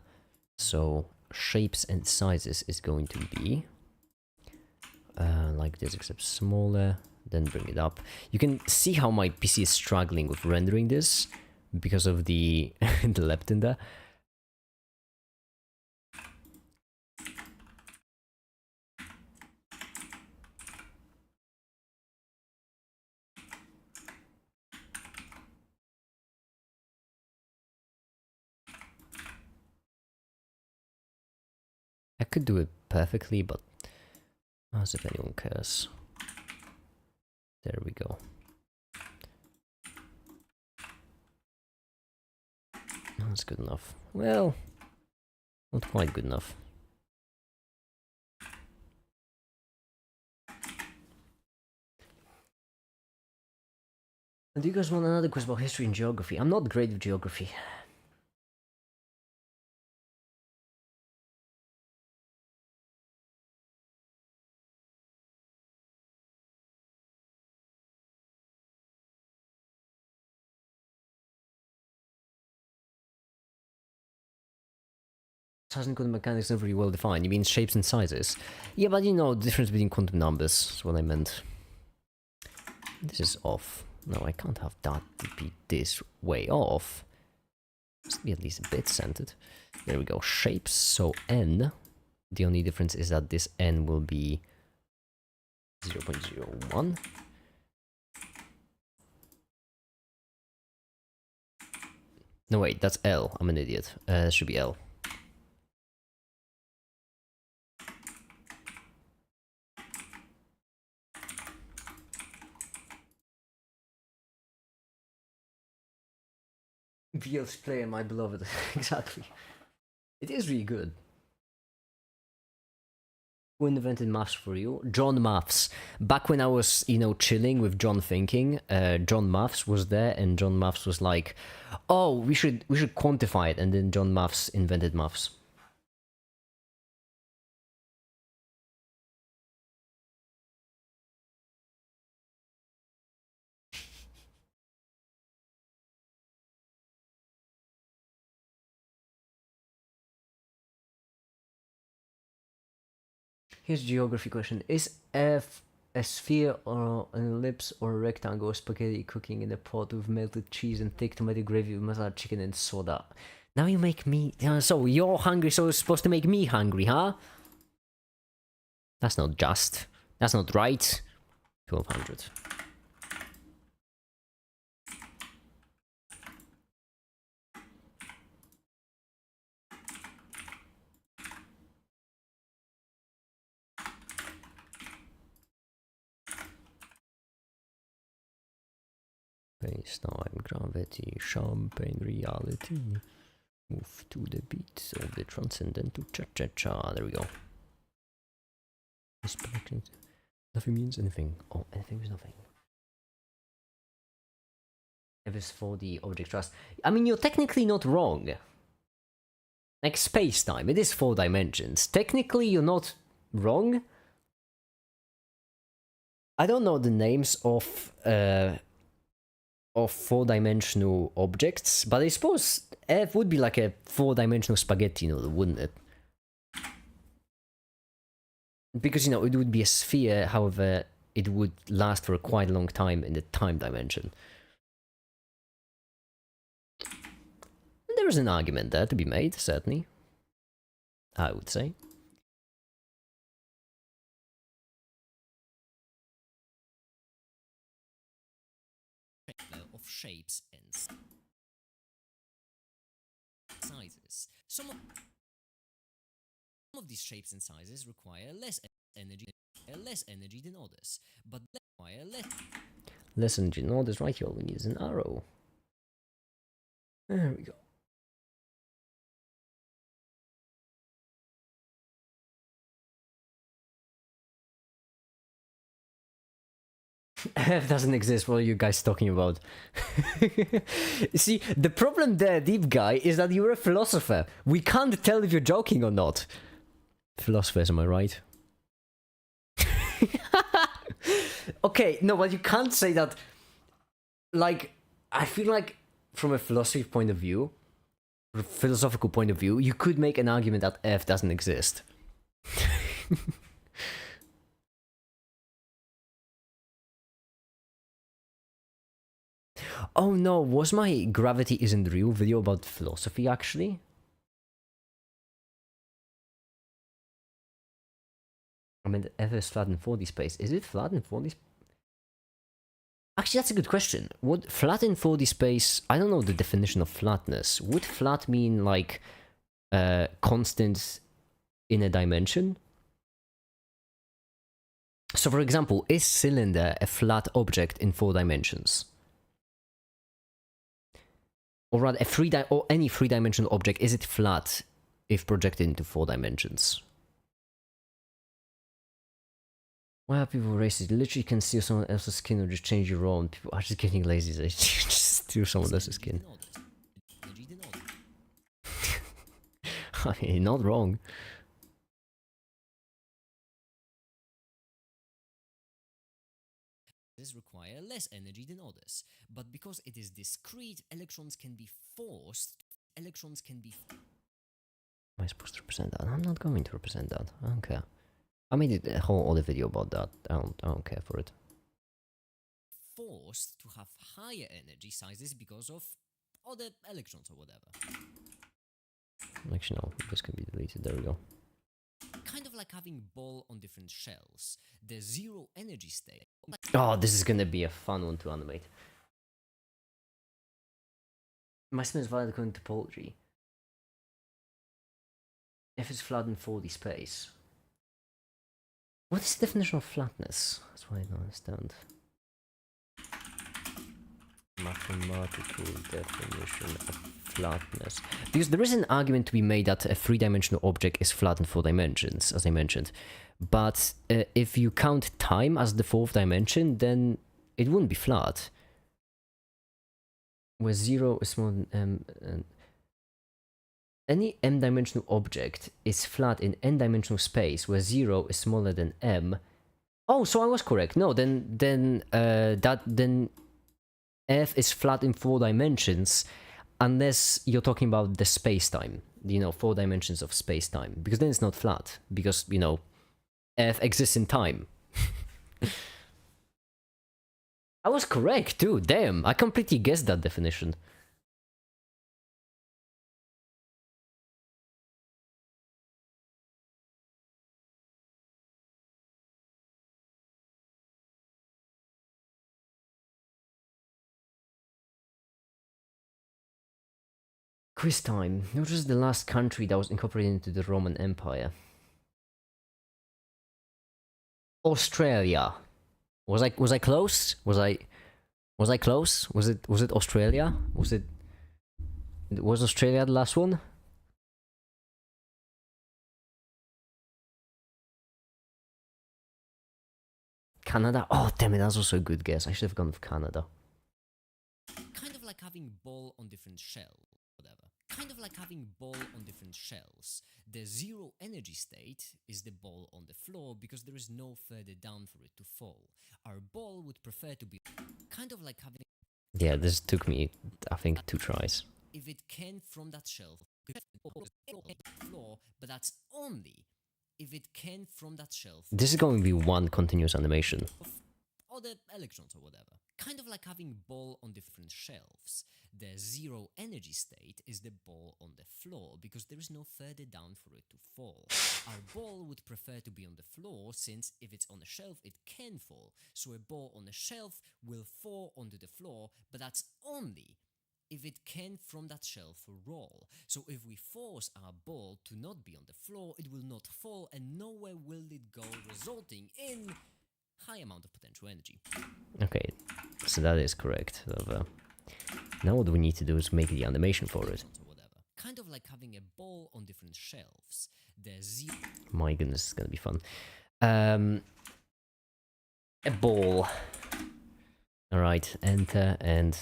So, shapes and sizes is going to be like this, except smaller. Then bring it up. You can see how my PC is struggling with rendering this because of the, the lepton there. I could do it perfectly, but as if anyone cares. There we go. That's good enough. Well, not quite good enough. Do you guys want another quiz about history and geography? I'm not great with geography. Hasn't quantum mechanics not very well defined. You mean shapes and sizes? Yeah, but you know, the difference between quantum numbers is what I meant. This is off. No, I can't have that to be this way off. Must be at least a bit centered. There we go. Shapes, so n. The only difference is that this n will be 0.01. No, wait, that's L. I'm an idiot. It should be L. VL's player, my beloved. Exactly. It is really good. Who invented maths for you? John Maths. Back when I was, you know, chilling with John Thinking, John Maths was there, and John Maths was like, "Oh, we should quantify it," and then John Maths invented maths. Here's a geography question. Is F a sphere or an ellipse or a rectangle or spaghetti cooking in a pot with melted cheese and thick tomato gravy with masala chicken and soda? Now you make me... so you're hungry, so it's supposed to make me hungry, huh? That's not just. That's not right. 1200. Space-time, gravity, champagne, reality. Move to the beat of the transcendental cha-cha-cha. There we go. Nothing means anything. Oh, anything is nothing. If it's for the object trust. I mean, you're technically not wrong. Like space-time, it is 4 dimensions. Technically, you're not wrong. I don't know the names of of four-dimensional objects, but I suppose F would be like a four-dimensional spaghetti noodle, wouldn't it? Because, you know, it would be a sphere, however, it would last for a quite long time in the time dimension. There is an argument there to be made, certainly. I would say. Of shapes and sizes. Some of these shapes and sizes require less energy than others, but require less energy than others. Right here, we use an arrow. There we go. F doesn't exist. What are you guys talking about? See, the problem there, deep guy, is that you're a philosopher. We can't tell if you're joking or not. Philosophers, am I right? Okay, no, but you can't say that. Like, I feel like from a philosophy point of view, philosophical point of view, you could make an argument that F doesn't exist. Oh no, was my gravity isn't real video about philosophy actually? I mean, F is flat in 4D space. Is it flat in 4D space? Actually, that's a good question. Would flat in 4D space... I don't know the definition of flatness. Would flat mean, like, constant in a dimension? So, for example, is cylinder a flat object in 4 dimensions? Or rather, or any 3-dimensional object, is it flat if projected into 4 dimensions? Why are people racist? You literally can steal someone else's skin or just change your own. People are just getting lazy. They just steal someone else's skin. I mean, not wrong. Require less energy than others, but because it is discrete, electrons can be forced. Am I supposed to represent that? I'm not going to represent that. I don't care. I made a whole other video about that. I don't care for it. Forced to have higher energy sizes because of other electrons or whatever. Actually, no, this can be deleted. There we go. Kind of like having ball on different shells. The zero energy state. Oh, this is gonna be a fun one to animate. My spin is valid according to topology. If it's flat in 4D space. What is the definition of flatness? That's what I don't understand. Mathematical definition of flatness. Because there is an argument to be made that a 3-dimensional object is flat in 4 dimensions, as I mentioned. But if you count time as the 4th dimension, then it wouldn't be flat. Where 0 is smaller than m. Any m-dimensional object is flat in n-dimensional space, where 0 is smaller than m. Oh, so I was correct. No, then F is flat in 4 dimensions, unless you're talking about the space-time, 4 dimensions of space-time, because then it's not flat, because, F exists in time. I was correct too, damn, I completely guessed that definition. Quiz time. Which was the last country that was incorporated into the Roman Empire? Australia. Was I close? Was I close? Was it Australia? Was Australia the last one? Canada? Oh damn it, that's also a good guess. I should have gone with Canada. Kind of like having ball on different shells. Kind of like having ball on different shells. The zero energy state is the ball on the floor because there is no further down for it to fall. Our ball would prefer to be kind of like having Yeah, this took me, I think, 2 tries. If it can from that shelf floor, but that's only if it can from that shelf This is going to be one continuous animation. or the electrons or whatever. Kind of like having ball on different shelves. The zero energy state is the ball on the floor because there is no further down for it to fall. Our ball would prefer to be on the floor since if it's on a shelf it can fall. So a ball on a shelf will fall onto the floor, but that's only if it can from that shelf roll. So if we force our ball to not be on the floor, it will not fall and nowhere will it go, resulting in high amount of potential energy. Okay, so that is correct. Now what we need to do is make the animation for it. Or whatever. Kind of like having a ball on different shelves. There's My goodness, it's gonna be fun. A ball. Alright, enter and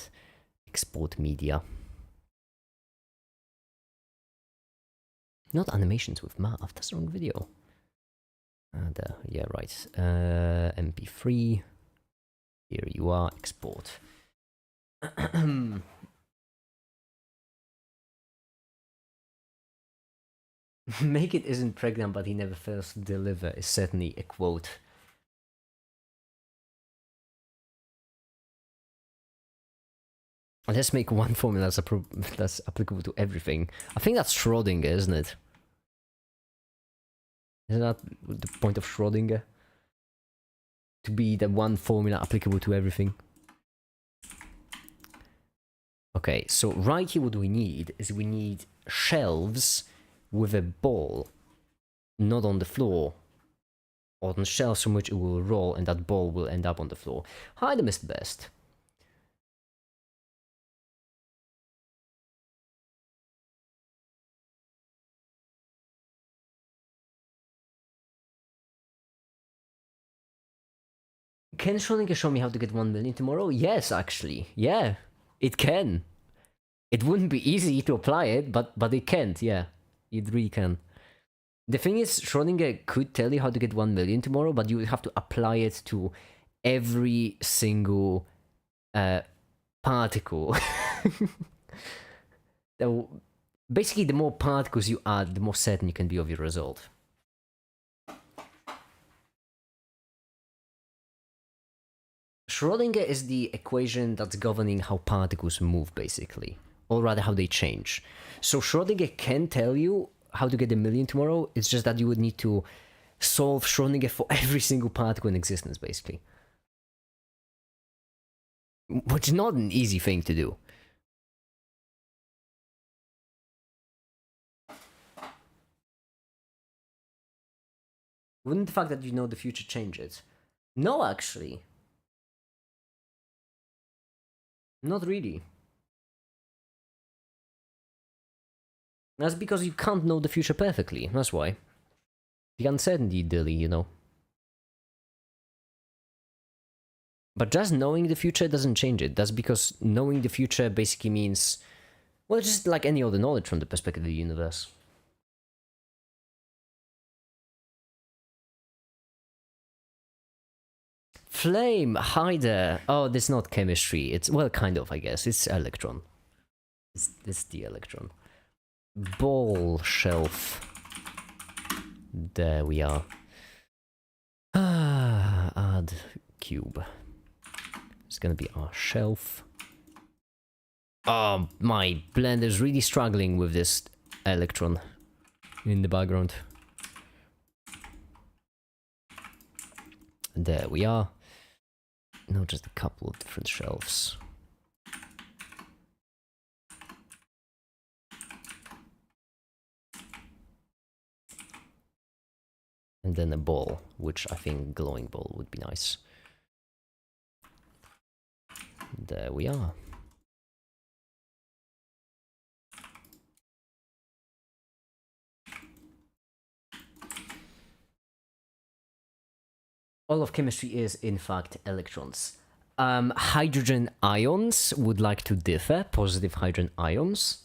export media. Not animations with math, that's the wrong video. Yeah, right. MP3. Here you are, export. Make it isn't pregnant, but he never fails to deliver is certainly a quote. Let's make one formula that's applicable to everything. I think that's Schrödinger, isn't it? Isn't that the point of Schrödinger? To be the one formula applicable to everything. Okay, so right here what we need is we need shelves with a ball, not on the floor. On shelves from which it will roll and that ball will end up on the floor. Hi there, Mr. Best. Can Schrödinger show me how to get 1 million tomorrow? Yes, actually. Yeah, it can. It wouldn't be easy to apply it, but it can't, yeah. It really can. The thing is, Schrödinger could tell you how to get 1 million tomorrow, but you would have to apply it to every single particle. Basically, the more particles you add, the more certain you can be of your result. Schrödinger is the equation that's governing how particles move, basically. Or rather, how they change. So Schrödinger can tell you how to get 1 million tomorrow, it's just that you would need to solve Schrödinger for every single particle in existence, basically. Which is not an easy thing to do. Wouldn't the fact that you know the future change it? No, actually. Not really. That's because you can't know the future perfectly, that's why. The uncertainty, Dilly, you know. But just knowing the future doesn't change it. That's because knowing the future basically means, well, just like any other knowledge from the perspective of the universe. Flame, hi there. Oh, this is not chemistry. It's, well, kind of, I guess. It's electron. It's the electron. Ball shelf. There we are. Add cube. It's gonna be our shelf. Oh, my blender's really struggling with this electron in the background. There we are. Now just a couple of different shelves. And then a ball, which I think glowing ball would be nice. There we are. All of chemistry is, in fact, electrons. Hydrogen ions would like to differ. Positive hydrogen ions.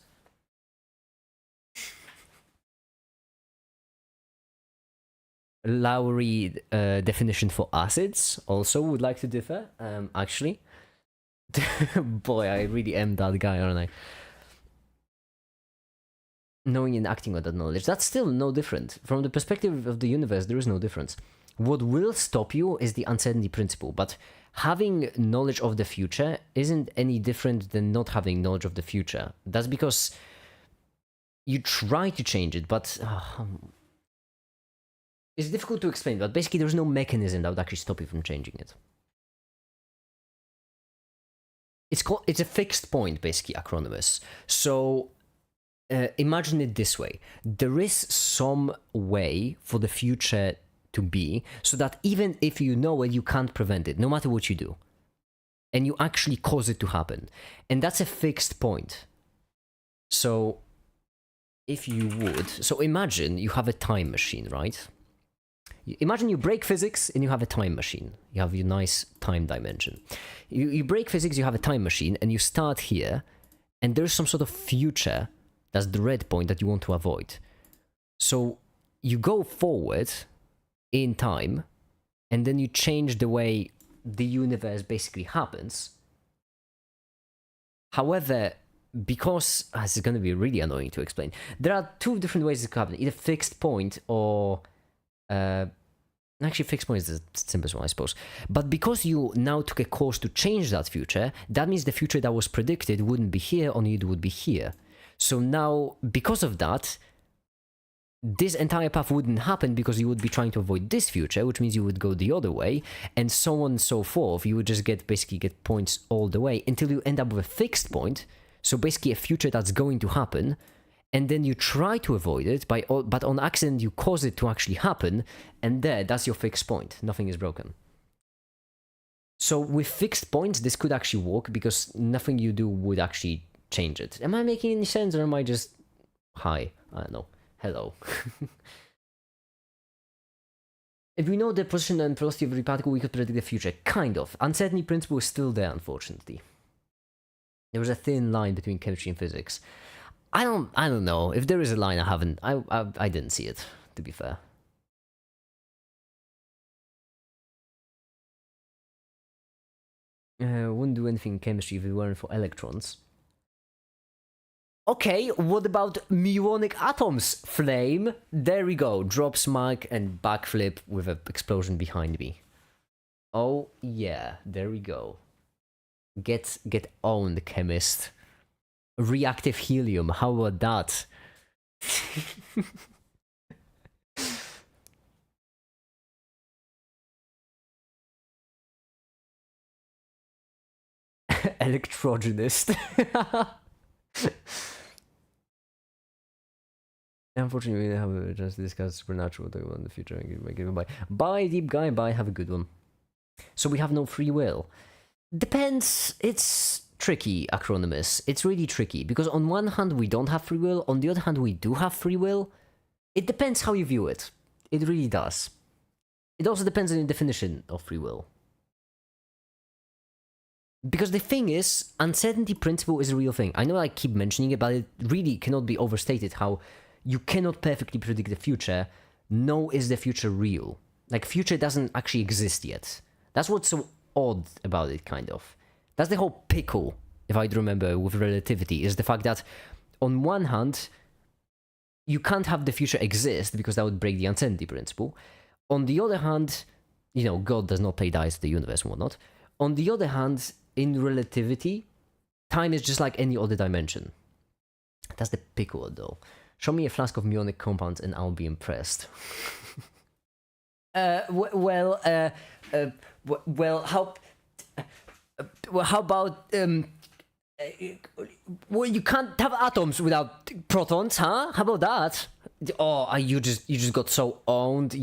Lowry definition for acids also would like to differ, actually. Boy, I really am that guy, aren't I? Knowing and acting on that knowledge, that's still no different. From the perspective of the universe, there is no difference. What will stop you is the uncertainty principle, but having knowledge of the future isn't any different than not having knowledge of the future. That's because you try to change it, but it's difficult to explain, but basically there's no mechanism that would actually stop you from changing it. It's a fixed point, basically, acronymous. So imagine it this way. There is some way for the future to be, so that even if you know it, you can't prevent it, no matter what you do. And you actually cause it to happen. And that's a fixed point. So, if you would... So imagine you have a time machine, right? Imagine you break physics and you have a time machine. You have your nice time dimension. You break physics, you have a time machine, and you start here, and there's some sort of future, that's the red point, that you want to avoid. So you go forward in time, and then you change the way the universe basically happens. However, because this is going to be really annoying to explain, there are two different ways it could happen: either fixed point or actually fixed point is the simplest one, I suppose. But because you now took a course to change that future, that means the future that was predicted wouldn't be here, only it would be here. So now, because of that, this entire path wouldn't happen, because you would be trying to avoid this future, which means you would go the other way, and so on and so forth. You would just basically get points all the way until you end up with a fixed point. So basically a future that's going to happen, and then you try to avoid it, but on accident you cause it to actually happen, and that's your fixed point. Nothing is broken. So with fixed points, this could actually work, because nothing you do would actually change it. Am I making any sense, or am I just... Hi, I don't know. Hello. If we know the position and velocity of every particle, we could predict the future. Kind of. Uncertainty principle is still there, unfortunately. There was a thin line between chemistry and physics. I don't know. If there is a line, I didn't see it, to be fair. Wouldn't do anything in chemistry if it weren't for electrons. Okay, what about muonic atoms? Flame. There we go. Drop smack and backflip with an explosion behind me. Oh yeah, there we go. Get owned, chemist. Reactive helium. How about that? Electrogenist. Unfortunately, we have a chance to discuss supernatural in the future. Bye, deep guy. Bye. Have a good one. So we have no free will. Depends. It's tricky, acronymous. It's really tricky, because on one hand we don't have free will, on the other hand we do have free will. It depends how you view it. It really does. It also depends on your definition of free will. Because the thing is, uncertainty principle is a real thing. I know I keep mentioning it, but it really cannot be overstated how you cannot perfectly predict the future. No, is the future real? Like, future doesn't actually exist yet. That's what's so odd about it, kind of. That's the whole pickle, if I remember, with relativity, is the fact that, on one hand, you can't have the future exist, because that would break the uncertainty principle. On the other hand, you know, God does not play dice with the universe and whatnot. On the other hand, in relativity, time is just like any other dimension. That's the pickle, though. Show me a flask of muonic compounds and I'll be impressed. Well, how about well, you can't have atoms without protons, huh? How about that? Oh, you just got so owned.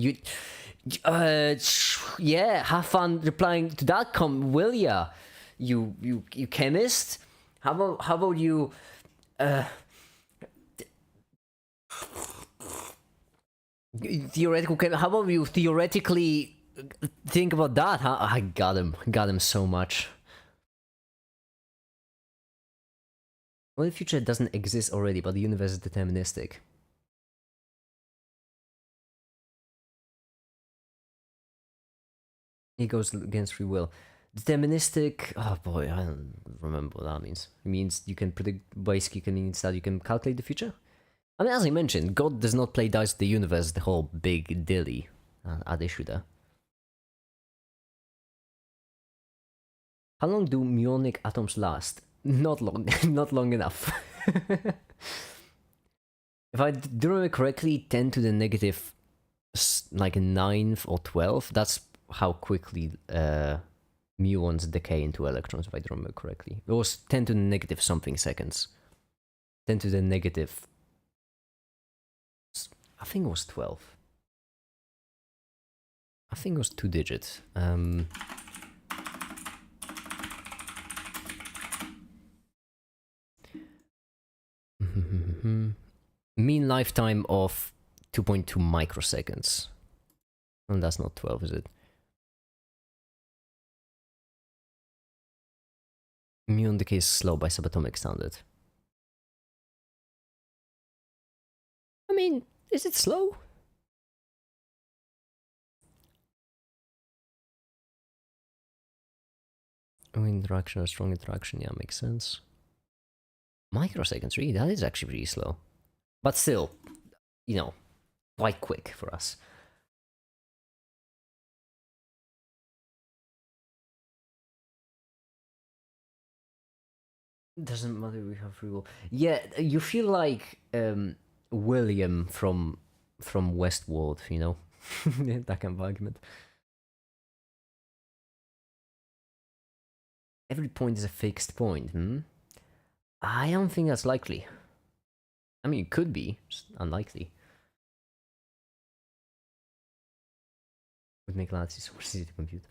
Yeah, have fun replying to that, will ya? You chemist. How about you? Theoretical. How about you theoretically think about that? Huh? I got him so much. Well, the future doesn't exist already, but the universe is deterministic. It goes against free will. Deterministic. Oh boy, I don't remember what that means. It means you can predict. Basically, it means that you can calculate the future. I mean, as I mentioned, God does not play dice with the universe. The whole big dilly at issue there. How long do muonic atoms last? Not long. Not long enough. If I do remember correctly, 10 to the negative, like 9th or 12th. That's how quickly muons decay into electrons, if I remember correctly. It was 10 to the negative something seconds. 10 to the negative... I think it was 12. I think it was 2 digits. Mean lifetime of 2.2 microseconds. And that's not 12, is it? Muon decay is slow by subatomic standard. I mean, is it slow? Interaction or strong interaction, yeah, makes sense. Microseconds, really? That is actually pretty slow. But still, you know, quite quick for us. Doesn't matter, we have free will. Yeah, you feel like William from Westworld, you know? That kind of argument. Every point is a fixed point, I don't think that's likely. I mean, it could be, just unlikely. Would make lattice so easy to compute.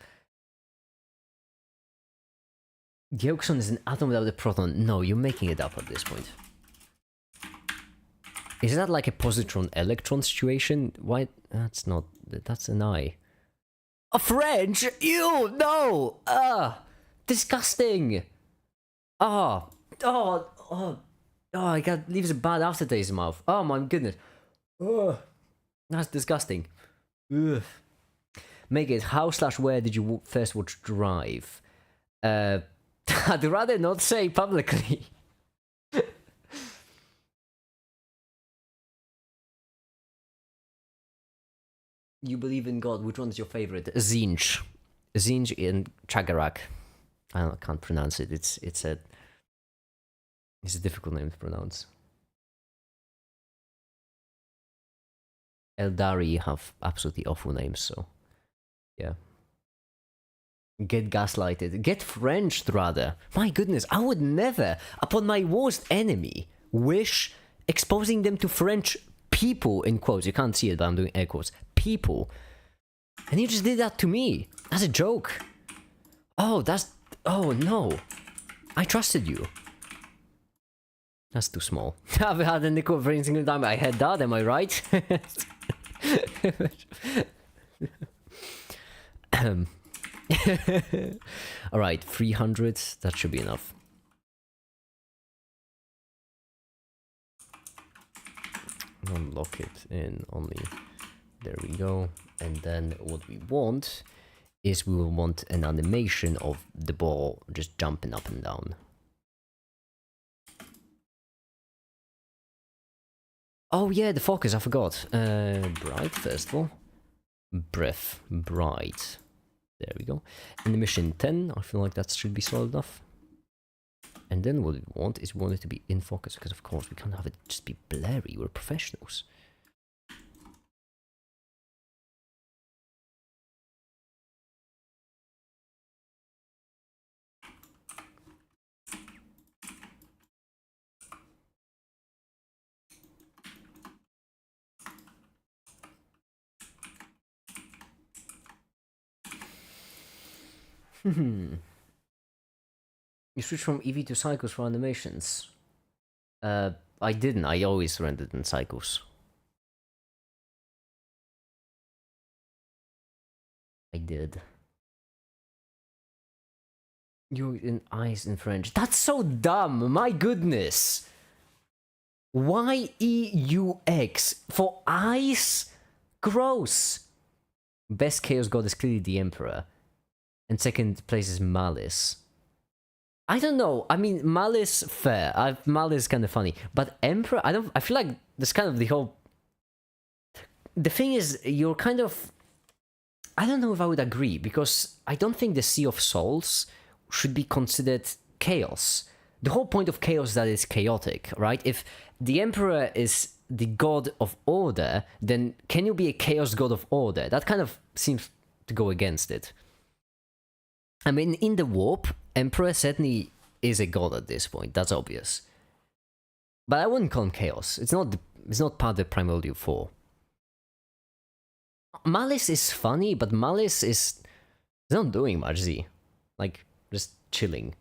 The oxon is an atom without a proton. No, you're making it up at this point. Is that like a positron-electron situation? Why? That's not... That's an I. A French? Ew! No! Disgusting! Oh, it leaves a bad aftertaste in the mouth. Oh my goodness. Oh, that's disgusting. Ugh. Make it, how/where did you first watch Drive? I'd rather not say publicly. You believe in God, which one's your favorite? Zinj. Zinj in Chagarak. I can't pronounce it. It's a difficult name to pronounce. Eldari have absolutely awful names, so yeah. Get gaslighted. Get Frenched, rather. My goodness, I would never, upon my worst enemy, wish exposing them to French people, in quotes. You can't see it, but I'm doing air quotes. People. And you just did that to me. As a joke. Oh, that's... Oh, no. I trusted you. That's too small. I've had a nickel for every single time I had that, am I right? Alright, 300, that should be enough. Unlock it in only. There we go. And then what we want is we will want an animation of the ball just jumping up and down. Oh yeah, the focus, I forgot. Bright, first of all. Breath, bright. There we go. Animation 10, I feel like that should be solid enough. And then what we want is we want it to be in focus, because of course we can't have it just be blurry, we're professionals. You switch from EV to cycles for animations. I didn't. I always rendered in cycles. I did. You in eyes in French. That's so dumb. My goodness. Y-E-U-X for eyes? Gross. Best chaos god is clearly the Emperor. and second place is Malice. I don't know. I mean, Malice, fair. Malice is kind of funny, but Emperor, I feel like that's kind of the whole. The thing is, you're kind of. I don't know if I would agree, because I don't think the Sea of Souls should be considered chaos. The whole point of chaos is that it's chaotic, right? If the Emperor is the god of order, then can you be a chaos god of order? That kind of seems to go against it. I mean, in the warp, Emperor certainly is a god at this point. That's obvious. But I wouldn't call him chaos. It's not part of the Primordial 4. Malice is funny, but Malice is not doing much, Z. Like, just chilling.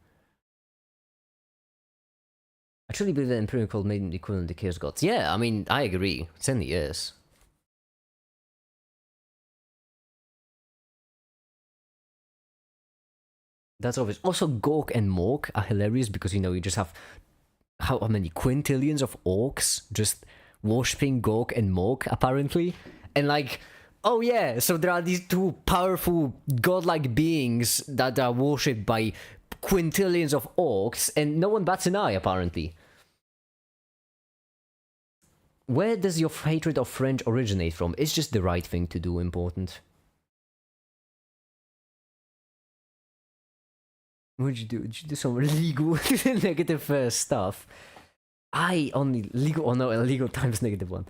I truly believe that Imperial Cult made him equivalent to Chaos Gods. Yeah, I mean, I agree. It certainly is. That's obvious. Also, Gork and Mork are hilarious because, you know, you just have how many quintillions of orcs just worshipping Gork and Mork, apparently. And like, oh yeah, so there are these two powerful godlike beings that are worshipped by quintillions of orcs, and no one bats an eye, apparently. Where does your hatred of French originate from? It's just the right thing to do, important. What did you do? Did you do some legal negative stuff? I only legal, oh no, illegal times -1.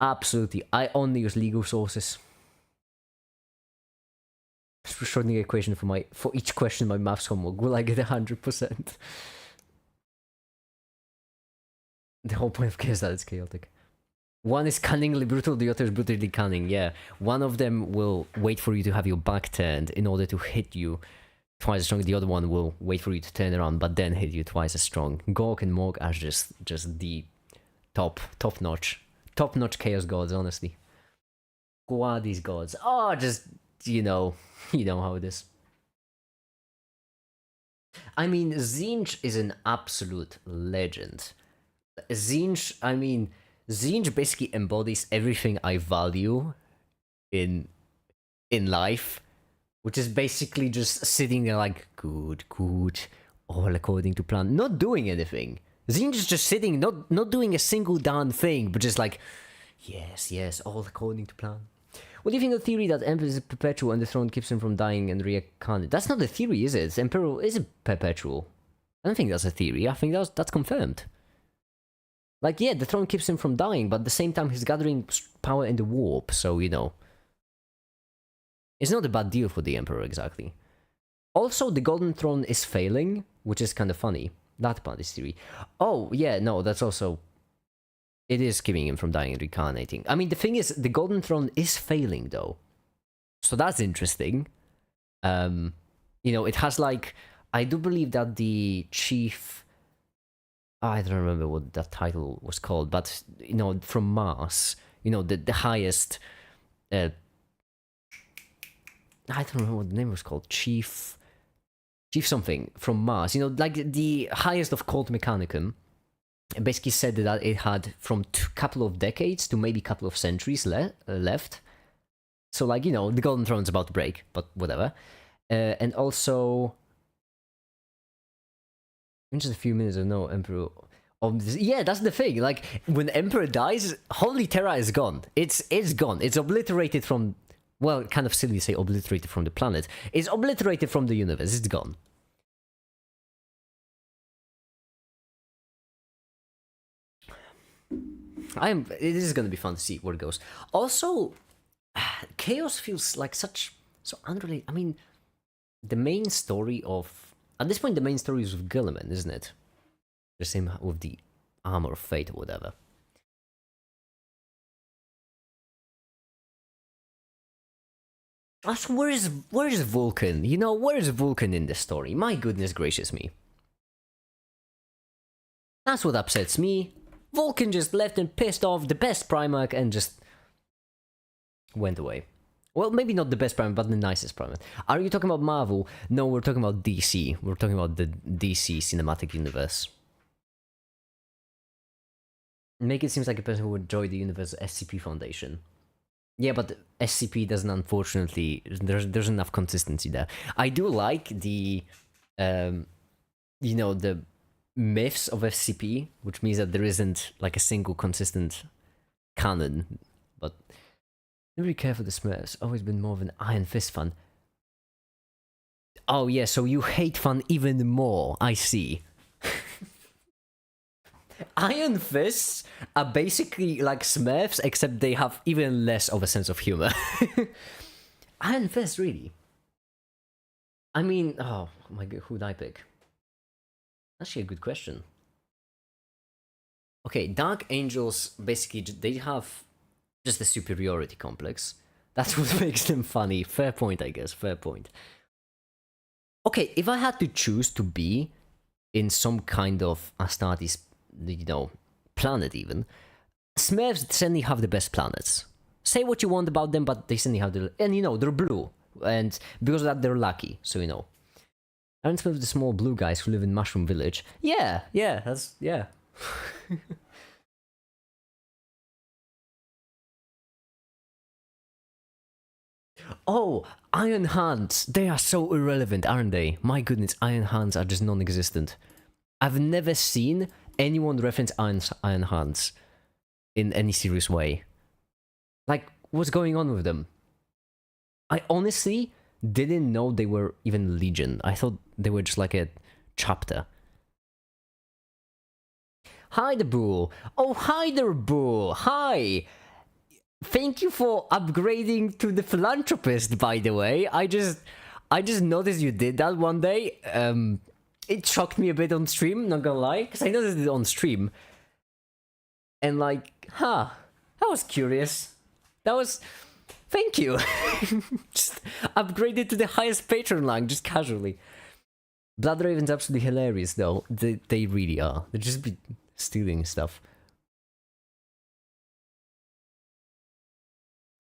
Absolutely, I only use legal sources. Schrodinger equation for each question in my maths homework. Will I get 100%? The whole point of chaos is that it's chaotic. One is cunningly brutal, the other is brutally cunning, yeah. One of them will wait for you to have your back turned in order to hit you twice as strong. The other one will wait for you to turn around, but then hit you twice as strong. Gork and Morg are just the top-notch chaos gods, honestly. Who are these gods? Oh, just, you know how it is. I mean, Zinj is an absolute legend. Zinj basically embodies everything I value in life, which is basically just sitting there like, good, all according to plan, not doing anything. Zinj is just sitting, not doing a single darn thing, but just like, yes, all according to plan. What do you think of the theory that Emperor is perpetual and the throne keeps him from dying and reincarnate? That's not a theory, is it? Emperor is perpetual. I don't think that's a theory. I think that's confirmed. Like, yeah, the throne keeps him from dying, but at the same time he's gathering power in the warp, so, you know. It's not a bad deal for the Emperor, exactly. Also, the Golden Throne is failing, which is kind of funny. That part is theory. Oh, yeah, no, that's also... It is keeping him from dying and reincarnating. I mean, the thing is, the Golden Throne is failing, though. So that's interesting. You know, it has, like... I do believe that the chief... I don't remember what that title was called, but, you know, from Mars, you know, the highest... I don't remember what the name was called. Chief something from Mars. You know, like the highest of Cult Mechanicum. Basically said that it had from couple of decades to maybe couple of centuries left. So, like, you know, the Golden Throne's about to break, but whatever. And also... in just a few minutes of no Emperor... yeah, that's the thing. Like, when Emperor dies, Holy Terra is gone. It's gone. It's obliterated from... Well, kind of silly to say obliterated from the planet. It's obliterated from the universe. It's gone. It is going to be fun to see where it goes. Also, Chaos feels like so unrelated. I mean, the main story of... At this point, the main story is with Gilliman, isn't it? The same with the Armor of Fate or whatever. Also, where is Vulcan? You know, where is Vulcan in this story? My goodness gracious me. That's what upsets me. Vulcan just left and pissed off the best Primarch and just went away. Well, maybe not the best Primarch, but the nicest Primarch. Are you talking about Marvel? No, we're talking about DC. We're talking about the DC cinematic universe. Make it seem like a person who would join the universe SCP Foundation. Yeah, but SCP doesn't, unfortunately, there's enough consistency there. I do like the, you know, the myths of SCP, which means that there isn't like a single consistent canon. But don't really care for the Smurfs. Always been more of an Iron Fist fan. Oh yeah, so you hate fun even more. I see. Iron Fists are basically like Smurfs, except they have even less of a sense of humor. Iron Fist, really? I mean, oh my god, who'd I pick? Actually, a good question. Okay, Dark Angels, basically, they have just a superiority complex. That's what makes them funny. Fair point, I guess. Fair point. Okay, if I had to choose to be in some kind of Astartes, you know, planet even, Smurfs certainly have the best planets. Say what you want about them, but they certainly have the... And, you know, they're blue. And because of that, they're lucky, so you know. Aren't Smurfs the small blue guys who live in Mushroom Village? Yeah, that's... yeah. Oh, Iron Hands. They are so irrelevant, aren't they? My goodness, Iron Hands are just non-existent. I've never seen anyone reference Iron Hands in any serious way. Like, what's going on with them? I honestly didn't know they were even Legion. I thought they were just like a chapter. Hi, the Bull. Oh, hi there, Bull. Hi. Thank you for upgrading to the philanthropist, by the way. I just noticed you did that one day. It shocked me a bit on stream, not gonna lie, because I noticed it on stream. And like, huh, that was curious. That was... Thank you. Just upgraded to the highest patron rank, just casually. Blood Raven's absolutely hilarious, though. They really are. They just be stealing stuff.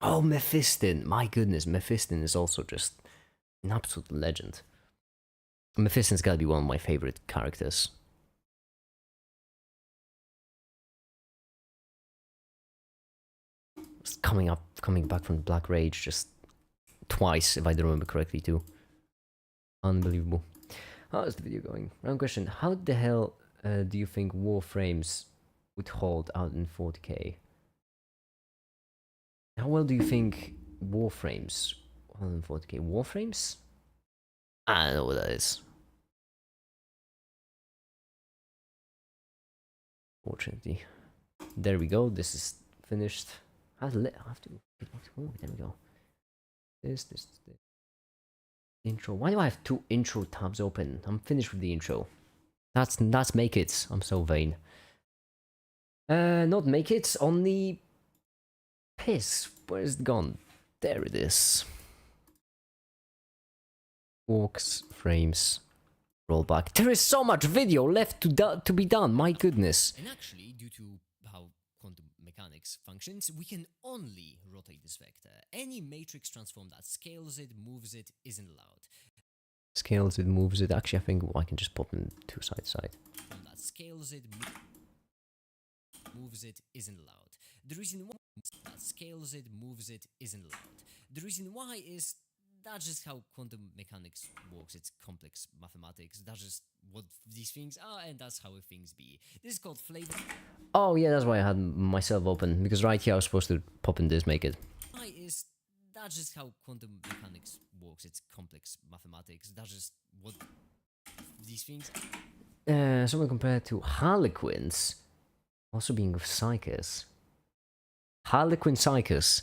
Oh, Mephiston. My goodness, Mephiston is also just an absolute legend. Mephiston's gotta be one of my favorite characters. Just coming back from the Black Rage just twice, if I don't remember correctly, too. Unbelievable. How is the video going? Round question. How the hell do you think Warframes would hold out in 40k? How well do you think Warframes hold in 40k? Warframes? I don't know what that is. Fortunately. There we go. This is finished. I have to... Oh, there we go. This. Intro. Why do I have two intro tabs open? I'm finished with the intro. That's make it. I'm so vain. Not make it. Only piss. Where is it gone? There it is. Orcs, frames, rollback. There is so much video left to be done. My goodness. And actually, due to how quantum mechanics functions, we can only rotate this vector. Any matrix transform that scales it, moves it, isn't allowed. Scales it, moves it. Actually, I think I can just pop them two side to side. That scales it, moves it, isn't allowed. The reason why that scales it, moves it, isn't allowed. The reason why is that's just how quantum mechanics works. It's complex mathematics. That's just what these things are, and that's how things be. This is called flavor. Oh yeah, that's why I had myself open, because right here I was supposed to pop in this, make it. Why is that's just how quantum mechanics works. It's complex mathematics. That's just what these things. Someone compared to Harlequins, also being with Psychus. Harlequin Psychus.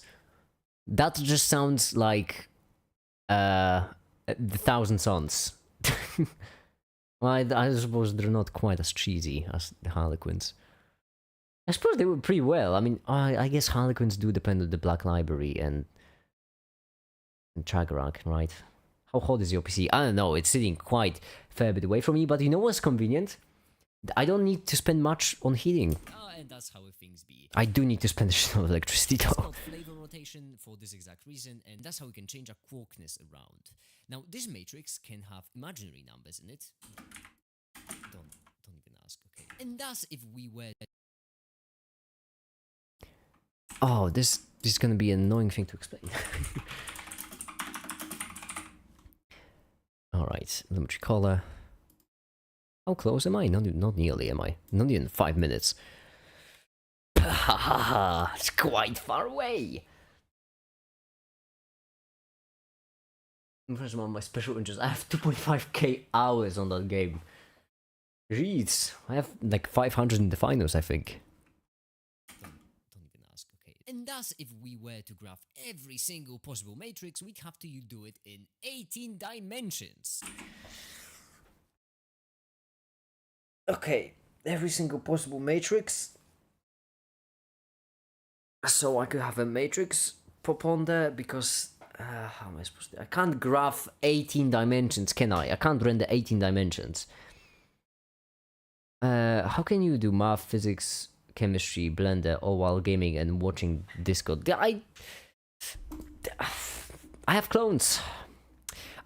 That just sounds like the Thousand Sons. Well, I suppose they're not quite as cheesy as the Harlequins. I suppose they were pretty well. I mean, I guess Harlequins do depend on the Black Library and Chagrarak, right? How hot is your PC? I don't know, it's sitting quite a fair bit away from me, but you know what's convenient? I don't need to spend much on heating. And that's how things be. I do need to spend a shit ton of electricity It's though. called flavor rotation for this exact reason, and that's how we can change our quarkness around. Now, this matrix can have imaginary numbers in it. Don't even ask, okay? And thus, if we were... Oh, this This is gonna be an annoying thing to explain. Alright, elementary color. How close am I? Not nearly, am I? Not even 5 minutes. It's quite far away! First one of my special interests. I have 2.5k hours on that game. Jeez, I have like 500 in the finals, I think. Don't even ask, okay? And thus, if we were to graph every single possible matrix, we'd have to do it in 18 dimensions. Okay, every single possible matrix. So I could have a matrix pop on there because how am I supposed to? I can't graph 18 dimensions, can I? I can't render 18 dimensions. How can you do math, physics, chemistry, Blender, all while gaming and watching Discord? I have clones.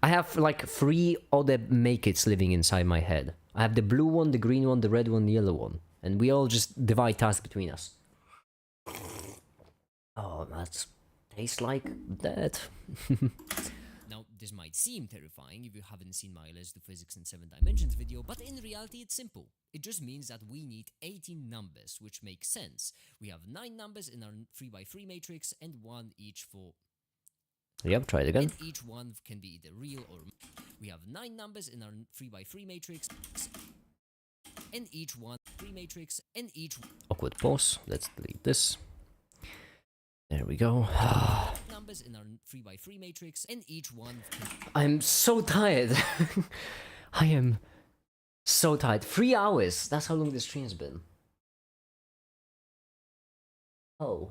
I have like 3 other make-its living inside my head. I have the blue one, the green one, the red one, the yellow one. And we all just divide tasks between us. Oh, that tastes like that. Now, this might seem terrifying if you haven't seen my Let's Do Physics in 7 Dimensions video, but in reality it's simple. It just means that we need 18 numbers, which makes sense. We have 9 numbers in our 3x3 matrix and 1 each for... Yep, try it again. And each one can be either real or... We have 9 numbers in our 3x3 matrix, and each one 3 matrix, and each... Awkward pause. Let's delete this. There we go. numbers in our 3x3 matrix, and each one... I'm so tired. I am so tired. 3 hours. That's how long this stream's been. Oh.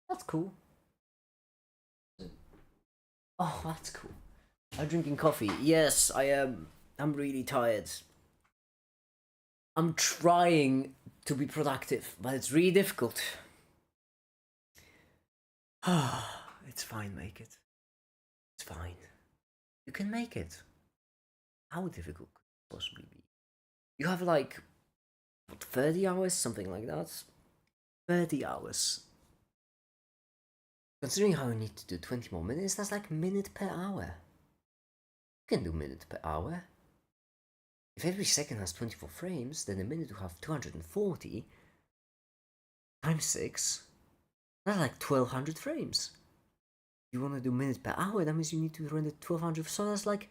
That's cool. Oh, that's cool. I'm drinking coffee. Yes, I am. I'm really tired. I'm trying to be productive, but it's really difficult. It's fine, make it. It's fine. You can make it. How difficult could it possibly be? You have like, what, 30 hours? Something like that? 30 hours. Considering how you need to do 20 more minutes, that's like minute per hour. You can do minute per hour. If every second has 24 frames, then a minute will have 240 times 6. That's like 1200 frames. If you want to do minutes per hour, that means you need to render 1200, so that's like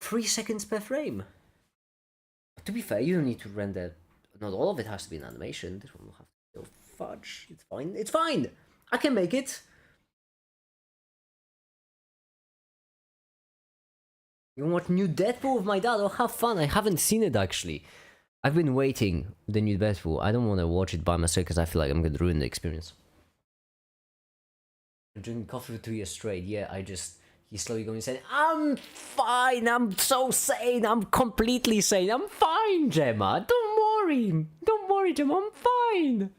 3 seconds per frame. But to be fair, you don't need to render, not all of it has to be an animation. This one will have to go fudge. It's fine, it's fine! I can make it! You want to watch new Deadpool with my dad? Oh, have fun. I haven't seen it actually. I've been waiting the new Deadpool. I don't want to watch it by myself because I feel like I'm going to ruin the experience. I'm drinking coffee for 2 years straight. Yeah, he's slowly going insane. I'm fine. I'm so sane. I'm completely sane. I'm fine, Gemma. Don't worry. Don't worry, Gemma. I'm fine.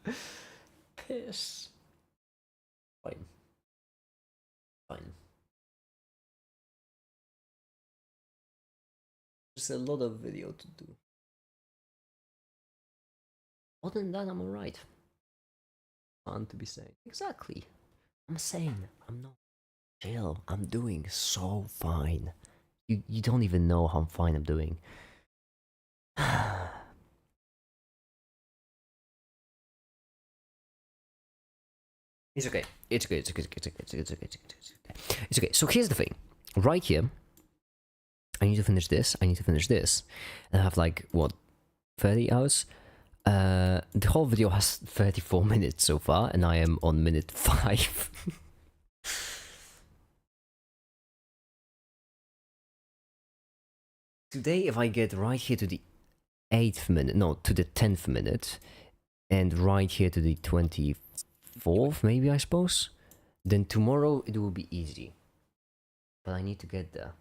Piss. Fine. Fine. There's a lot of video to do. Other than that, I'm alright. Fun to be sane. Exactly. I'm sane. I'm not. Chill. I'm doing so fine. You don't even know how fine I'm doing. It's okay. It's okay. It's okay. It's okay. It's okay. It's okay. It's okay. So here's the thing. Right here, I need to finish this. I need to finish this. And I have like what, 30 hours? The whole video has 34 minutes so far, and I am on minute 5. Today, if I get right here to the 8th minute, no, to the 10th minute, and right here to the 24th, maybe I suppose, then tomorrow it will be easy. But I need to get there.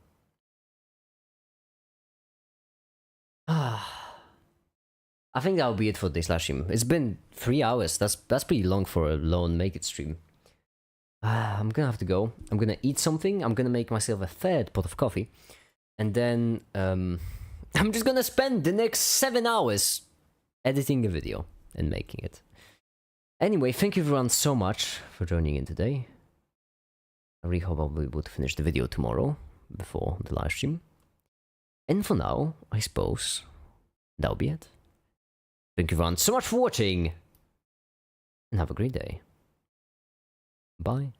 I think that'll be it for this live stream. It's been 3 hours. That's pretty long for a lone make it stream. I'm gonna have to go. I'm gonna eat something. I'm gonna make myself a 3rd pot of coffee, and then I'm just gonna spend the next 7 hours editing a video and making it. Anyway, thank you everyone so much for joining in today. I really hope I'll be able to finish the video tomorrow before the live stream. And for now, I suppose that'll be it. Thank you everyone so much for watching, and have a great day. Bye.